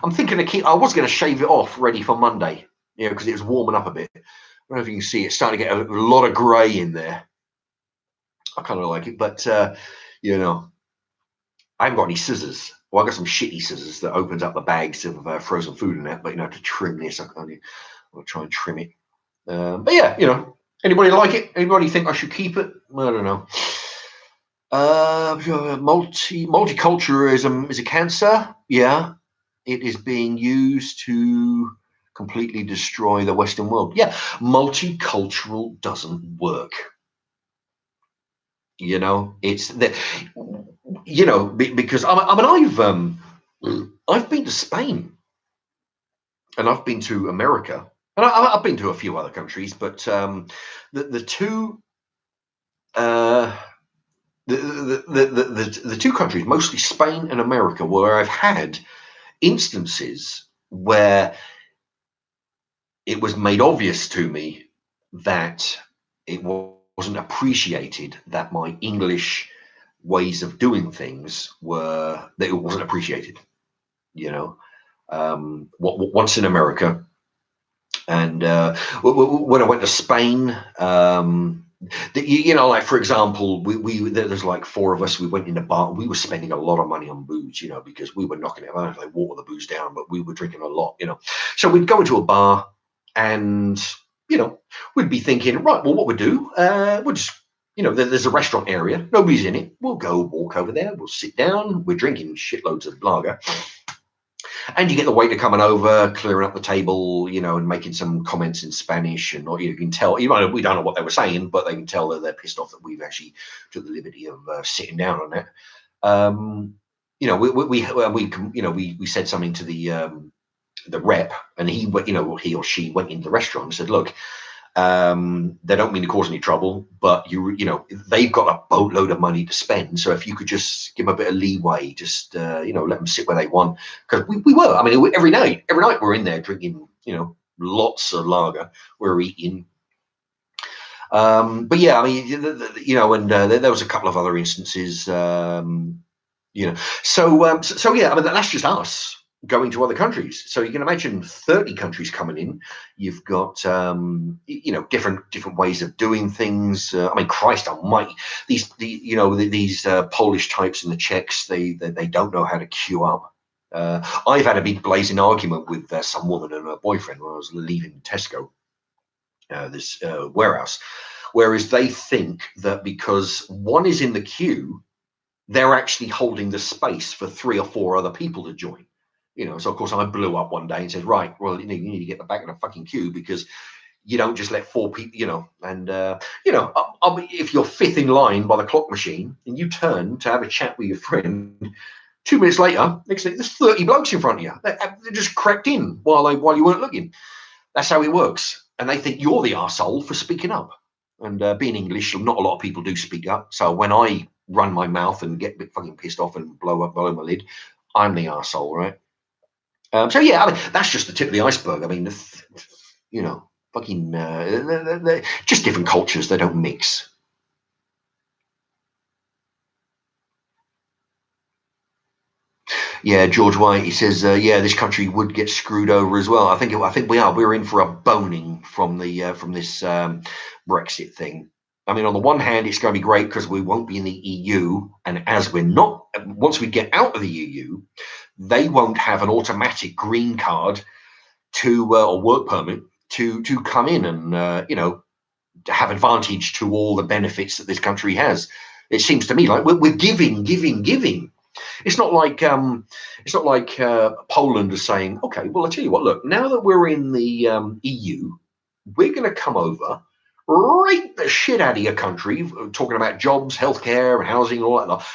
I'm thinking I was going to shave it off, ready for Monday. Because it was warming up a bit. I don't know if you can see it's starting to get a lot of grey in there. I kind of like it, but I haven't got any scissors. Well, I got some shitty scissors that opens up the bags of frozen food and that. But to trim this, I'll try and trim it. But yeah, anybody like it? Anybody think I should keep it? I don't know. Multiculturalism is a cancer. Yeah, it is being used to completely destroy the Western world. Yeah, multicultural doesn't work. It's the, because I've been to Spain and I've been to America and I've been to a few other countries, but the two. The two countries, mostly Spain and America, where I've had instances where it was made obvious to me that it wasn't appreciated, that my English ways of doing things that it wasn't appreciated. Once in America, and when I went to Spain. Like for example, there's like four of us. We went in a bar. We were spending a lot of money on booze, because we were knocking it. I don't know if they water the booze down, but we were drinking a lot, So we'd go into a bar, and we'd be thinking, right, well, what we do? We'll just, there's a restaurant area. Nobody's in it. We'll go walk over there. We'll sit down. We're drinking shitloads of lager. And you get the waiter coming over, clearing up the table, and making some comments in Spanish, and you can tell, we don't know what they were saying, but they can tell that they're pissed off that we've actually took the liberty of sitting down on that. We said something to the rep, and he or she went into the restaurant and said, look, they don't mean to cause any trouble, but they've got a boatload of money to spend. So if you could just give them a bit of leeway, just let them sit where they want, because we were. I mean, every night we're in there drinking, lots of lager. We're eating. But yeah, I mean, and there was a couple of other instances. you know. So yeah, I mean that's just us going to other countries. So you can imagine 30 countries coming in. You've got different ways of doing things. I mean, Christ Almighty, these Polish types and the Czechs, they don't know how to queue up. I've had a big blazing argument with some woman and her boyfriend when I was leaving Tesco, this warehouse, whereas they think that because one is in the queue, they're actually holding the space for 3 or 4 other people to join. So of course I blew up one day and said, right, well, you need to get the back of the fucking queue, because you don't just let 4 people, and if you're fifth in line by the clock machine and you turn to have a chat with your friend, 2 minutes later, next thing, there's 30 blokes in front of you. They just crept in while you weren't looking. That's how it works. And they think you're the arsehole for speaking up. And being English, not a lot of people do speak up. So when I run my mouth and get a bit fucking pissed off and blow my lid, I'm the arsehole, right? So yeah, I mean, that's just the tip of the iceberg. I mean, fucking they're just different cultures. They don't mix. Yeah, George White. He says, yeah, this country would get screwed over as well. I think we're in for a boning from this Brexit thing. I mean, on the one hand, it's going to be great because we won't be in the EU, and as we're not, once we get out of the EU, they won't have an automatic green card or work permit to come in and have advantage to all the benefits that this country has. It seems to me like we're giving, giving, giving. It's not like Poland is saying, okay, well, I tell you what, look, now that we're in the EU, we're going to come over, rape the shit out of your country, talking about jobs, healthcare, and housing, and all that,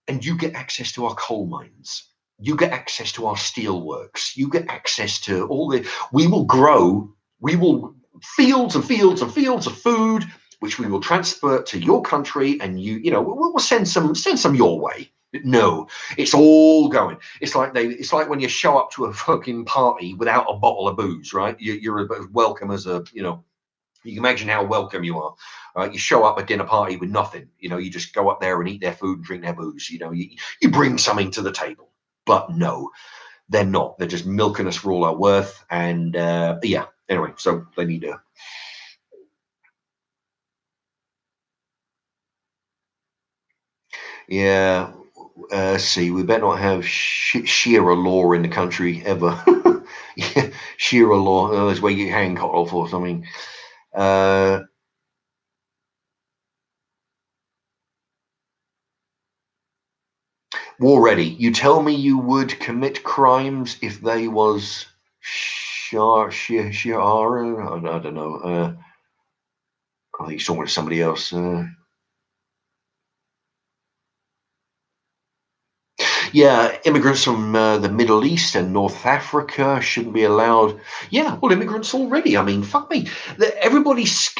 and you get access to our coal mines. You get access to our steel works. You get access to we will grow, fields and fields and fields of food, which we will transfer to your country, and we'll send some your way. No, it's all going. It's like when you show up to a fucking party without a bottle of booze, right? You're as welcome as you can imagine how welcome you are. You show up at a dinner party with nothing. You just go up there and eat their food and drink their booze. You bring something to the table. But no, they're not. They're just milking us for all our worth. And yeah, anyway, so they need to. Yeah, see, we better not have Shearer law in the country ever. Yeah, Shearer law is where you get hand cut off or something. War ready. You tell me you would commit crimes if they was Shiara? I don't know. I think he's talking to somebody else. Yeah, immigrants from the Middle East and North Africa shouldn't be allowed. Yeah, well, immigrants already. I mean, fuck me. Everybody's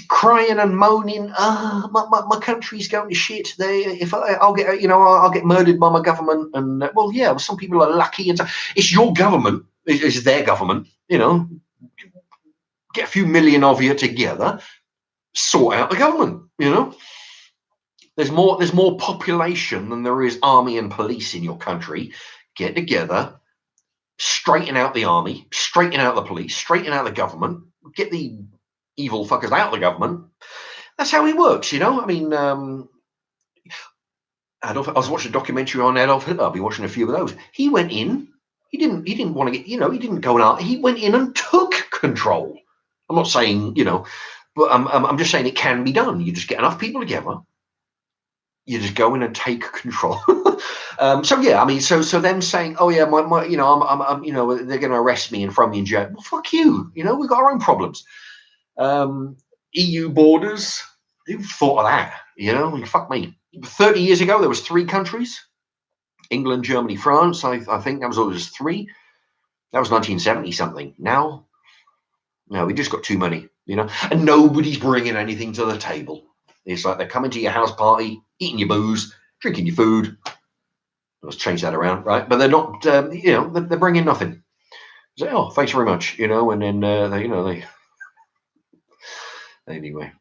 crying and moaning. My country's going to shit. I'll get murdered by my government. And well, yeah, well, some people are lucky, and so it's your government. It's their government. Get a few million of you together, sort out the government. There's more population than there is army and police in your country. Get together, straighten out the army, straighten out the police, straighten out the government, get the evil fuckers out of the government. That's how it works. I mean, I was watching a documentary on Adolf Hitler. I'll be watching a few of those. He went in. He didn't want to get. He didn't go out. He went in and took control. I'm not saying, but I'm just saying it can be done. You just get enough people together. You just go in and take control. So yeah, I mean, so them saying, oh yeah, my they're going to arrest me and throw me in jail. Well, fuck you. We've got our own problems. EU borders. Who thought of that? Fuck me. 30 years ago, there was 3 countries: England, Germany, France. I think that was always 3. That was 1970 something. Now, no, we just got too many. And nobody's bringing anything to the table. It's like they're coming to your house party, eating your booze, drinking your food. Let's change that around, right? But they're not, they're bringing nothing. Say, oh, thanks very much, and then they anyway.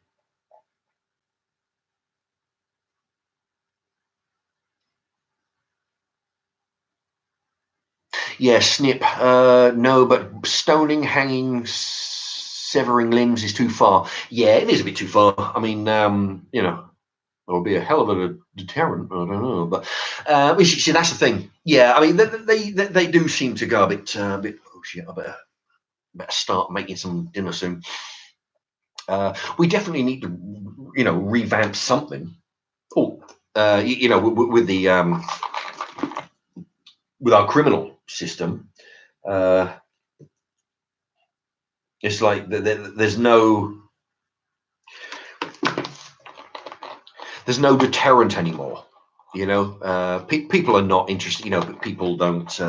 Yeah, snip. No, but stoning, hanging, severing limbs is too far. Yeah, it is a bit too far. I mean, it'll be a hell of a deterrent. I don't know, but see, that's the thing. Yeah, I mean, they do seem to go a bit. Oh shit! I better start making some dinner soon. We definitely need to, revamp something. Oh, with the with our criminal system, it's like there's no deterrent anymore. People are not interested. People don't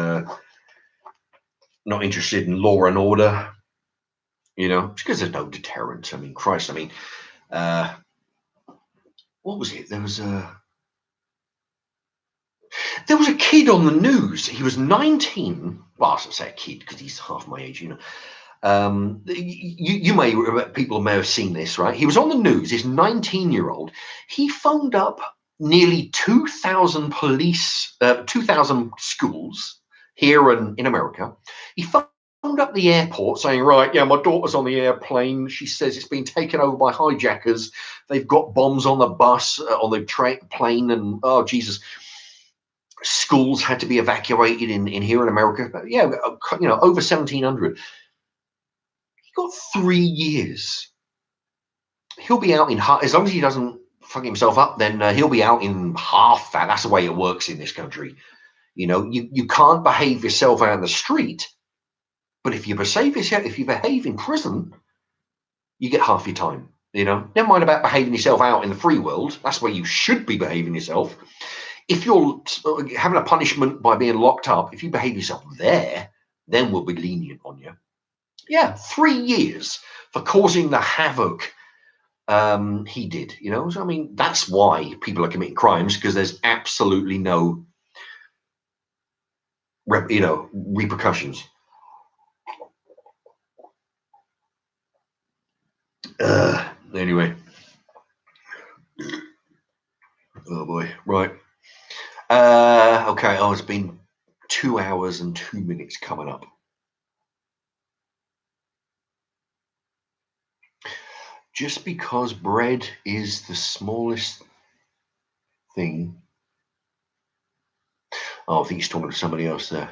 not interested in law and order. Because there's no deterrent. I mean, Christ. I mean, what was it? There was a kid on the news. He was 19. Well, I should say a kid because he's half my age. People may have seen this, right? He was on the news. This 19-year-old. He phoned up nearly 2,000 2,000 schools here in America. He phoned up the airport saying, right, yeah, my daughter's on the airplane. She says it's been taken over by hijackers. They've got bombs on the bus, on the plane, and oh Jesus, schools had to be evacuated in here in America. But yeah, over 1,700. He got 3 years. He'll be out in as long as he doesn't fuck himself up. Then he'll be out in half that. That's the way it works in this country. You can't behave yourself out in the street. But if you behave in prison, you get half your time. Never mind about behaving yourself out in the free world. That's where you should be behaving yourself. If you're having a punishment by being locked up, if you behave yourself there, then we'll be lenient on you. Yeah, 3 years for causing the havoc he did. So I mean, that's why people are committing crimes, because there's absolutely no repercussions. Anyway. Oh boy. Right. Okay. It's been 2 hours and 2 minutes coming up. Just because bread is the smallest thing. Oh, I think he's talking to somebody else there.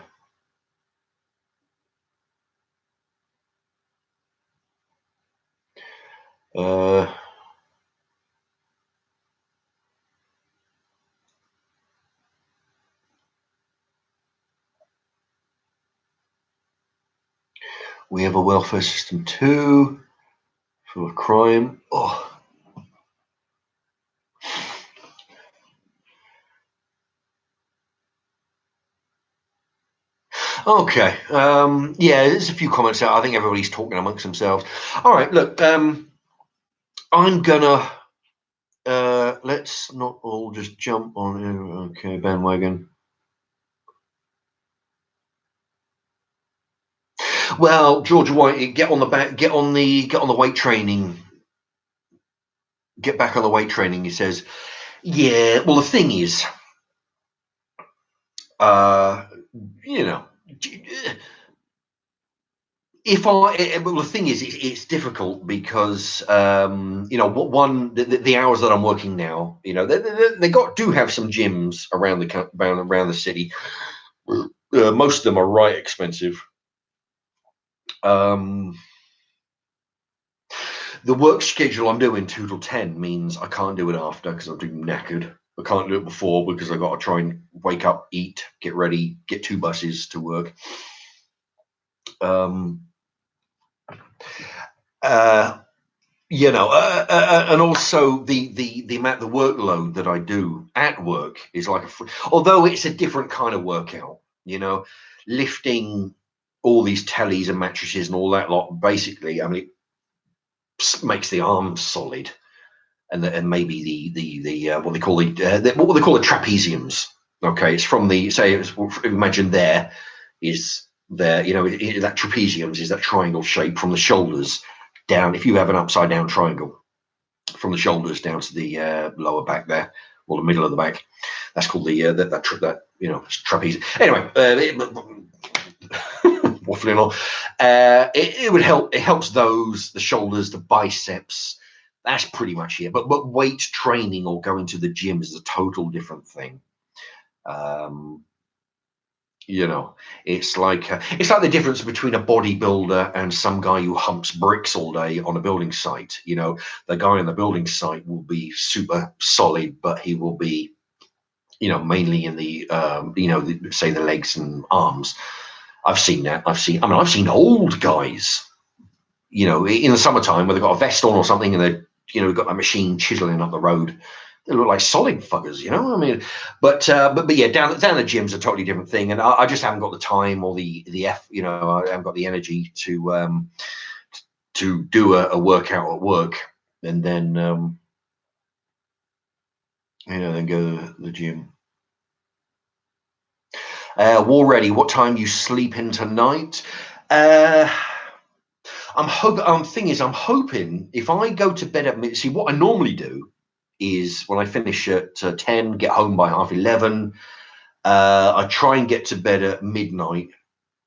We have a welfare system too, full of crime. Oh. Okay. Yeah, there's a few comments out. I think everybody's talking amongst themselves. All right, look, I'm gonna let's not all just jump on bandwagon. Well, George White, get on the weight training. Get back on the weight training, he says. Yeah, well the thing is, the thing is, it's difficult because the hours that I'm working now, they do have some gyms around the city. Most of them are right expensive. The work schedule I'm doing 2 till 10 means I can't do it after because I'm too knackered. I can't do it before because I got to try and wake up, eat, get ready, get 2 buses to work. And also the amount, the workload that I do at work is like although it's a different kind of workout, lifting all these tellies and mattresses and all that lot. Basically, I mean, it makes the arms solid, and maybe the what they call the trapeziums. Okay, it's from imagine there is there, that trapeziums is that triangle shape from the shoulders down. If you have an upside down triangle from the shoulders down to the lower back there, or the middle of the back, that's called the trapeze. Anyway, waffling on. It would help. It helps the shoulders, the biceps. That's pretty much it. But weight training or going to the gym is a total different thing. You know, it's like the difference between a bodybuilder and some guy who humps bricks all day on a building site. You know, the guy on the building site will be super solid, but he will be, you know, mainly in the say the legs and arms. I've seen that. I've seen old guys, you know, in the summertime where they've got a vest on or something and they, you know, got a machine chiseling up the road. They look like solid fuckers, you know. I mean, but yeah, down the gym's a totally different thing, and I just haven't got the time or the you know, I haven't got the energy to do a workout at work and then you know, then go to the gym. War ready. What time you sleep in tonight? I'm hoping. Thing is, I'm hoping if I go to bed at see what I normally do is when I finish at 10, get home by 11:30. I try and get to bed at midnight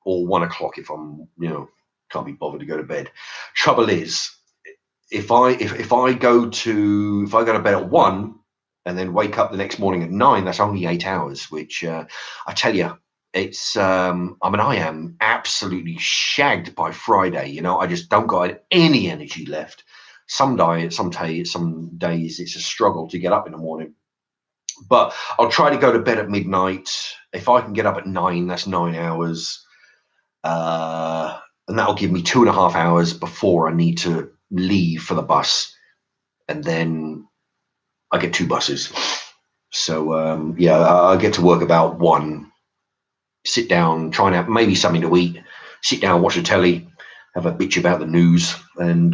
or 1 o'clock if I'm, you know, can't be bothered to go to bed. Trouble is, if I go to bed at 1 and then wake up the next morning at 9, that's only 8 hours. Which I tell you, it's I mean, I am absolutely shagged by Friday. You know, I just don't got any energy left. Some days it's a struggle to get up in the morning. But I'll try to go to bed at midnight. If I can get up at 9, that's 9 hours. And that'll give me 2.5 hours before I need to leave for the bus. And then I get 2 buses. So, yeah, I get to work about 1. Sit down, try and have maybe something to eat. Sit down, watch the telly, have a bitch about the news, and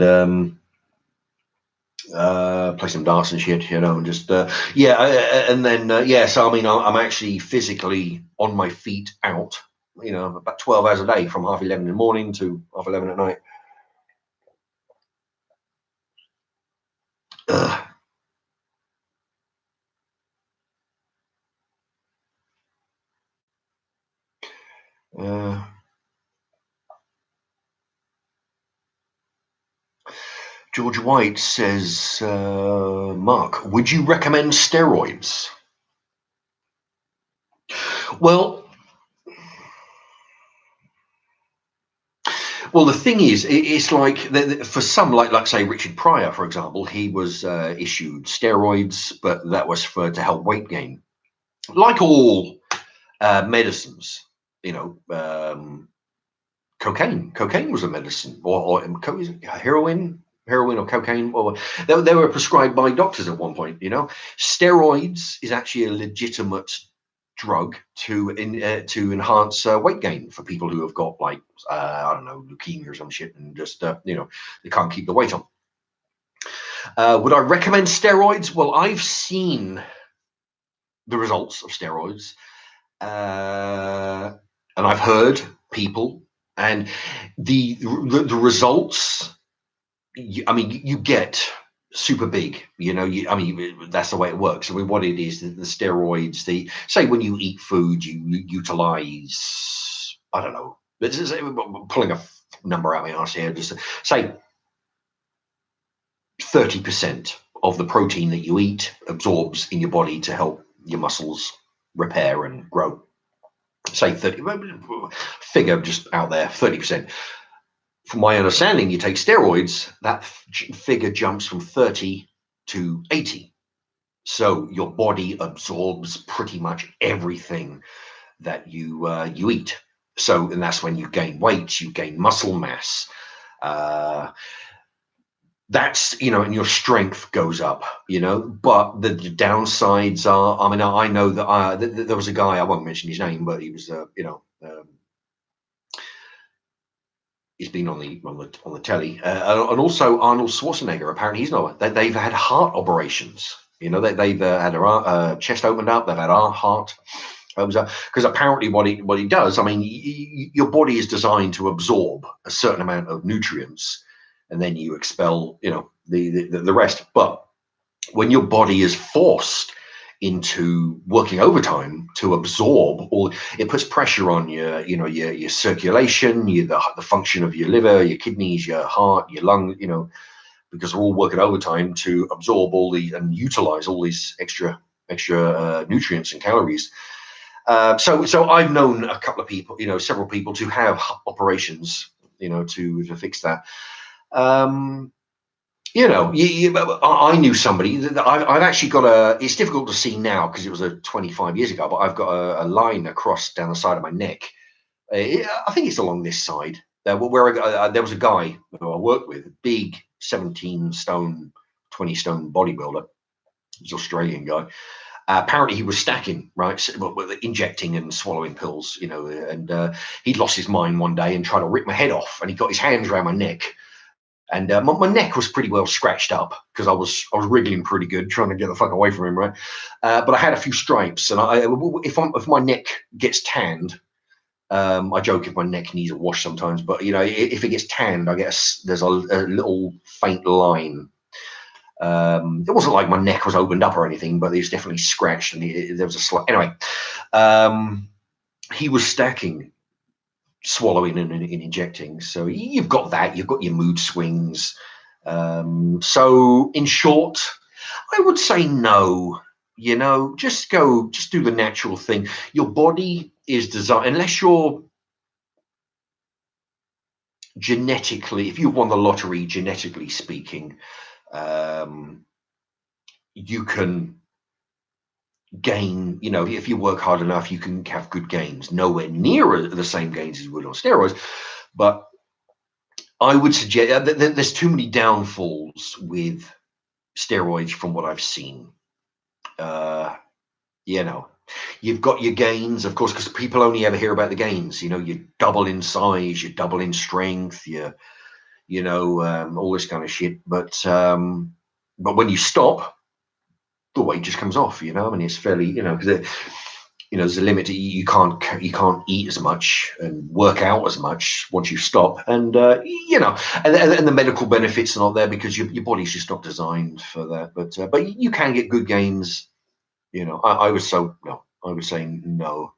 play some darts and shit, you know, and just and then yeah. So I mean, I'm actually physically on my feet out, you know, about 12 hours a day from 11:30 in the morning to 11:30 at night. George White says, Mark, would you recommend steroids? Well, the thing is, it's like for some, like say Richard Pryor, for example, he was issued steroids, but that was to help weight gain. Like all medicines, you know, cocaine was a medicine, or heroin or cocaine, or they were prescribed by doctors at one point. You know, steroids is actually a legitimate drug to enhance weight gain for people who have got like I don't know, leukemia or some shit, and just you know, they can't keep the weight on. Would I recommend steroids? Well, I've seen the results of steroids, and I've heard people, and the results. I mean, you get super big, you know. I mean, that's the way it works. I mean, what it is, the steroids. Say when you eat food, you utilize. I don't know. This is pulling a number out of my arse here. Just say 30% of the protein that you eat absorbs in your body to help your muscles repair and grow. Say 30. Figure just out there, 30%. From my understanding, you take steroids, that figure jumps from 30 to 80. So your body absorbs pretty much everything that you eat. So, and that's when you gain weight, you gain muscle mass. That's, you know, and your strength goes up, you know. But the downsides are, I mean, I know that there was a guy, I won't mention his name, but he was, you know, he's been on the telly, and also Arnold Schwarzenegger. Apparently, he's not. They've had heart operations. You know, they've had a chest opened up. They've had a heart opens up because apparently, what he does. I mean, your body is designed to absorb a certain amount of nutrients, and then you expel, you know, the rest. But when your body is forced into working overtime to absorb all. It puts pressure on your, you know, your circulation, the function of your liver, your kidneys, your heart, your lung, you know, because we're all working overtime to absorb all these and utilize all these extra nutrients and calories. So I've known a couple of people, you know, several people to have operations, you know, to fix that. You know, I knew somebody that I've actually got a. It's difficult to see now because it was 25 years ago, but I've got a line across down the side of my neck. I think it's along this side. Where there was a guy who I worked with, a big 17 stone, 20 stone bodybuilder. He's an Australian guy. Apparently he was stacking, right, injecting and swallowing pills, you know, and he'd lost his mind one day and tried to rip my head off, and he got his hands around my neck, and my neck was pretty well scratched up because I was wriggling pretty good, trying to get the fuck away from him, right? But I had a few stripes, and if my neck gets tanned, I joke if my neck needs a wash sometimes, but you know, if it gets tanned, there's a little faint line. It wasn't like my neck was opened up or anything, but it was definitely scratched, and there was a slight. Anyway, he was stacking, swallowing and injecting. So you've got that. You've got your mood swings. So in short, I would say no. You know, just do the natural thing. Your body is designed, unless you're genetically, if you won the lottery, genetically speaking, you can gain, you know, if you work hard enough, you can have good gains. Nowhere near the same gains as you would on steroids, but I would suggest that there's too many downfalls with steroids from what I've seen. You know, you've got your gains, of course, because people only ever hear about the gains. You know, you double in size, you double in strength, you know, all this kind of shit. But when you stop, the weight just comes off. You know, I mean, it's fairly, you know, because you know, there's a limit to you can't eat as much and work out as much once you stop, and you know, and the medical benefits are not there because your body's just not designed for that. But you can get good gains. You know, I was saying no.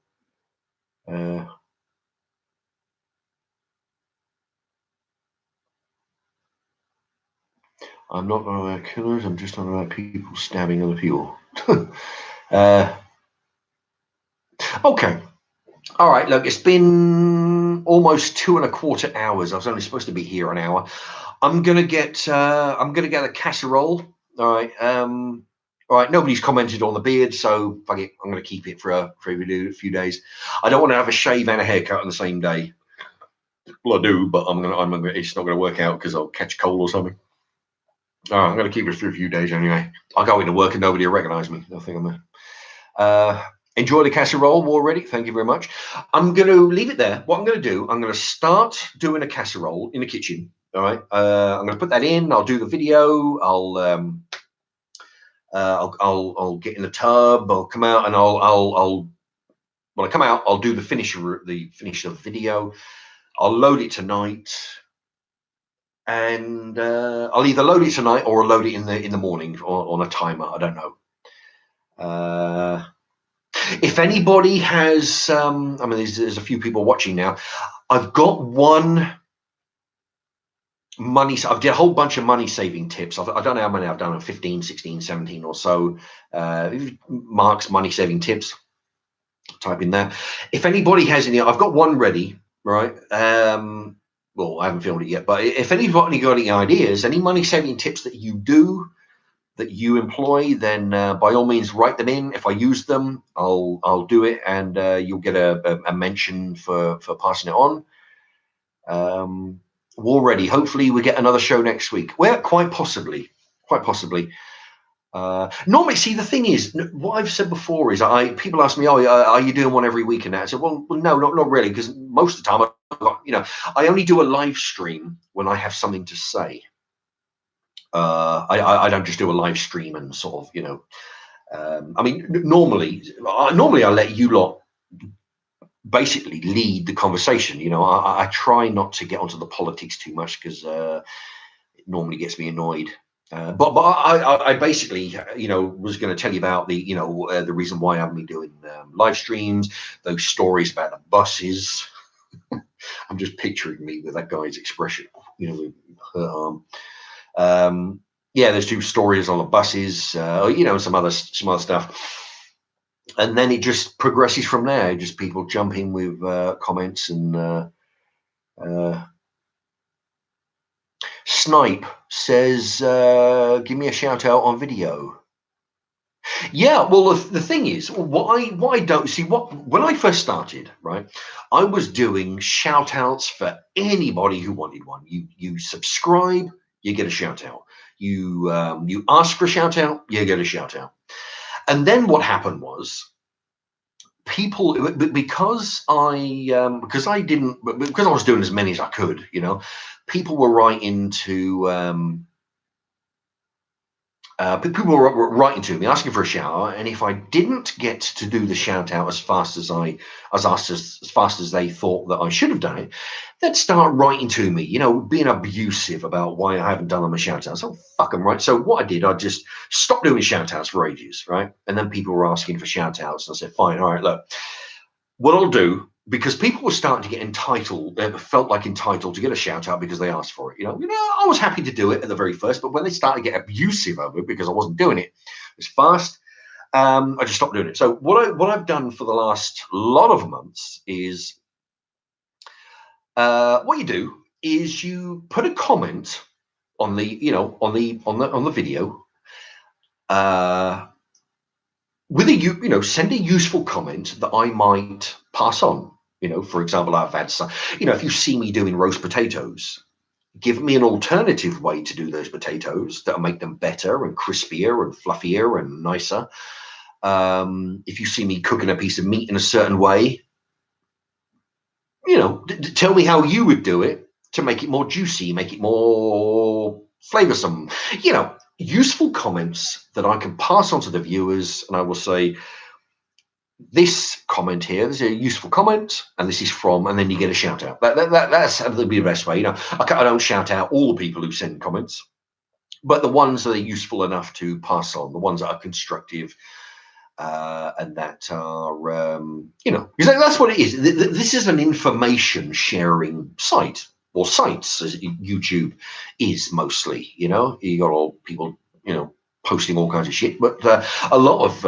I'm not on about killers. I'm just on about people stabbing other people. Okay. All right. Look, it's been almost 2.25 hours. I was only supposed to be here an hour. I'm gonna get a casserole. All right. All right. Nobody's commented on the beard, so fuck it. I'm gonna keep it for a few days. I don't want to have a shave and a haircut on the same day. Well, I do, but it's not gonna work out because I'll catch cold or something. Oh, I'm going to keep it for a few days anyway. I'll go into work and nobody will recognise me. I think I'm there. Enjoy the casserole already. Thank you very much. I'm going to leave it there. What I'm going to do, I'm going to start doing a casserole in the kitchen. All right. I'm going to put that in. I'll do the video. I'll get in the tub. I'll come out and when I come out, I'll do the finish of the video. I'll load it tonight. And I'll either load it tonight or I'll load it in the morning on a timer. I don't know. If anybody has, I mean, there's a few people watching now. I've got one I've did a whole bunch of money saving tips. I don't know how many I've done, 15, 16, 17 or so. Mark's money saving tips. Type in that. If anybody has any, I've got one ready, right? Well, I haven't filmed it yet, but if anybody got any ideas, any money saving tips that you employ, then by all means write them in. If I use them, I'll do it, and you'll get a mention for passing it on. Already, hopefully we get another show next week. Well, quite possibly. Normally, see, the thing is, what I've said before is, people ask me, "Oh, are you doing one every week?" And that I said, "Well, no, not really, because most of the time, I only do a live stream when I have something to say. I don't just do a live stream and sort of, I mean, normally I let you lot basically lead the conversation. I try not to get onto the politics too much because it normally gets me annoyed. But I basically, was going to tell you about the reason why I haven't been doing live streams, those stories about the buses. I'm just picturing me with that guy's expression, with her arm. Yeah, there's two stories on the buses, some other stuff, and then it just progresses from there. Just people jump in with comments and. Snipe says, "Give me a shout out on video." Yeah, well, the thing is, what I don't see, when I first started, right, I was doing shout outs for anybody who wanted one. You subscribe, you get a shout out. You ask for a shout out, you get a shout out. And then what happened was people, because I didn't, because I was doing as many as I could, people were writing to. People were writing to me asking for a shout out, and if I didn't get to do the shout out as fast as fast as they thought that I should have done it, they'd start writing to me, being abusive about why I haven't done them a shout out. So fuck them, right? So what I did, I just stopped doing shout outs for ages, right? And then people were asking for shout outs, and I said, fine, all right, look, what I'll do, because people were starting to get entitled, felt like entitled to get a shout out because they asked for it. I was happy to do it at the very first, but when they started to get abusive over it because I wasn't doing it as fast, I just stopped doing it. So what I've done for the last lot of months is, what you do is you put a comment on the on the video. With send a useful comment that I might pass on. For example, I've had some, if you see me doing roast potatoes, give me an alternative way to do those potatoes that'll make them better and crispier and fluffier and nicer. If you see me cooking a piece of meat in a certain way, tell me how you would do it to make it more juicy, make it more flavorsome. Useful comments that I can pass on to the viewers, and I will say, this comment here, this is a useful comment, and this is from, and then you get a shout out. That's the best way. I don't shout out all the people who send comments, but the ones that are useful enough to pass on, the ones that are constructive, and that are, because that's what it is. This is an information sharing site, or sites, as YouTube is mostly. You got all people, posting all kinds of shit, but a lot of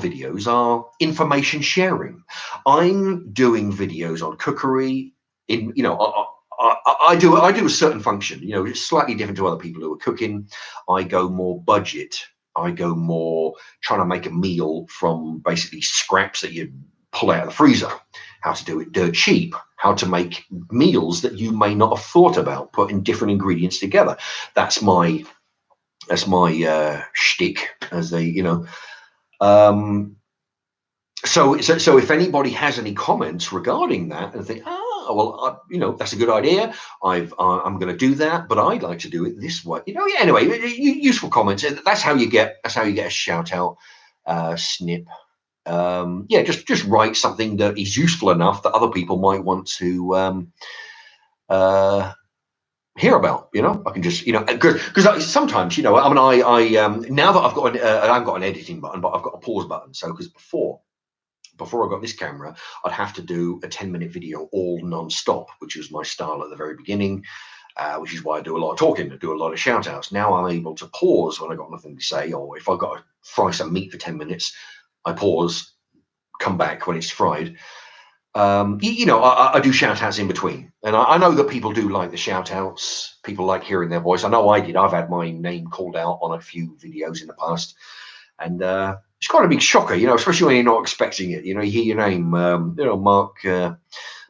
videos are information sharing. I'm doing videos on cookery. I do a certain function. It's slightly different to other people who are cooking. I go more budget. I go more trying to make a meal from basically scraps that you pull out of the freezer. How to do it dirt cheap. How to make meals that you may not have thought about, putting different ingredients together. That's my shtick, as they, So if anybody has any comments regarding that and think, that's a good idea, I'm going to do that, but I'd like to do it this way. Anyway, useful comments. That's how you get a shout out, snip. Just write something that is useful enough that other people might want to hear about. I can just, because sometimes, now that I've got an editing button, but I've got a pause button. So because before I got this camera, I'd have to do a 10-minute video all non-stop, which was my style at the very beginning, which is why I do a lot of talking, I do a lot of shout outs. Now I'm able to pause when I got nothing to say, or if I've got to fry some meat for 10 minutes, I pause, come back when it's fried. I do shout outs in between, and I know that people do like the shout outs. People like hearing their voice. I know I did. I've had my name called out on a few videos in the past, and it's quite a big shocker, especially when you're not expecting it. You hear your name.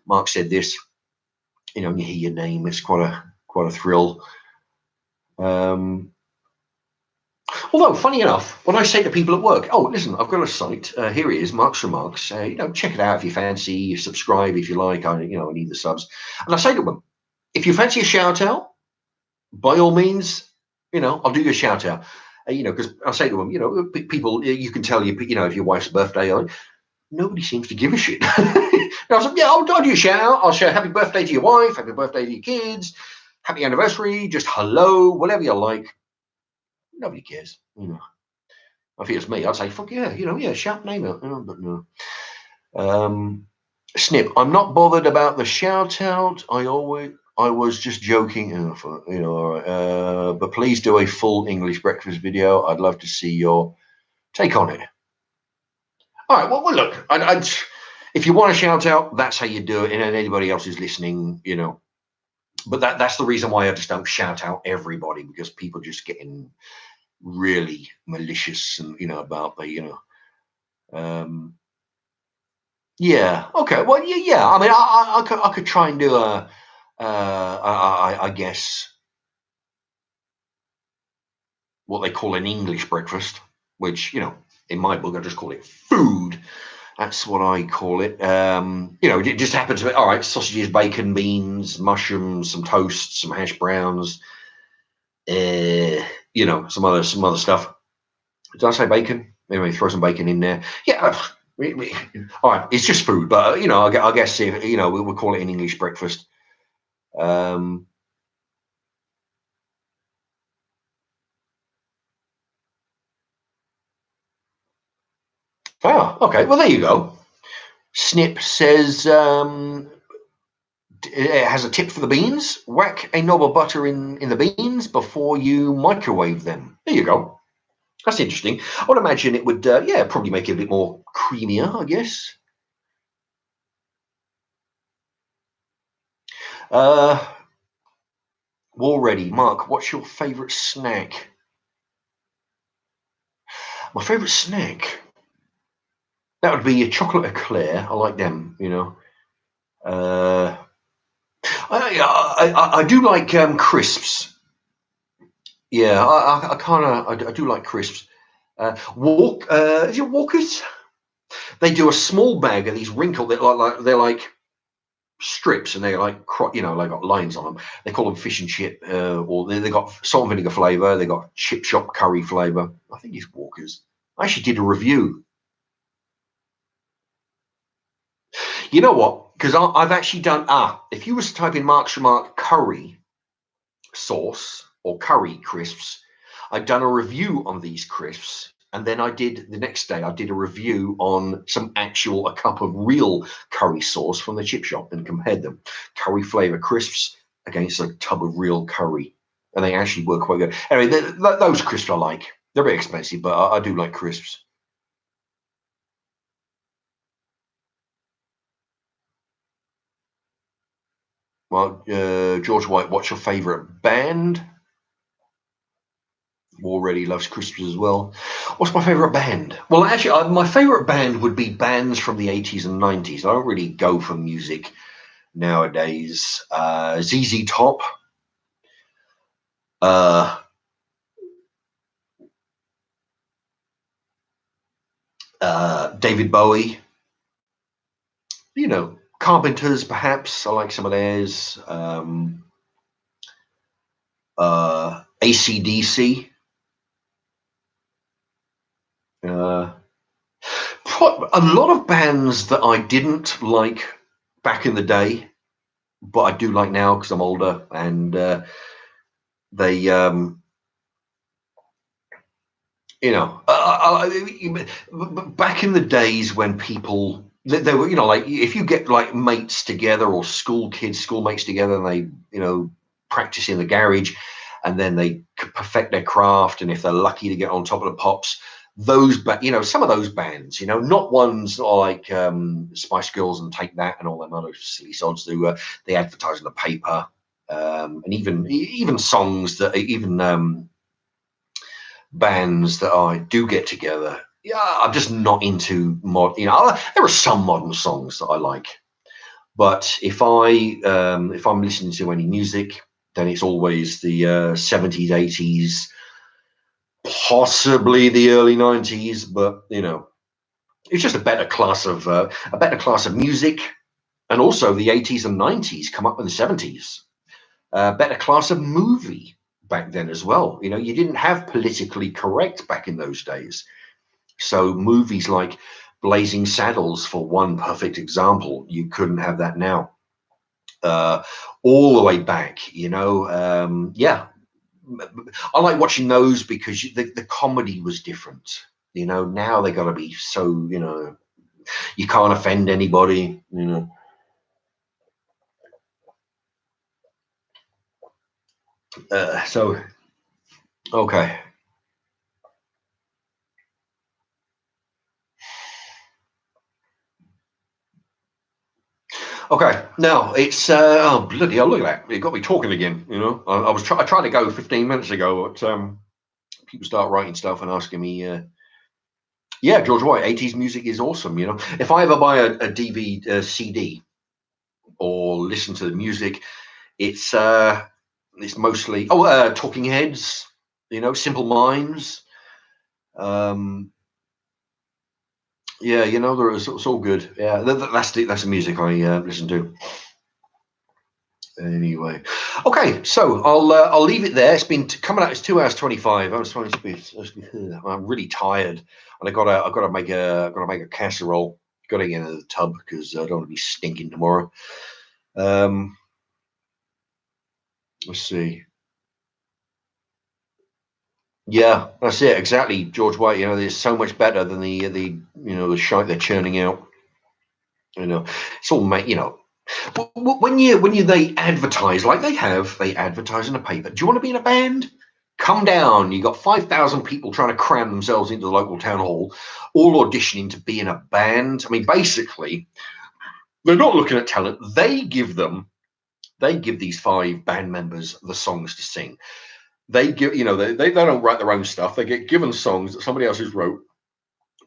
Mark said this. You hear your name. It's quite a thrill. Although, funny enough, when I say to people at work, "Oh, listen, I've got a site. Here it is, Mark's Remarks. Check it out if you fancy. Subscribe if you like. I need the subs." And I say to them, "If you fancy a shout out, by all means, I'll do your shout out." Because I say to them, people, you can tell if your wife's birthday, nobody seems to give a shit. I was like, "Yeah, I'll do a shout out. I'll share happy birthday to your wife, happy birthday to your kids, happy anniversary, just hello, whatever you like." Nobody cares. If it's me, I'd say, fuck yeah, yeah, shout name it. But no. Snip, I'm not bothered about the shout out. I was just joking. All right. But please do a full English breakfast video. I'd love to see your take on it. All right. Well look, if you want to shout out, that's how you do it. And anybody else who's listening, but that's the reason why I just don't shout out everybody, because people just getting really malicious and about the yeah, okay, well yeah, I mean I could try and do I guess what they call an English breakfast, which in my book I just call it food. That's what I call it. It just happens to be all right: sausages, bacon, beans, mushrooms, some toast, some hash browns, some other stuff. Did I say bacon? Anyway, throw some bacon in there. Yeah. All right, it's just food, but I guess if we'll call it an English breakfast. Oh, okay. Well, there you go. Snip says it has a tip for the beans. Whack a knob of butter in the beans before you microwave them. There you go. That's interesting. I would imagine it would, probably make it a bit more creamier, I guess. Already, Mark, what's your favourite snack? My favourite snack? That would be a chocolate eclair. I like them, I do like crisps. Yeah, I do like crisps. Is it Walkers? They do a small bag of these wrinkled. They're like strips, and they're like they got lines on them. They call them fish and chip, or they got salt and vinegar flavour. They got chip shop curry flavour. I think it's Walkers. I actually did a review. You know what? Because I've actually done. If you was to type in Mark's Remark curry sauce or curry crisps, I'd done a review on these crisps, and then the next day I did a review on a cup of real curry sauce from the chip shop and compared them. Curry flavour crisps against a tub of real curry, and they actually work quite good. Anyway, those crisps I like. They're a bit expensive, but I do like crisps. Well, George White, what's your favourite band? Already loves crisps as well. What's my favourite band? Well, actually, my favourite band would be bands from the 80s and 90s. I don't really go for music nowadays. ZZ Top, uh, David Bowie, Carpenters, perhaps. I like some of theirs. AC/DC. A lot of bands that I didn't like back in the day, but I do like now because I'm older, and they back in the days when people they were like, if you get like mates together or schoolmates together, and they practice in the garage, and then they perfect their craft, and if they're lucky to get on top of the pops, some of those bands, not ones like Spice Girls and Take That and all them other silly sods do. They advertise in the paper, and even songs that even bands that I do get together. Yeah, I'm just not into mod. There are some modern songs that I like, but if I'm listening to any music, then it's always the 70s, 80s, possibly the early 90s. But it's just a better class of music, and also the 80s and 90s come up in the 70s. Better class of movie back then as well. You didn't have politically correct back in those days. So movies like Blazing Saddles, for one perfect example, you couldn't have that now. All the way back, yeah, I like watching those because the comedy was different. You know, now they got to be so, you know, you can't offend anybody, you know. So, okay. Okay, now it's oh bloody hell! Look at that! It got me talking again. You know, I tried to go 15 minutes ago, but people start writing stuff and asking me. Yeah, George White, 80s music is awesome. You know, if I ever buy a DVD, CD, or listen to the music, it's mostly Talking Heads. You know, Simple Minds. Um, yeah, you know, it's all good. Yeah, that's the music I listen to. Anyway, okay, so I'll leave it there. It's been coming out. It's 2 hours 25. I'm really tired, and I gotta make a casserole. Got to get into the tub because I don't want to be stinking tomorrow. Um, let's see. Yeah, that's it exactly. George White. You know, it's so much better than the shite they're churning out. You know, it's all made. You know, when you they advertise like they advertise in a paper. Do you want to be in a band? Come down. You got 5,000 people trying to cram themselves into the local town hall, all auditioning to be in a band. I mean, basically, they're not looking at talent. They give these 5 band members the songs to sing. They give, you know, they don't write their own stuff. They get given songs that somebody else has wrote.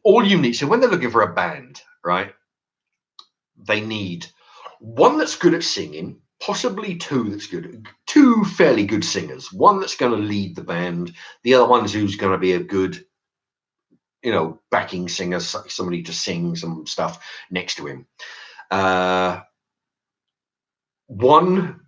All you need. So when they're looking for a band, right? They need one that's good at singing, possibly two fairly good singers, one that's going to lead the band, the other one's who's going to be a good, you know, backing singer, somebody to sing some stuff next to him. Uh, one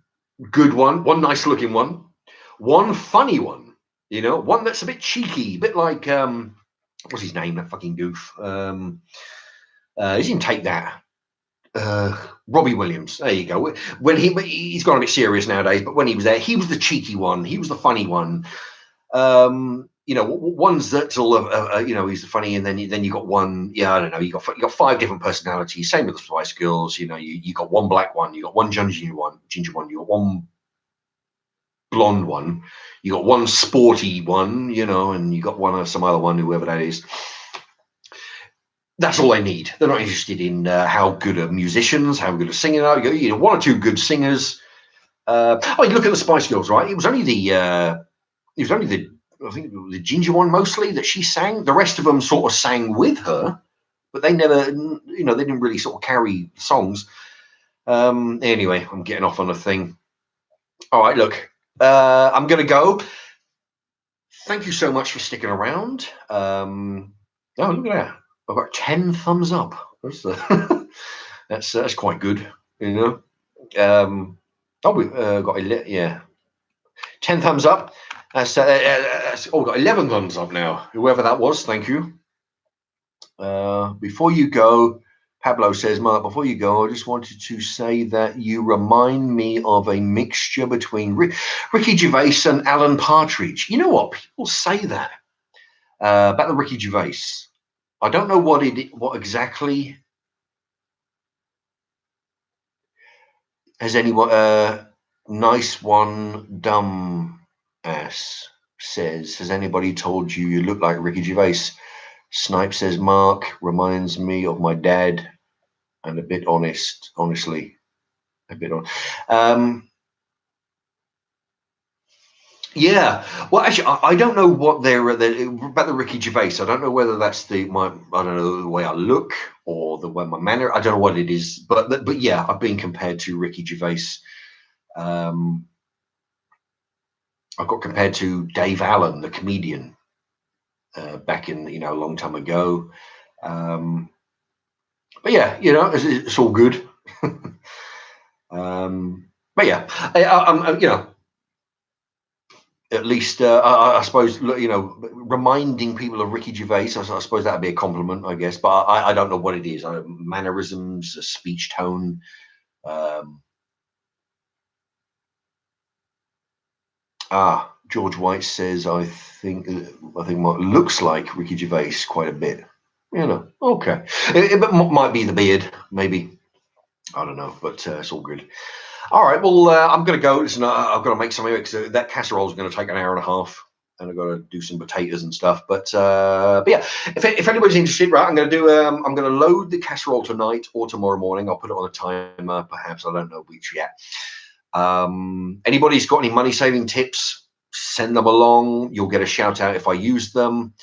good one nice looking one funny one, you know, one that's a bit cheeky, a bit like what's his name, that fucking goof. He didn't take that. Robbie Williams. There you go. When he's gone a bit serious nowadays, but when he was there, he was the cheeky one. He was the funny one. You know, one's that's all you know, he's the funny, and then you got one. Yeah, I don't know. You got 5 different personalities. Same with the Spice Girls. You know, you got one black one, you got one ginger one, you got one blonde one, you got one sporty one. You know, and you got one or some other one, whoever that is. That's all they need. They're not interested in how good are musicians, how good are singing are. You know, one or two good singers. You look at the Spice Girls, right? It was only the I think the ginger one mostly that she sang. The rest of them sort of sang with her, but they never, you know, they didn't really sort of carry songs. Anyway, I'm getting off on a thing. All right, look, I'm gonna go. Thank you so much for sticking around. Oh, look at that! I've got 10 thumbs up. That's quite good, you know. We got yeah, 10 thumbs up. Got 11 thumbs up now. Whoever that was, thank you. Before you go, Pablo says, Mark, before you go, I just wanted to say that you remind me of a mixture between Ricky Gervais and Alan Partridge. You know what? People say that about the Ricky Gervais. I don't know what exactly. Has anyone? Nice one, dumb ass says. Has anybody told you you look like Ricky Gervais? Snipe says, Mark reminds me of my dad, and a bit honestly, a bit on. Yeah, well, actually, I don't know what they're about the Ricky Gervais. I don't know whether that's I don't know the way I look or the way my manner. I don't know what it is, but yeah, I've been compared to Ricky Gervais. I got compared to Dave Allen, the comedian, back in a long time ago. But yeah, it's all good. But yeah, at least I suppose reminding people of Ricky Gervais. I suppose that'd be a compliment, I guess. But I don't know what it is. Mannerisms, speech tone. Um, George White says, I think what looks like Ricky Gervais quite a bit. Okay. It might be the beard, maybe. I don't know, but it's all good. All right, well, I'm going to go. Listen, I've got to make something because that casserole is going to take an hour and a half, and I've got to do some potatoes and stuff. But yeah, if anybody's interested, right, I'm going to load the casserole tonight or tomorrow morning. I'll put it on a timer, perhaps. I don't know which yet. Anybody's got any money saving tips? Send them along. You'll get a shout out if I use them.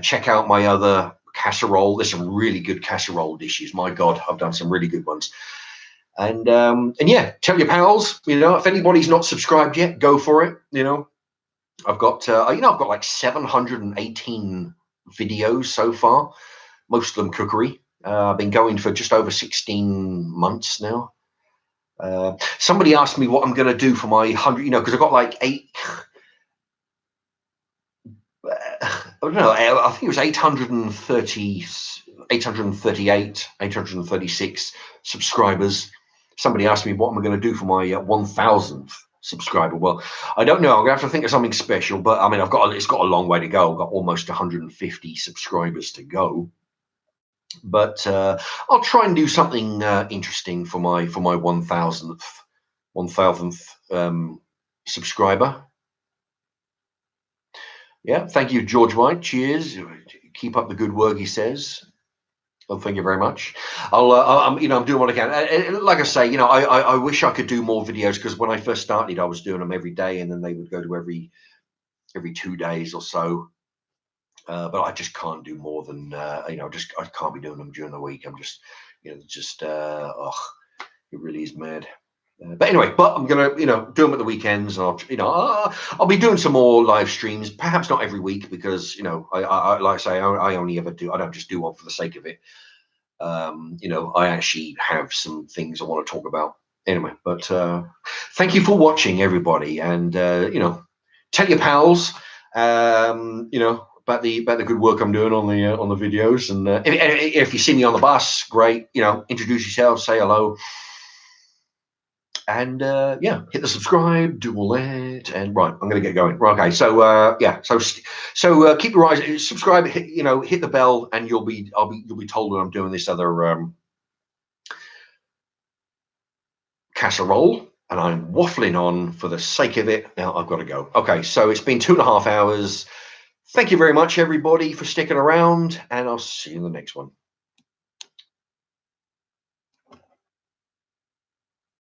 Check out my other casserole. There's some really good casserole dishes. My God, I've done some really good ones. And yeah, tell your pals. If anybody's not subscribed yet, go for it. I've got I've got like 718 videos so far, most of them cookery. I've been going for just over 16 months now. Somebody asked me what I'm going to do for my 100, because I've got like I don't know, I think it was 830, 838, 836 subscribers. Somebody asked me what am I going to do for my 1000th subscriber. Well, I don't know. I'm going to have to think of something special, but I mean, it's got a long way to go. I've got almost 150 subscribers to go. But I'll try and do something interesting for my 1000th subscriber. Yeah, thank you, George White. Cheers. Keep up the good work, he says. Well, thank you very much. I'm doing what I can. Like I say, I wish I could do more videos because when I first started, I was doing them every day, and then they would go to every 2 days or so. But I just can't do more than I can't be doing them during the week. I'm just, it really is mad. But anyway, I'm gonna do them at the weekends, and I'll be doing some more live streams. Perhaps not every week because I like I say I only ever do. I don't just do one for the sake of it. I actually have some things I want to talk about anyway. But thank you for watching, everybody, and tell your pals, about the good work I'm doing on the videos. And if you see me on the bus, great. Introduce yourself, say hello. And yeah, hit the subscribe, do all that, and right, I'm going to get going. Right, okay, so yeah, so keep your eyes, subscribe, hit the bell, and you'll be told when I'm doing this other casserole. And I'm waffling on for the sake of it. Now I've got to go. Okay, so it's been 2.5 hours. Thank you very much, everybody, for sticking around, and I'll see you in the next one.